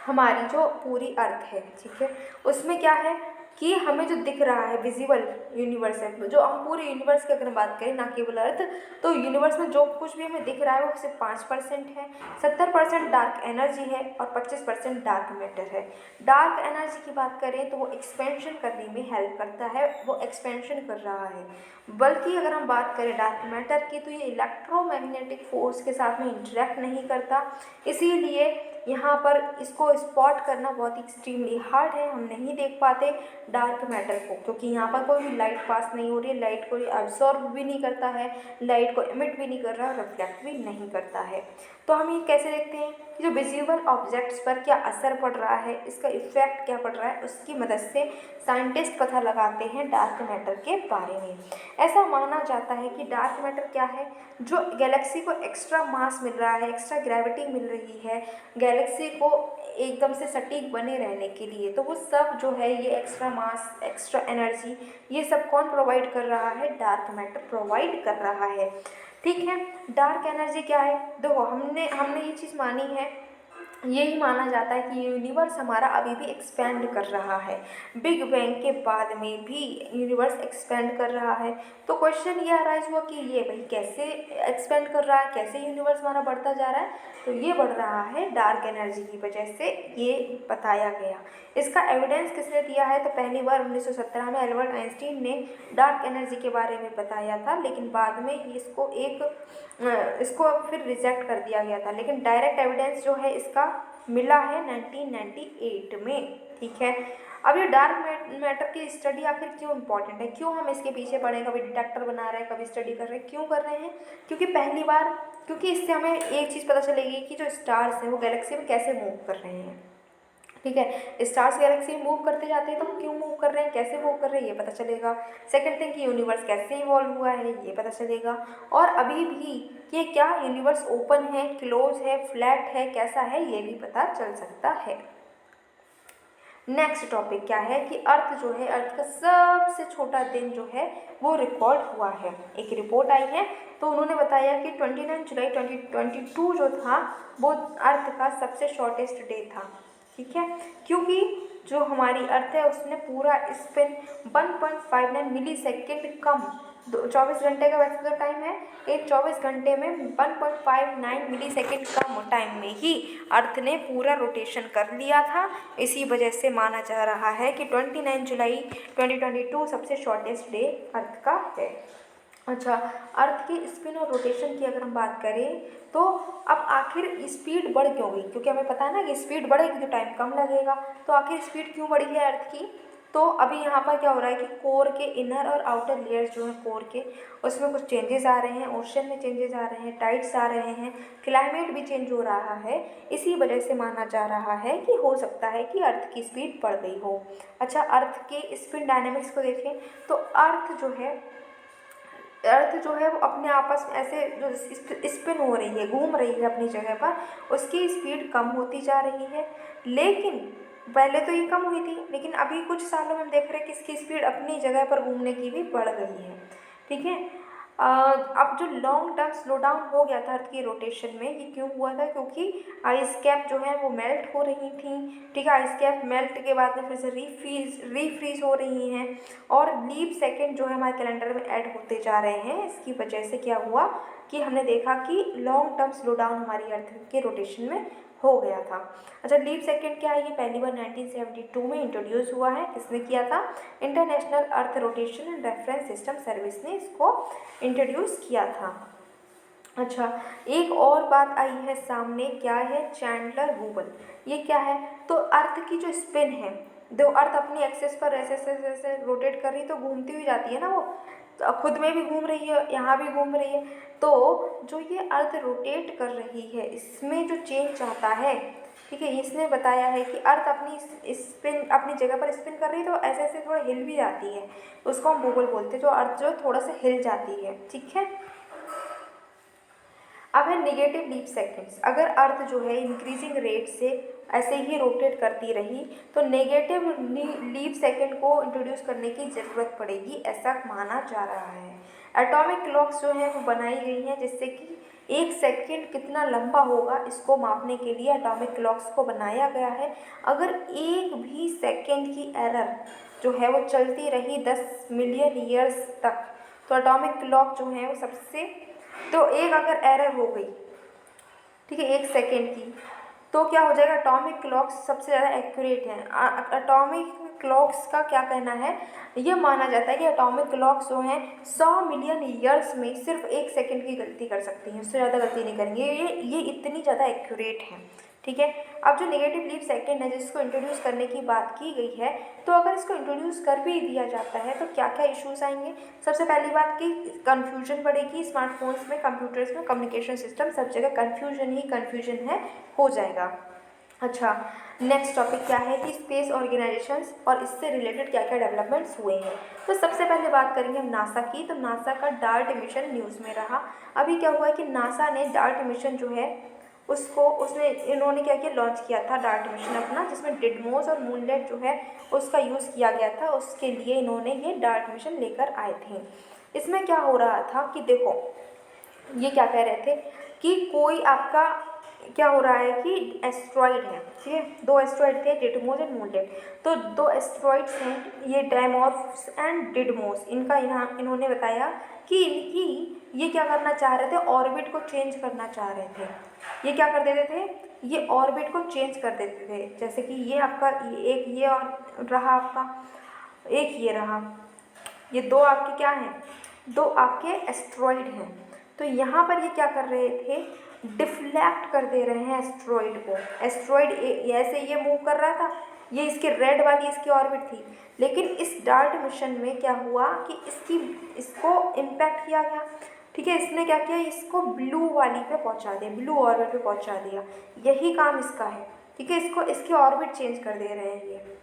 हमारी जो पूरी अर्थ है, ठीक है, उसमें क्या है कि हमें जो दिख रहा है विजिबल यूनिवर्स है, जो हम पूरे यूनिवर्स की अगर बात करें ना केवल अर्थ, तो यूनिवर्स में जो कुछ भी हमें दिख रहा है वो सिर्फ 5% है। 70% डार्क एनर्जी है और 25% डार्क मैटर है। डार्क एनर्जी की बात करें तो वो एक्सपेंशन करने में हेल्प करता है, वो एक्सपेंशन कर रहा है। बल्कि अगर हम बात करें डार्क मैटर की तो ये इलेक्ट्रोमैग्नेटिक फोर्स के साथ में इंटरेक्ट नहीं करता, इसीलिए यहाँ पर इसको स्पॉट करना बहुत ही एक्सट्रीमली हार्ड है, हम नहीं देख पाते डार्क मैटर को, क्योंकि यहाँ पर कोई भी लाइट पास नहीं हो रही है, लाइट को एब्जॉर्ब भी नहीं करता है, लाइट को एमिट भी नहीं कर रहा है, रिफ्लेक्ट भी नहीं करता है। तो हम ये कैसे देखते हैं कि जो विजिबल ऑब्जेक्ट्स पर क्या असर पड़ रहा है, इसका इफेक्ट क्या पड़ रहा है, उसकी मदद से साइंटिस्ट पता लगाते हैं डार्क मैटर के बारे में। ऐसा माना जाता है कि डार्क मैटर क्या है, जो गैलेक्सी को एक्स्ट्रा मास मिल रहा है, एक्स्ट्रा ग्रेविटी मिल रही है, गैलेक्सी को एकदम से सटीक बने रहने के लिए, तो वो सब जो है ये एक्स्ट्रा मास, एक्स्ट्रा एनर्जी, ये सब कौन प्रोवाइड कर रहा है? डार्क मैटर प्रोवाइड कर रहा है। ठीक है, डार्क एनर्जी क्या है? देखो हमने ये चीज़ मानी है, यही माना जाता है कि यूनिवर्स हमारा अभी भी एक्सपेंड कर रहा है, बिग बैंग के बाद में भी यूनिवर्स एक्सपेंड कर रहा है। तो क्वेश्चन ये अराइज हुआ कि ये भाई कैसे एक्सपेंड कर रहा है, कैसे यूनिवर्स हमारा बढ़ता जा रहा है? तो ये बढ़ रहा है डार्क एनर्जी की वजह से, ये बताया गया। इसका एविडेंस किसने दिया है? तो पहली बार 1917 में एल्बर्ट आइंस्टीन ने डार्क एनर्जी के बारे में बताया था, लेकिन बाद में इसको फिर रिजेक्ट कर दिया गया था। लेकिन डायरेक्ट एविडेंस जो है इसका मिला है 1998 में। ठीक है, अब ये डार्क मैटर की स्टडी आखिर क्यों इम्पोर्टेंट है, क्यों हम इसके पीछे पड़े, कभी डिटेक्टर बना रहे हैं, कभी स्टडी कर रहे हैं, क्यों कर रहे हैं? क्योंकि इससे हमें एक चीज़ पता चलेगी कि जो स्टार्स हैं वो गैलेक्सी में कैसे मूव कर रहे हैं। ठीक है, स्टार्स गैलेक्सी में मूव करते जाते हैं, तो क्यों मूव कर रहे हैं, कैसे मूव कर रहे हैं, ये पता चलेगा। सेकंड थिंग कि यूनिवर्स कैसे इवॉल्व हुआ है, ये पता चलेगा। और अभी भी ये क्या यूनिवर्स ओपन है, क्लोज है, फ्लैट है, कैसा है, ये भी पता चल सकता है। नेक्स्ट टॉपिक क्या है कि अर्थ जो है, अर्थ का सबसे छोटा दिन जो है वो रिकॉर्ड हुआ है। एक रिपोर्ट आई है, तो उन्होंने बताया कि 29 जुलाई 2022 जो था वो अर्थ का सबसे शॉर्टेस्ट डे था। ठीक है, क्योंकि जो हमारी अर्थ है उसने पूरा स्पिन 1.59 मिली सेकेंड कम, 24 घंटे का वैसे तो टाइम है, एक 24 घंटे में 1.59 मिली सेकेंड कम टाइम में ही अर्थ ने पूरा रोटेशन कर लिया था। इसी वजह से माना जा रहा है कि 29 जुलाई 2022 सबसे शॉर्टेस्ट डे अर्थ का है। अच्छा, अर्थ की स्पिन और रोटेशन की अगर हम बात करें तो अब आखिर स्पीड बढ़ क्यों गई? क्योंकि हमें पता है ना कि स्पीड बढ़ेगी तो टाइम कम लगेगा, तो आखिर स्पीड क्यों बढ़ी है अर्थ की? तो अभी यहाँ पर क्या हो रहा है कि कोर के इनर और आउटर लेयर्स जो हैं कोर के, उसमें कुछ चेंजेस आ रहे हैं, ओशन में चेंजेस आ रहे हैं, टाइड्स आ रहे हैं, क्लाइमेट भी चेंज हो रहा है। इसी वजह से माना जा रहा है कि हो सकता है कि अर्थ की स्पीड बढ़ गई हो। अच्छा, अर्थ के स्पिन डायनेमिक्स को देखें तो अर्थ जो है वो अपने आपस में ऐसे जो स्पिन हो रही है, घूम रही है अपनी जगह पर, उसकी स्पीड कम होती जा रही है। लेकिन पहले तो ये कम हुई थी, लेकिन अभी कुछ सालों में हम देख रहे हैं कि इसकी स्पीड अपनी जगह पर घूमने की भी बढ़ गई है। ठीक है, अब जो लॉन्ग टर्म स्लो डाउन हो गया था अर्थ की रोटेशन में, ये क्यों हुआ था? क्योंकि आइस कैप जो है वो मेल्ट हो रही थी। ठीक है, आइस कैप मेल्ट के बाद में फिर से रीफ्रीज हो रही हैं, और लीप सेकेंड जो है हमारे कैलेंडर में ऐड होते जा रहे हैं। इसकी वजह से क्या हुआ कि हमने देखा कि लॉन्ग टर्म स्लो डाउन हमारी अर्थ के रोटेशन में हो गया था। अच्छा, लीप सेकेंड क्या है? ये पहली बार 1972 में इंट्रोड्यूस हुआ है। किसने किया था? International earth rotation and reference system service ने इसको इंट्रोड्यूस किया था। अच्छा, एक और बात आई है सामने, क्या है? Chandler bubble. ये क्या है? तो अर्थ की जो स्पिन है, जो अर्थ अपनी एक्सेस पर ऐसे रोटेट कर रही, तो घूमती हुई जाती है ना, वो तो खुद में भी घूम रही है, यहाँ भी घूम रही है। तो जो ये अर्थ रोटेट कर रही है, इसमें जो चेंज आता है, ठीक है, इसने बताया है कि अर्थ अपनी स्पिन अपनी जगह पर स्पिन कर रही है, तो ऐसे ऐसे थोड़ा हिल भी जाती है, उसको हम बबल बोलते हैं, जो अर्थ जो थोड़ा सा हिल जाती है। ठीक है, अब है निगेटिव लीप सेकेंड्स। अगर अर्थ जो है इंक्रीजिंग रेट से ऐसे ही रोटेट करती रही, तो नेगेटिव लीप सेकेंड को इंट्रोड्यूस करने की ज़रूरत पड़ेगी, ऐसा माना जा रहा है। एटॉमिक क्लॉक्स जो हैं वो बनाई गई हैं, जिससे कि एक सेकेंड कितना लंबा होगा इसको मापने के लिए एटॉमिक क्लॉक्स को बनाया गया है। अगर एक भी सेकेंड की एरर जो है वो चलती रही 10 मिलियन ईयर्स तक, तो एटॉमिक क्लॉक जो है वो तो एक अगर एरर हो गई, ठीक है, एक सेकेंड की, तो क्या हो जाएगा? एटॉमिक क्लॉक्स सबसे ज़्यादा एक्यूरेट हैं। एटॉमिक क्लॉक्स का क्या कहना है? ये माना जाता है कि एटॉमिक क्लॉक्स जो हैं 100 मिलियन ईयर्स में सिर्फ एक सेकेंड की गलती कर सकती हैं, उससे ज़्यादा गलती नहीं करेंगे। ये इतनी ज़्यादा एक्यूरेट हैं। ठीक है, अब जो नेगेटिव लीप सेकेंड है जिसको इंट्रोड्यूस करने की बात की गई है, तो अगर इसको इंट्रोड्यूस कर भी दिया जाता है तो क्या क्या इश्यूज आएंगे? सबसे पहली बात कि कन्फ्यूजन बढ़ेगी। स्मार्टफोन्स में, कंप्यूटर्स में, कम्युनिकेशन सिस्टम, सब जगह कन्फ्यूजन ही कन्फ्यूजन है, हो जाएगा। अच्छा, नेक्स्ट टॉपिक क्या है कि स्पेस ऑर्गेनाइजेशंस और इससे रिलेटेड क्या क्या डेवलपमेंट्स हुए हैं। तो सबसे पहले बात करेंगे हम नासा की। तो नासा का डार्ट मिशन न्यूज़ में रहा। अभी क्या हुआ है कि नासा ने डार्ट मिशन जो है उसको उसने इन्होंने क्या किया, लॉन्च किया था डार्ट मिशन अपना, जिसमें डिडमोस और मूनलाइट जो है उसका यूज़ किया गया था। उसके लिए इन्होंने ये डार्ट मिशन लेकर आए थे। इसमें क्या हो रहा था कि देखो, ये क्या कह रहे थे कि कोई आपका क्या हो रहा है कि एस्ट्रॉइड है, ठीक है, 2 एस्ट्रॉइड थे, डिडमोस एंड मूनलाइट। तो 2 एस्ट्रॉइड्स हैं, ये डायमॉर्फ्स एंड डिडमोस, इनका यहाँ इन्होंने बताया कि इनकी ये क्या करना चाह रहे थे, ऑर्बिट को चेंज करना चाह रहे थे। ये क्या कर देते थे, ये ऑर्बिट को चेंज कर देते थे। जैसे कि ये आपका एक ये और रहा आपका, एक ये रहा, ये 2 आपके क्या हैं, 2 आपके एस्ट्रॉइड हैं। तो यहाँ पर ये क्या कर रहे थे, डिफ्लेक्ट कर दे रहे हैं एस्ट्रॉइड को। एस्ट्रॉइड ऐसे ये मूव कर रहा था, ये इसके रेड वाली इसकी ऑर्बिट थी, लेकिन इस डार्ट मिशन में क्या हुआ कि इसको इम्पैक्ट किया गया, ठीक है। इसने क्या किया, इसको ब्लू वाली पे पहुंचा दिया, ब्लू ऑर्बिट पे पहुंचा दिया। यही काम इसका है, ठीक है। इसको इसकी ऑर्बिट चेंज कर दे रहे हैं ये।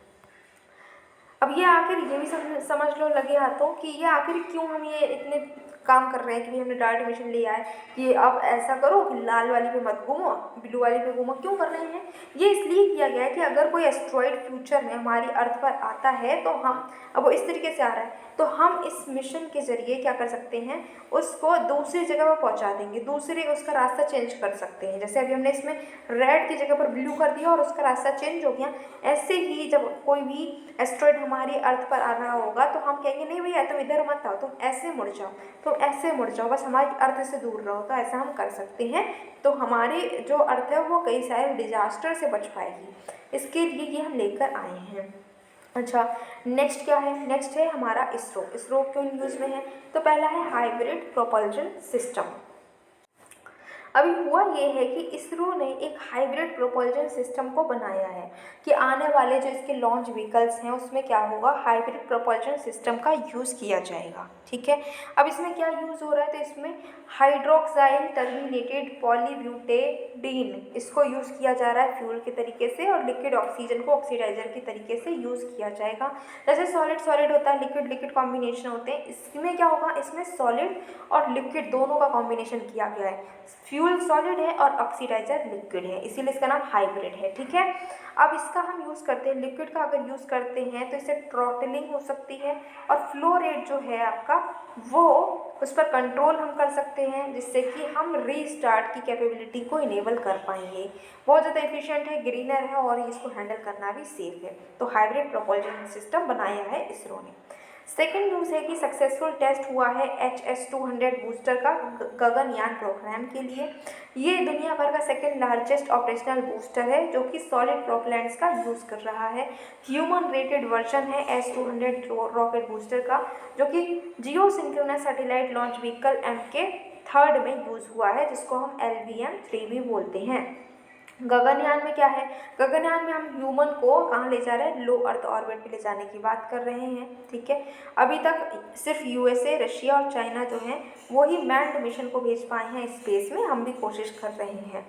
अब ये आखिर ये भी समझ लो लगे हाथों कि ये आखिर क्यों हम ये इतने काम कर रहे हैं कि भाई हमने डार्ट मिशन लिया है कि अब ऐसा करो कि लाल वाली पे मत घूमो, ब्लू वाली पे घूमो। क्यों कर रहे हैं ये, इसलिए किया गया है कि अगर कोई एस्ट्रॉइड फ्यूचर में हमारी अर्थ पर आता है तो हम, अब वो इस तरीके से आ रहा है, तो हम इस मिशन के जरिए क्या कर सकते हैं, उसको दूसरी जगह पर पहुंचा देंगे, दूसरे उसका रास्ता चेंज कर सकते हैं। जैसे अभी हमने इसमें रेड की जगह पर ब्लू कर दिया और उसका रास्ता चेंज हो गया। ऐसे ही जब कोई भी एस्ट्रॉइड हमारी अर्थ पर आ रहा होगा तो हम कहेंगे नहीं भैया तुम इधर मत आओ, तुम ऐसे मुड़ जाओ, तुम ऐसे मुड़ जाओ, बस हमारी अर्थ से दूर रहो। तो ऐसा हम कर सकते हैं, तो हमारी जो अर्थ है वो कई सारे डिजास्टर से बच पाएगी। इसके लिए ये हम लेकर आए हैं। अच्छा, नेक्स्ट क्या है, नेक्स्ट है हमारा इसरो। इसरो क्यों न्यूज़ में है, तो पहला है हाइब्रिड प्रोपल्जन सिस्टम। अभी हुआ ये है कि इसरो ने एक हाइब्रिड प्रोपल्जन सिस्टम को बनाया है कि आने वाले जो इसके लॉन्च व्हीकल्स हैं उसमें क्या होगा, हाइब्रिड प्रोपल्जन सिस्टम का यूज़ किया जाएगा, ठीक है। अब इसमें क्या यूज़ हो रहा है, तो इसमें हाइड्रोक्साइल टर्मिनेटेड पॉलीब्यूटेडीन, इसको यूज़ किया जा रहा है फ्यूल के तरीके से, और लिक्विड ऑक्सीजन को ऑक्सीडाइजर के तरीके से यूज़ किया जाएगा। जैसे सॉलिड सॉलिड होता है, लिक्विड लिक्विड कॉम्बिनेशन होते हैं, इसमें क्या होगा, इसमें सॉलिड और लिक्विड दोनों का कॉम्बिनेशन किया गया है। फ्यूल सॉलिड है और ऑक्सीडाइजर लिक्विड है, इसीलिए इसका नाम हाइब्रिड है, ठीक है। अब इसका हम यूज़ करते हैं, लिक्विड का अगर यूज़ करते हैं तो इससे थ्रॉटलिंग हो सकती है, और फ्लो रेट जो है आपका वो उस पर कंट्रोल हम कर सकते हैं, जिससे कि हम रीस्टार्ट की कैपेबिलिटी को इनेबल कर पाएंगे। बहुत ज़्यादा एफिशिएंट है, ग्रीनर है, और इसको हैंडल करना भी सेफ है। तो हाइब्रिड प्रोपल्जन सिस्टम बनाया है इसरो ने। सेकेंड न्यूज़ है कि सक्सेसफुल टेस्ट हुआ है HS-200 बूस्टर का गगनयान प्रोग्राम के लिए। ये दुनिया भर का सेकेंड लार्जेस्ट ऑपरेशनल बूस्टर है जो कि सॉलिड प्रोपेलेंट्स का यूज़ कर रहा है। ह्यूमन रेटेड वर्जन है S-200 रॉकेट बूस्टर का, जो कि geosynchronous satellite launch vehicle MK3 में यूज़ हुआ है, जिसको हम LVM-3 भी बोलते हैं। गगनयान में क्या है, गगनयान में हम ह्यूमन को कहाँ ले जा रहे हैं, लो अर्थ ऑर्बिट पे ले जाने की बात कर रहे हैं, ठीक है। अभी तक सिर्फ USA, रशिया और चाइना जो हैं वो ही मैन्ड मिशन को भेज पाए हैं स्पेस में, हम भी कोशिश कर रहे हैं।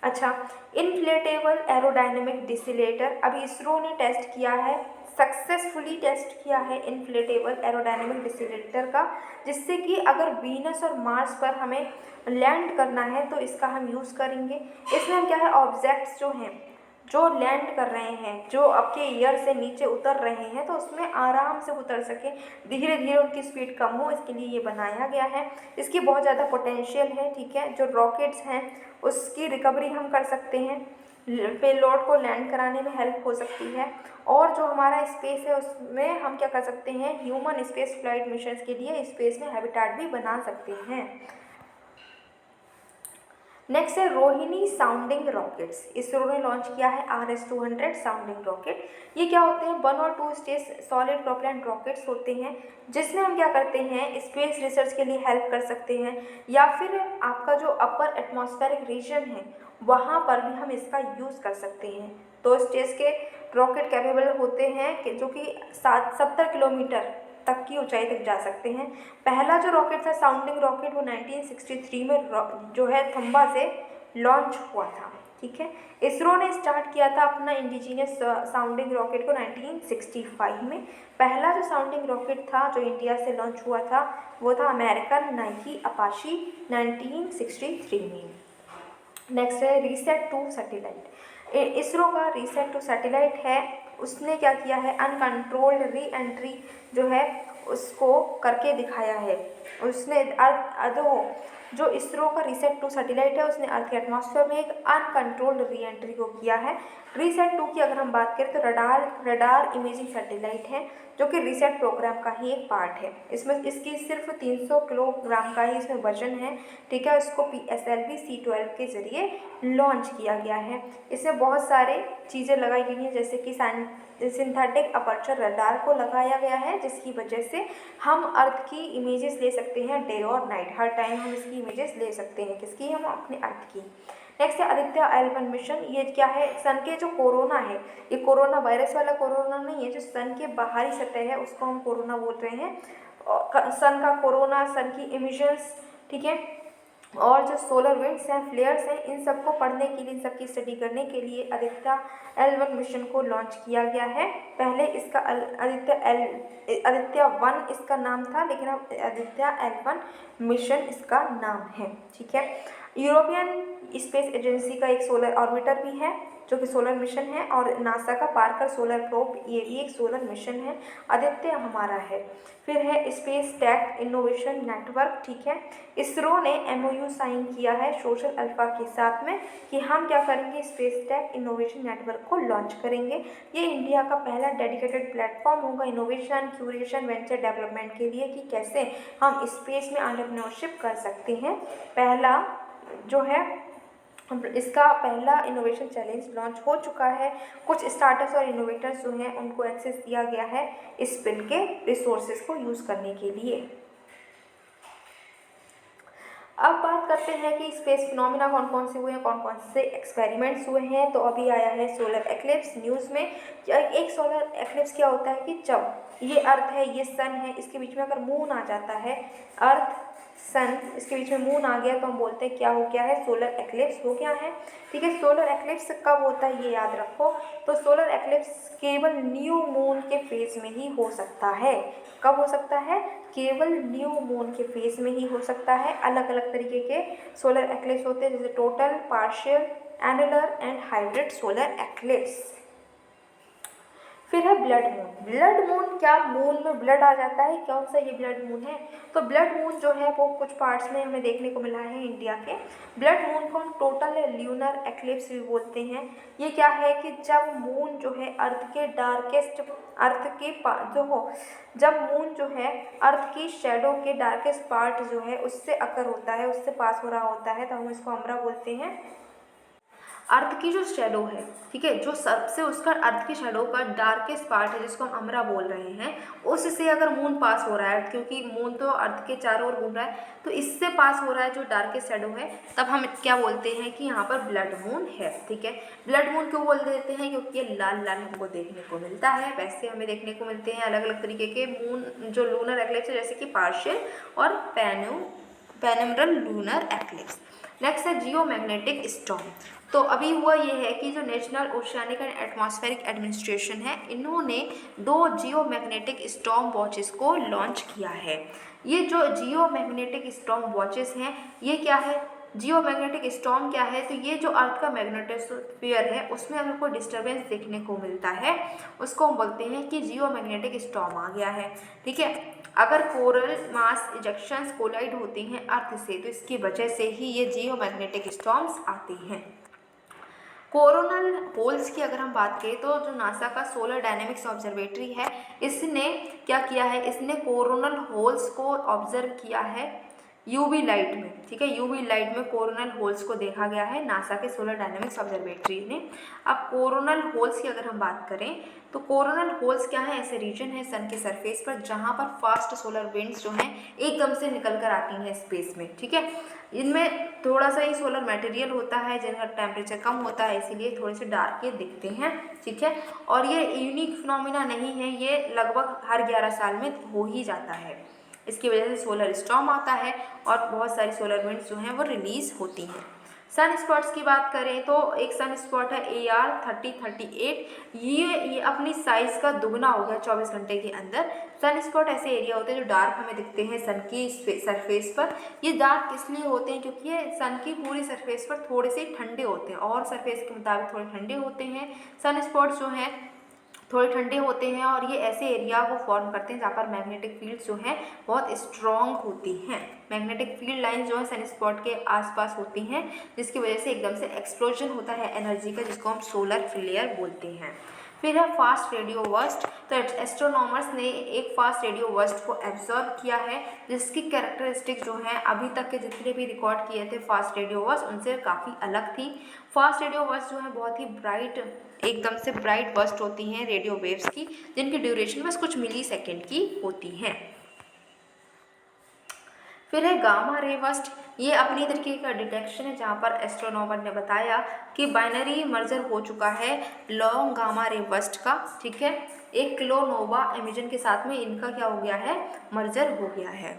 अच्छा, इन्फ्लेटेबल एरोडायनेमिक डिसिलेटर, अभी इसरो ने टेस्ट किया है, सक्सेसफुली टेस्ट किया है इन्फ्लेटेबल एरोडायनेमिक डिसिलेटर का, जिससे कि अगर वीनस और मार्स पर हमें लैंड करना है तो इसका हम यूज़ करेंगे। इसमें हम क्या है, ऑब्जेक्ट्स जो हैं जो लैंड कर रहे हैं, जो आपके एयर से नीचे उतर रहे हैं, तो उसमें आराम से उतर सके, धीरे धीरे उनकी स्पीड कम हो, इसके लिए ये बनाया गया है। इसकी बहुत ज़्यादा पोटेंशियल है, ठीक है। जो रॉकेट्स हैं उसकी रिकवरी हम कर सकते हैं, पेलोड को लैंड कराने में हेल्प हो सकती है, और जो हमारा स्पेस है उसमें हम क्या कर सकते हैं, ह्यूमन स्पेस फ्लाइट मिशंस के लिए स्पेस में हैबिटेट भी बना सकते हैं। नेक्स्ट है रोहिणी साउंडिंग रॉकेट्स। इसरो ने लॉन्च किया है RS-200 साउंडिंग रॉकेट। ये क्या होते हैं, 1 और 2 स्टेज सॉलिड प्रोपेलेंट रॉकेट्स होते हैं, जिसमें हम क्या करते हैं, स्पेस रिसर्च के लिए हेल्प कर सकते हैं, या फिर आपका जो अपर एटमॉस्फेरिक रीजन है वहाँ पर भी हम इसका यूज़ कर सकते हैं। 2 स्टेज के रॉकेट कैपेबल होते हैं कि जो कि 70 किलोमीटर तक की ऊंचाई तक जा सकते हैं। पहला जो रॉकेट था साउंडिंग रॉकेट, वो 1963 में जो है थम्बा से लॉन्च हुआ था, ठीक है। इसरो ने स्टार्ट किया था अपना इंडिजीनियस साउंडिंग रॉकेट को 1965 में। पहला जो साउंडिंग रॉकेट था जो इंडिया से लॉन्च हुआ था वो था अमेरिकन नाइकी अपाची 1963 में। नेक्स्ट है रीसेट टू सैटेलाइट। इसरो का रीसेट टू सैटेलाइट है, उसने क्या किया है, अनकंट्रोल्ड री एंट्री जो है उसको करके दिखाया है। उसने जो इसरो का रीसेट टू सैटेलाइट है उसने अर्थ के एटमॉस्फेयर में एक अनकंट्रोल्ड री एंट्री को किया है। रीसेट टू की अगर हम बात करें तो रडार इमेजिंग सैटेलाइट है जो कि रीसेट प्रोग्राम का ही एक पार्ट है। इसमें इसकी सिर्फ 300 किलोग्राम का ही इसमें वजन है, ठीक है। इसको PSLV C-12 के जरिए लॉन्च किया गया है। इसमें बहुत सारे चीज़ें लगाई गई हैं, जैसे कि सिंथेटिक अपर्चर रडार को लगाया गया है, जिसकी वजह से हम अर्थ की इमेजेस ले सकते हैं डे और नाइट, हर टाइम हम इसकी इमेजेस ले सकते हैं। किसकी? हम अपने अर्थ की। नेक्स्ट है आदित्य L1 मिशन। ये क्या है? सन के जो कोरोना है, ये कोरोना वायरस वाला कोरोना नहीं है, जो सन के बाहरी सतह है उसको हम कोरोना बोल रहे हैं। सन का कोरोना, सन की इमिशंस, ठीक है, और जो सोलर विंड्स हैं, फ्लेयर्स हैं, इन सबको पढ़ने के लिए, इन सबकी स्टडी करने के लिए आदित्य L1 मिशन को लॉन्च किया गया है। पहले इसका आदित्य 1 इसका नाम था, लेकिन अब आदित्य L1 मिशन इसका नाम है, ठीक है। यूरोपियन स्पेस एजेंसी का एक सोलर ऑर्बिटर भी है जो कि सोलर मिशन है, और नासा का पार्कर सोलर प्रोब, ये भी एक सोलर मिशन है। आदित्य हमारा है। फिर है स्पेस टेक इनोवेशन नेटवर्क, ठीक है। इसरो ने MOU साइन किया है सोशल अल्फा के साथ में कि हम क्या करेंगे, स्पेस टेक इनोवेशन नेटवर्क को लॉन्च करेंगे। ये इंडिया का पहला डेडिकेटेड प्लेटफॉर्म होगा इनोवेशन, क्यूरेशन, वेंचर डेवलपमेंट के लिए, कि कैसे हम स्पेस में एंटरप्रेन्योरशिप कर सकते हैं। पहला जो है इसका पहला इनोवेशन चैलेंज लॉन्च हो चुका है। कुछ स्टार्टअप्स और इनोवेटर्स जो हैं उनको एक्सेस दिया गया है इस बिल के रिसोर्सेज को यूज़ करने के लिए। अब बात करते हैं कि स्पेस फिनोमिना कौन कौन से हुए हैं, कौन कौन से एक्सपेरिमेंट्स हुए हैं। तो अभी आया है सोलर एक्लिप्स न्यूज़ में। एक सोलर एक्लिप्स क्या होता है कि जब ये अर्थ है, ये सन है, इसके बीच में अगर मून आ जाता है, अर्थ सन इसके बीच में मून आ गया, तो हम बोलते हैं क्या हो गया है, सोलर एक्लिप्स हो गया है, ठीक है। सोलर एक्लिप्स कब होता है ये याद रखो। तो सोलर एक्लिप्स केवल न्यू मून के फेज में ही हो सकता है। कब हो सकता है? केवल न्यू मून के फेज में ही हो सकता है। अलग अलग तरीके के सोलर एक्लिप्स होते हैं, जैसे total, partial, annular and hybrid solar eclipse. फिर है ब्लड मून। ब्लड मून, क्या मून में ब्लड आ जाता है? कौन सा ये ब्लड मून है? तो ब्लड मून जो है वो कुछ पार्ट्स में हमें देखने को मिला है इंडिया के। ब्लड मून को हम टोटल ल्यूनर एक्लिप्स भी बोलते हैं। ये क्या है कि जब मून जो है अर्थ के डार्केस्ट, अर्थ के जो हो, जब मून जो है अर्थ की शेडो के डार्केस्ट पार्ट जो है उससे अकर होता है, उससे पास हो रहा होता है, तो हम इसको अम्ब्रा बोलते हैं। अर्थ की जो शेडो है, ठीक है, जो सबसे उसका अर्थ की शेडो का डार्केस्ट पार्ट है जिसको हम अम्ब्रा बोल रहे हैं, उससे अगर मून पास हो रहा है, क्योंकि मून तो अर्थ के चारों ओर घूम रहा है, तो इससे पास हो रहा है जो डार्केस्ट शेडो है, तब हम क्या बोलते हैं कि यहाँ पर ब्लड मून है, ठीक है। ब्लड मून क्यों बोल देते हैं? क्योंकि ये लाल लाल हमको देखने को मिलता है। वैसे हमें देखने को मिलते हैं अलग अलग तरीके के मून जो लूनर एक्लिप्स है, जैसे कि पार्शियल और पेनिम्ब्रल लूनर एक्लिप्स। नेक्स्ट है जियोमैग्नेटिक स्टॉर्म। तो अभी हुआ ये है कि जो national oceanic and atmospheric administration है, इन्होंने 2 जियोमैग्नेटिक स्टॉर्म वॉचेस को लॉन्च किया है। ये जो जियोमैग्नेटिक स्टॉर्म वॉचेस हैं, ये क्या है? जियोमैग्नेटिक स्टॉर्म क्या है? तो ये जो अर्थ का मैग्नेटोस्फीयर है उसमें अगर कोई डिस्टर्बेंस देखने को मिलता है, उसको हम बोलते हैं कि जियोमैग्नेटिक स्टॉर्म आ गया है, ठीक है। अगर कोरल मास इजेक्शंस कोलाइड होती हैं अर्थ से, तो इसकी वजह से ही ये जियोमैग्नेटिक स्टॉर्म्स आती हैं। कोरोनल होल्स की अगर हम बात करें तो जो नासा का सोलर डायनेमिक्स ऑब्जर्वेटरी है, इसने क्या किया है, इसने कोरोनल होल्स को ऑब्जर्व किया है यूवी लाइट में, ठीक है। यूवी लाइट में कोरोनल होल्स को देखा गया है नासा के सोलर डायनेमिक्स ऑब्जर्वेटरी ने। अब कोरोनल होल्स की अगर हम बात करें तो कोरोनल होल्स क्या है? ऐसे रीजन है सन के सरफेस पर जहाँ पर फास्ट सोलर विंड्स जो हैं एकदम से निकल कर आती हैं स्पेस में, ठीक है। इनमें थोड़ा सा ही सोलर मटेरियल होता है जिनका टेम्परेचर कम होता है, इसीलिए थोड़े से डार्क ये दिखते हैं, ठीक है। और ये यूनिक फिनोमिना नहीं है, ये लगभग हर 11 साल में हो ही जाता है। इसकी वजह से सोलर स्टॉर्म आता है और बहुत सारी सोलर विंड्स जो हैं वो रिलीज होती हैं। सन स्पॉट्स की बात करें तो एक सन स्पॉट है AR3038, ये अपनी साइज़ का दुगना हो गया 24 घंटे के अंदर। सन स्पॉट ऐसे एरिया होते हैं जो डार्क हमें दिखते हैं सन की सरफेस पर। ये डार्क इसलिए होते हैं क्योंकि ये सन की पूरी सरफेस पर थोड़े से ठंडे होते हैं और सरफेस के मुताबिक थोड़े ठंडे होते हैं। सन स्पॉट्स जो हैं थोड़े ठंडे होते हैं और ये ऐसे एरिया को फॉर्म करते हैं जहाँ पर मैग्नेटिक फील्ड जो है बहुत स्ट्रॉन्ग होती हैं। मैग्नेटिक फील्ड लाइन जो है सन स्पॉट के आसपास होती हैं, जिसकी वजह से एकदम से एक्सप्लोजन होता है एनर्जी का, जिसको हम सोलर फ्लेयर बोलते हैं। फिर है फास्ट रेडियो बर्स्ट। तो एस्ट्रोनॉमर्स ने एक फास्ट रेडियो बर्स्ट को एब्जॉर्ब किया है, जिसकी कैरेक्टरिस्टिक जो है अभी तक के जितने भी रिकॉर्ड किए थे फास्ट रेडियो बर्स्ट उनसे काफ़ी अलग थी। फास्ट रेडियो बर्स्ट जो है बहुत ही ब्राइट, एकदम से ब्राइट बर्स्ट होती हैं रेडियो वेव्स की, जिनकी ड्यूरेशन बस कुछ मिली सेकेंड की होती है। फिर है गामा रे बर्स्ट। ये अपनी तरीके का डिटेक्शन है जहाँ पर एस्ट्रोनॉमर ने बताया कि बाइनरी मर्जर हो चुका है लॉन्ग गामा रे बर्स्ट का, ठीक है। एक क्लोनोवा इमेजन के साथ में इनका क्या हो गया है, मर्जर हो गया है।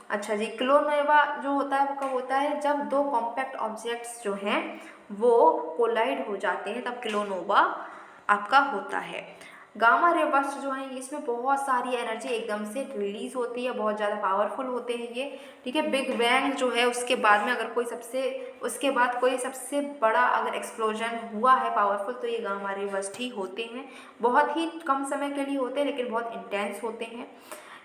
अच्छा जी, क्लोनोवा जो होता है वो कब होता है, जब दो कॉम्पैक्ट ऑब्जेक्ट्स जो हैं वो कोलाइड हो जाते हैं, तब क्लोनोवा आपका होता है। गामा रे बर्स्ट जो है इसमें बहुत सारी एनर्जी एकदम से रिलीज होती है, बहुत ज़्यादा पावरफुल होते हैं ये, ठीक है। बिग बैंग जो है उसके बाद में अगर उसके बाद कोई सबसे बड़ा अगर एक्सप्लोजन हुआ है पावरफुल तो ये गामा रे बर्स्ट ही होते हैं। बहुत ही कम समय के लिए होते हैं लेकिन बहुत इंटेंस होते हैं।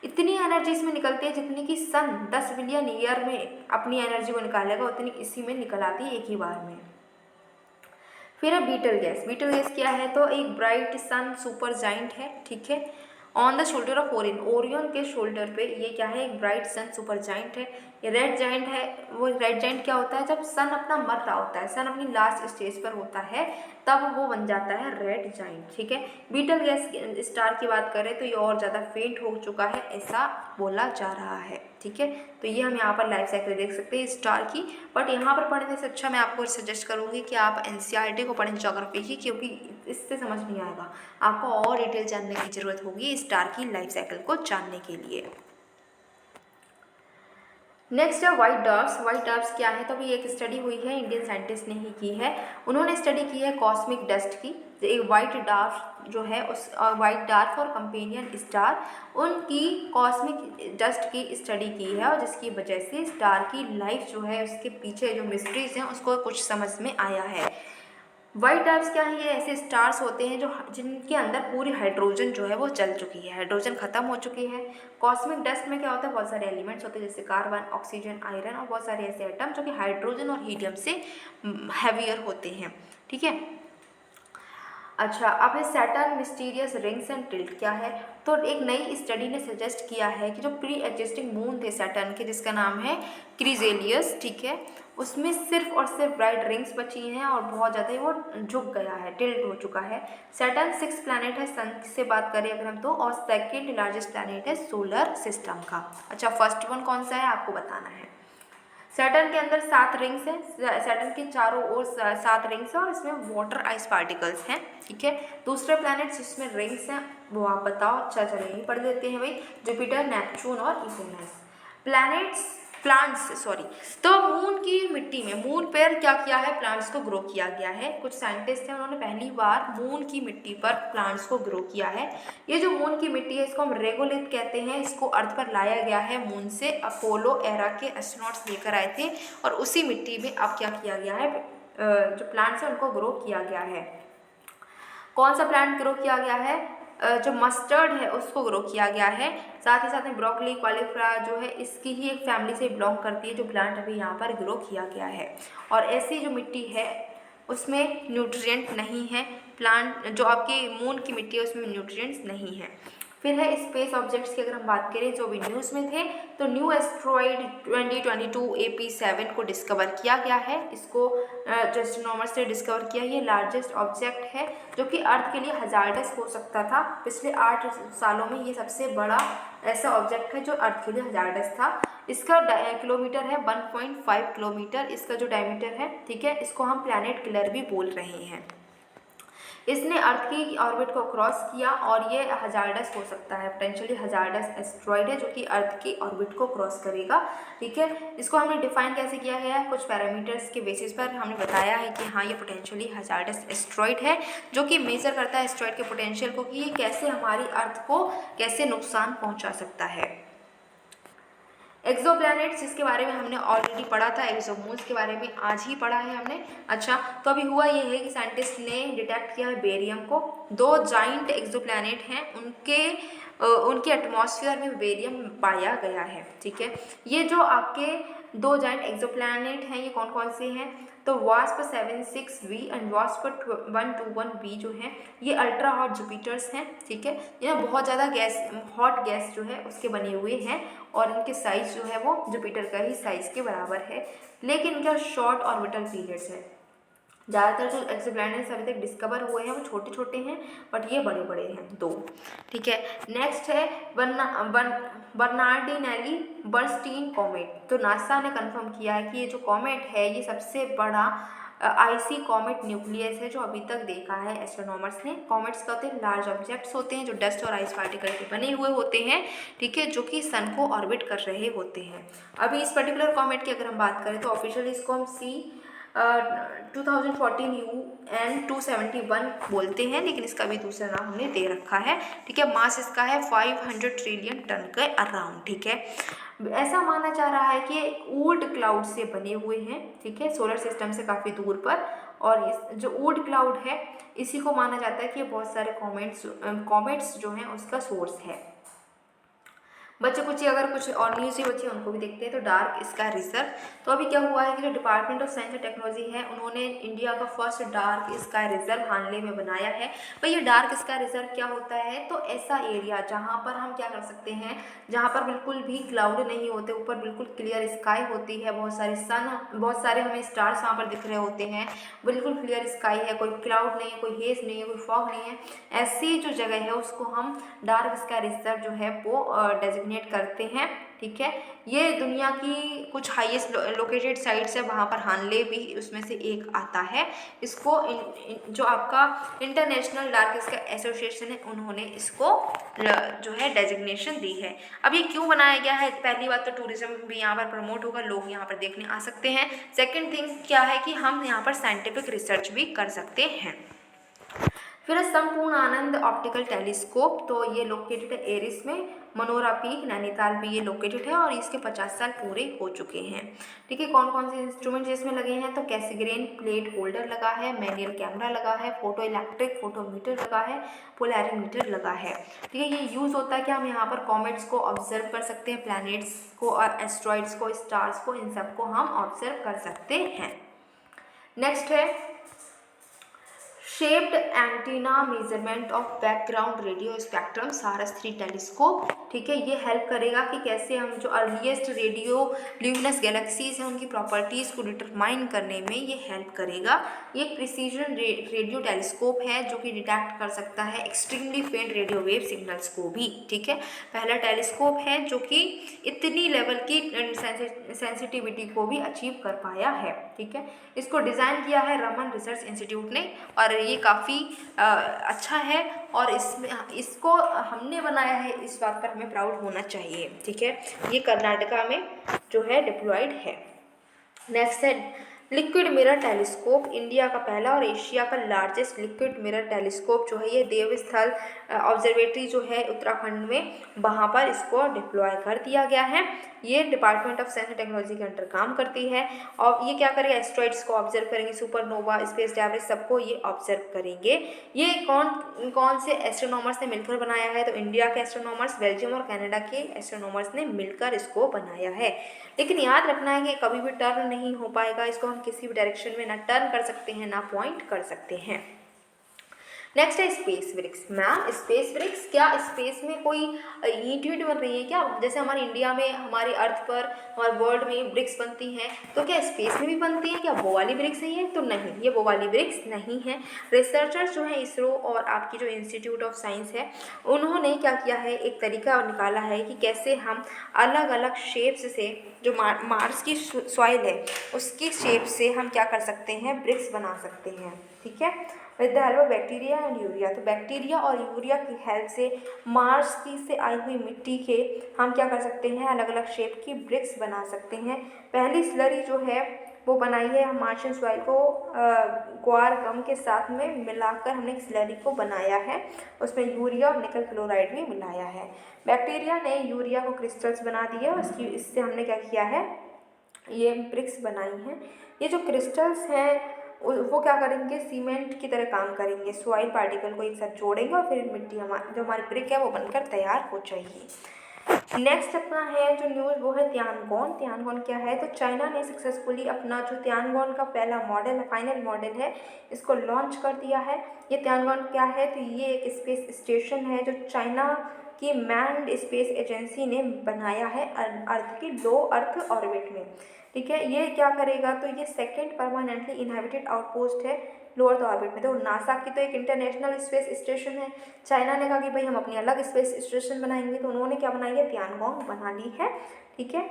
इतनी एनर्जी इसमें निकलती है जितनी कि सन 10 बिलियन ईयर में अपनी एनर्जी को निकालेगा उतनी इसी में निकल आती है एक ही बार में। फिर है बीटल गैस। बीटल गैस क्या है, तो एक ब्राइट सन सुपर जाइंट है, ठीक है। On the shoulder of Orion, Orion के शोल्डर पे ये क्या है, एक ब्राइट सन सुपर जाइंट है। ये रेड जाइंट है। वो रेड जाइंट क्या होता है, जब सन अपना मर रहा होता है, सन अपनी लास्ट स्टेज पर होता है, तब वो बन जाता है रेड जाइंट, ठीक है। बीटल गैस स्टार की बात करें तो ये और ज़्यादा फेंट हो चुका है ऐसा बोला जा रहा है, ठीक है। तो ये हम यहाँ पर लाइफ साइकिल देख सकते हैं स्टार की। बट यहाँ पर पढ़ने से अच्छा मैं आपको सजेस्ट करूँगी कि आप NCERT को पढ़ें ज्योग्राफी की, क्योंकि इससे समझ नहीं आएगा, आपको और डिटेल जानने की ज़रूरत होगी स्टार की लाइफ साइकिल को जानने के लिए। नेक्स्ट है वाइट डॉर्फ्स। वाइट डॉर्फ्स क्या है, तो अभी एक स्टडी हुई है, इंडियन साइंटिस्ट ने ही की है। उन्होंने स्टडी की है कॉस्मिक डस्ट की। एक वाइट डॉर्फ जो है उस वाइट डॉर्फ और कंपेनियन स्टार, उनकी कॉस्मिक डस्ट की स्टडी की है और जिसकी वजह से स्टार की लाइफ जो है उसके पीछे जो मिस्ट्रीज हैं उसको कुछ समझ में आया है। वाइट डॉर्फ्स क्या है, ये ऐसे स्टार्स होते हैं जो जिनके अंदर पूरी हाइड्रोजन जो है वो चल चुकी है, हाइड्रोजन खत्म हो चुकी है। कॉस्मिक डस्ट में क्या होता है, बहुत सारे एलिमेंट्स होते हैं जैसे कार्बन, ऑक्सीजन, आयरन और बहुत सारे ऐसे एटम जो कि हाइड्रोजन और हीलियम से हैवियर होते हैं, ठीक है। अच्छा, अब है Saturn mysterious rings and tilt. क्या है, तो एक नई स्टडी ने सजेस्ट किया है कि जो प्री एग्जिस्टिंग मून थे सैटर्न के, जिसका नाम है क्रिजेलियस, ठीक है, उसमें सिर्फ और सिर्फ ब्राइट रिंग्स बची हैं और बहुत ज़्यादा वो झुक गया है, टिल्ट हो चुका है। सैटर्न 6 प्लैनेट है सन से बात करें अगर हम तो, और सेकेंड लार्जेस्ट प्लैनेट है सोलर सिस्टम का। अच्छा, फर्स्ट वन कौन सा है आपको बताना है। सैटर्न के अंदर 7 रिंग्स हैं, सैटर्न के चारों ओर 7 रिंग्स हैं और इसमें वाटर आइस पार्टिकल्स हैं, ठीक है। दूसरे प्लैनेट जिसमें रिंग्स हैं वो आप बताओ, अच्छा चलिए यही पढ़ लेते हैं भाई, जुपिटर, नेपच्यून और यूरेनस। तो मून की मिट्टी में, मून पर क्या किया है, प्लांट्स को ग्रो किया गया है। कुछ साइंटिस्ट हैं उन्होंने पहली बार मून की मिट्टी पर प्लांट्स को ग्रो किया है। ये जो मून की मिट्टी है इसको हम रेगोलिथ कहते हैं, इसको अर्थ पर लाया गया है मून से, अपोलो एरा के एस्ट्रोनॉट्स लेकर आए थे और उसी मिट्टी में अब क्या किया गया है, जो प्लांट्स हैं उनको ग्रो किया गया है। कौन सा प्लांट ग्रो किया गया है, जो मस्टर्ड है उसको ग्रो किया गया है। साथ ही साथ में ब्रोकली, कॉलीफ्लावर जो है इसकी ही एक फैमिली से बिलोंग करती है जो प्लांट अभी यहाँ पर ग्रो किया गया है। और ऐसी जो मिट्टी है उसमें न्यूट्रिएंट नहीं है, प्लांट जो आपकी मून की मिट्टी है उसमें न्यूट्रिएंट्स नहीं है। फिर है स्पेस ऑब्जेक्ट्स की अगर हम बात करें जो भी न्यूज़ में थे, तो न्यू एस्ट्रॉइड 2022 AP7 को डिस्कवर किया गया है। इसको जो एस्ट्रोनॉमर्स ने डिस्कवर किया, ये लार्जेस्ट ऑब्जेक्ट है जो कि अर्थ के लिए हजार्डस हो सकता था। पिछले 8 सालों में ये सबसे बड़ा ऐसा ऑब्जेक्ट है जो अर्थ के लिए हजार्डस था। इसका किलोमीटर है 1.5 किलोमीटर, इसका जो डायमीटर है, ठीक है। इसको हम प्लैनेट किलर भी बोल रहे हैं। इसने अर्थ की ऑर्बिट को क्रॉस किया और ये हजार्डस हो सकता है, पोटेंशियली हजार्डस एस्ट्रॉइड है जो कि अर्थ की ऑर्बिट को क्रॉस करेगा। ठीक है, इसको हमने डिफाइन कैसे किया गया है, कुछ पैरामीटर्स के बेसिस पर हमने बताया है कि हाँ ये पोटेंशियली हजार्डस एस्ट्रॉइड है, जो कि मेजर करता है एस्ट्रॉइड के पोटेंशियल को कि ये कैसे हमारी अर्थ को कैसे नुकसान पहुँचा सकता है। एक्सोप्लैनेट्स, जिसके बारे में हमने ऑलरेडी पढ़ा था, एक्सोमून्स के बारे में आज ही पढ़ा है हमने। अच्छा, तो अभी हुआ ये है कि साइंटिस्ट ने डिटेक्ट किया है बेरियम को। 2 जाइंट एक्सोप्लैनेट हैं, उनके एटमॉस्फेयर में बेरियम पाया गया है। ठीक है, ये जो आपके 2 जाइंट एक्सोप्लैनेट हैं ये कौन कौन से हैं, तो wasp 76V and wasp 121B जो हैं ये अल्ट्रा हॉट जुपिटर्स हैं। ठीक है, ये बहुत ज़्यादा हॉट गैस जो है उसके बने हुए हैं और इनके साइज़ जो है वो जुपिटर का ही साइज़ के बराबर है, लेकिन इनका शॉर्ट ऑर्बिटल पीरियड्स है। ज़्यादातर जो एक्सोप्लैनेट्स अभी तक डिस्कवर हुए हैं वो छोटे छोटे हैं, बट ये बड़े बड़े हैं 2। ठीक है, नेक्स्ट है बर्नार्डिनेली बर्नस्टीन कॉमेट। तो नासा ने कंफर्म किया है कि ये जो कॉमेट है ये सबसे बड़ा आईसी कॉमेट न्यूक्लियस है जो अभी तक देखा है एस्ट्रोनॉमर्स ने। कॉमेट्स का होते हैं लार्ज ऑब्जेक्ट्स होते हैं जो डस्ट और आइस पार्टिकल के बने हुए होते हैं। ठीक है, जो कि सन को ऑर्बिट कर रहे होते हैं। अभी इस पर्टिकुलर कॉमेट की अगर हम बात करें तो ऑफिशियली इसको हम 2014 UN-271 बोलते हैं, लेकिन इसका भी दूसरा नाम हमने दे रखा है। ठीक है, मास इसका है 500 ट्रिलियन टन के अराउंड। ठीक है, ऐसा माना जा रहा है कि ऊर्ट क्लाउड से बने हुए हैं। ठीक है, सोलर सिस्टम से काफ़ी दूर पर, और इस जो ऊर्ट क्लाउड है इसी को माना जाता है कि बहुत सारे कॉमेट्स जो हैं उसका सोर्स है। बच्चे कुछ अगर कुछ और न्यूज़ ही बच्चे उनको भी देखते हैं। तो डार्क स्काई रिसर्च, तो अभी क्या हुआ है कि जो department of science and technology है उन्होंने इंडिया का फर्स्ट डार्क स्काई रिजर्व हानले में बनाया है। भाई ये डार्क स्काई रिजर्व क्या होता है, तो ऐसा एरिया जहाँ पर हम क्या कर सकते हैं, जहाँ पर बिल्कुल भी क्लाउड नहीं होते, ऊपर बिल्कुल क्लियर स्काई होती है, बहुत सारे हमें स्टार्स वहाँ पर दिख रहे होते हैं, बिल्कुल क्लियर स्काई है, कोई क्लाउड नहीं है, कोई हेज नहीं है, कोई फॉग नहीं है। ऐसी जो जगह है उसको हम डार्क स्काई रिजर्व जो है वो डेजिग्नेट करते हैं। ठीक है, ये दुनिया की कुछ हाईएस्ट लोकेटेड साइट्स है, वहाँ पर हानले भी उसमें से एक आता है। इसको जो आपका इंटरनेशनल डार्क स्काई एसोसिएशन है उन्होंने इसको जो है डेजिग्नेशन दी है। अब ये क्यों बनाया गया है, पहली बात तो टूरिज्म भी यहाँ पर प्रमोट होगा, लोग यहाँ पर देखने आ सकते हैं। सेकेंड थिंग क्या है कि हम यहाँ पर साइंटिफिक रिसर्च भी कर सकते हैं। फिर संपूर्ण आनंद ऑप्टिकल टेलीस्कोप, तो ये लोकेटेड है एरिस में, मनोरा पीक नैनीताल में ये लोकेटेड है और इसके 50 साल पूरे हो चुके हैं। ठीक है, कौन कौन से इंस्ट्रूमेंट इसमें लगे हैं, तो कैसीग्रेन प्लेट होल्डर लगा है, मैनुअल कैमरा लगा है, फोटो इलेक्ट्रिक फोटोमीटर लगा है, पोलैरिमीटर लगा है। ठीक है, ये यूज़ होता है कि हम यहाँ पर कॉमेट्स को ऑब्जर्व कर सकते हैं, प्लैनेट्स को और एस्ट्रॉइड्स को, स्टार्स को, इन सबको हम ऑब्जर्व कर सकते हैं। नेक्स्ट है shaped antenna measurement of background radio spectrum सारस 3 टेलीस्कोप। ठीक है, ये हेल्प करेगा कि कैसे हम जो अर्लीस्ट रेडियो ल्यूमिनस गैलेक्सीज हैं उनकी प्रॉपर्टीज़ को डिटरमाइन करने में ये हेल्प करेगा। ये एक प्रिसीजन रेडियो टेलीस्कोप है जो कि डिटेक्ट कर सकता है एक्सट्रीमली फेंट रेडियो वेव सिग्नल्स को भी। ठीक है, पहला टेलीस्कोप है जो कि इतनी लेवल की सेंसिटिविटी को भी अचीव कर पाया है। ठीक है, इसको डिज़ाइन किया है रमन रिसर्च इंस्टीट्यूट ने और ये काफ़ी अच्छा है और इसको हमने बनाया है, इस बात पर हमें प्राउड होना चाहिए। ठीक है, ये कर्नाटका में जो है डिप्लॉयड है। नेक्स्ट है लिक्विड मिरर टेलीस्कोप, इंडिया का पहला और एशिया का लार्जेस्ट लिक्विड मिरर टेलीस्कोप जो है ये देवस्थल ऑब्जर्वेटरी जो है उत्तराखंड में, वहाँ पर इसको डिप्लॉय कर दिया गया है। ये department of science and technology के अंडर काम करती है और ये क्या करेगा, एस्ट्रॉइड्स को ऑब्जर्व करेंगे, सुपरनोवा, स्पेस डेब्रिस सबको ये ऑब्जर्व करेंगे। ये कौन से एस्ट्रोनॉमर्स ने मिलकर बनाया है, तो इंडिया के एस्ट्रोनॉमर्स, बेल्जियम और कनाडा के एस्ट्रोनॉमर्स ने मिलकर इसको बनाया है। लेकिन याद रखना है कि कभी भी टर्न नहीं हो पाएगा, इसको हम किसी भी डायरेक्शन में ना टर्न कर सकते हैं ना पॉइंट कर सकते हैं। नेक्स्ट है space bricks. Ma'am space bricks, क्या स्पेस में कोई ईंट बन रही है क्या, जैसे हमारे इंडिया में हमारी अर्थ पर हमारे वर्ल्ड में ब्रिक्स बनती हैं, तो क्या स्पेस में भी बनती हैं, क्या वो वाली ब्रिक्स है ये, तो नहीं, ये वो वाली ब्रिक्स नहीं है। रिसर्चर्स जो है इसरो और आपकी जो इंस्टीट्यूट ऑफ साइंस है उन्होंने क्या किया है, एक तरीका निकाला है कि कैसे हम अलग अलग शेप्स से जो मार्स की सॉइल है उसकी शेप से हम क्या कर सकते हैं, ब्रिक्स बना सकते हैं। ठीक है, with the help of bacteria and urea. तो बैक्टीरिया और यूरिया की हेल्प से मार्स की से आई हुई मिट्टी के हम क्या कर सकते हैं, अलग अलग शेप की ब्रिक्स बना सकते हैं। पहली स्लरी जो है वो बनाई है हम मार्शियन सॉइल को ग्वार गम के साथ में मिलाकर हमने एक स्लरी को बनाया है, उसमें यूरिया और निकल क्लोराइड भी मिलाया है। बैक्टीरिया ने यूरिया को क्रिस्टल्स बना दिए और इससे हमने क्या किया है, ये ब्रिक्स बनाई हैं। ये जो क्रिस्टल्स हैं वो क्या करेंगे, सीमेंट की तरह काम करेंगे, सॉइल पार्टिकल को एक साथ जोड़ेंगे और फिर मिट्टी जो हमारी ब्रिक है वो बनकर तैयार हो जाएगी। नेक्स्ट अपना है जो न्यूज़ वो है तियानगोन। तियानगोन क्या है, तो चाइना ने सक्सेसफुली अपना जो तियानगोन का पहला मॉडल है, फाइनल मॉडल है, इसको लॉन्च कर दिया है। ये तियानगोन क्या है, तो ये एक स्पेस स्टेशन है जो चाइना की मैन्ड स्पेस एजेंसी ने बनाया है अर्थ की लो अर्थ ऑर्बिट में। ठीक है, ये क्या करेगा, तो ये सेकेंड परमानेंटली इनहेबिटेड आउटपोस्ट है लो अर्थ ऑर्बिट में। तो नासा की तो एक इंटरनेशनल स्पेस स्टेशन है, चाइना ने कहा कि भाई हम अपनी अलग स्पेस स्टेशन बनाएंगे, तो उन्होंने क्या बनाई है, तियानगोंग बना ली है। ठीक है,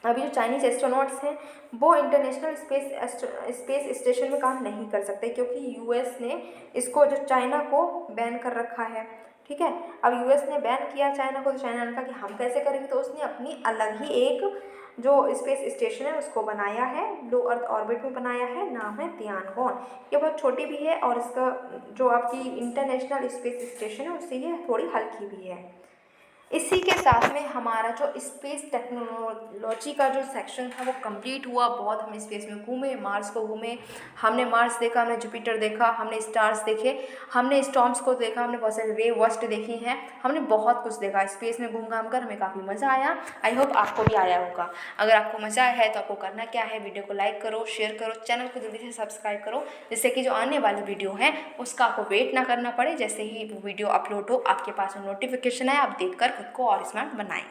अभी जो चाइनीज एस्ट्रोनॉट्स हैं वो इंटरनेशनल स्पेस स्टेशन में काम नहीं कर सकते क्योंकि यूएस ने इसको जो चाइना को बैन कर रखा है। ठीक है, अब यूएस ने बैन किया चाइना को, तो चाइना ने कहा कि हम कैसे करेंगे, तो उसने अपनी अलग ही एक जो स्पेस स्टेशन है उसको बनाया है, लो अर्थ ऑर्बिट में बनाया है, नाम है तियानगोन। ये बहुत छोटी भी है और इसका जो आपकी इंटरनेशनल स्पेस स्टेशन है उससे ये थोड़ी हल्की भी है। इसी के साथ में हमारा जो स्पेस टेक्नोलॉजी का जो सेक्शन था वो कंप्लीट हुआ। बहुत हम स्पेस में घूमे, मार्स को घूमे, हमने मार्स देखा, हमने जुपिटर देखा, हमने स्टार्स देखे, हमने स्टॉर्म्स को देखा, हमने बहुत सारे वे वर्स्ट देखी हैं, हमने बहुत कुछ देखा स्पेस में घूम घाम कर, हमें काफ़ी मज़ा आया। आई होप आपको भी आया होगा। अगर आपको मज़ा आया है तो आपको करना क्या है, वीडियो को लाइक करो, शेयर करो, चैनल को जल्दी से सब्सक्राइब करो, जिससे कि जो आने वाली वीडियो है उसका आपको वेट ना करना पड़े। जैसे ही वो वीडियो अपलोड हो आपके पास नोटिफिकेशन है, आप देखकर खुद को और स्मार्ट बनाएं।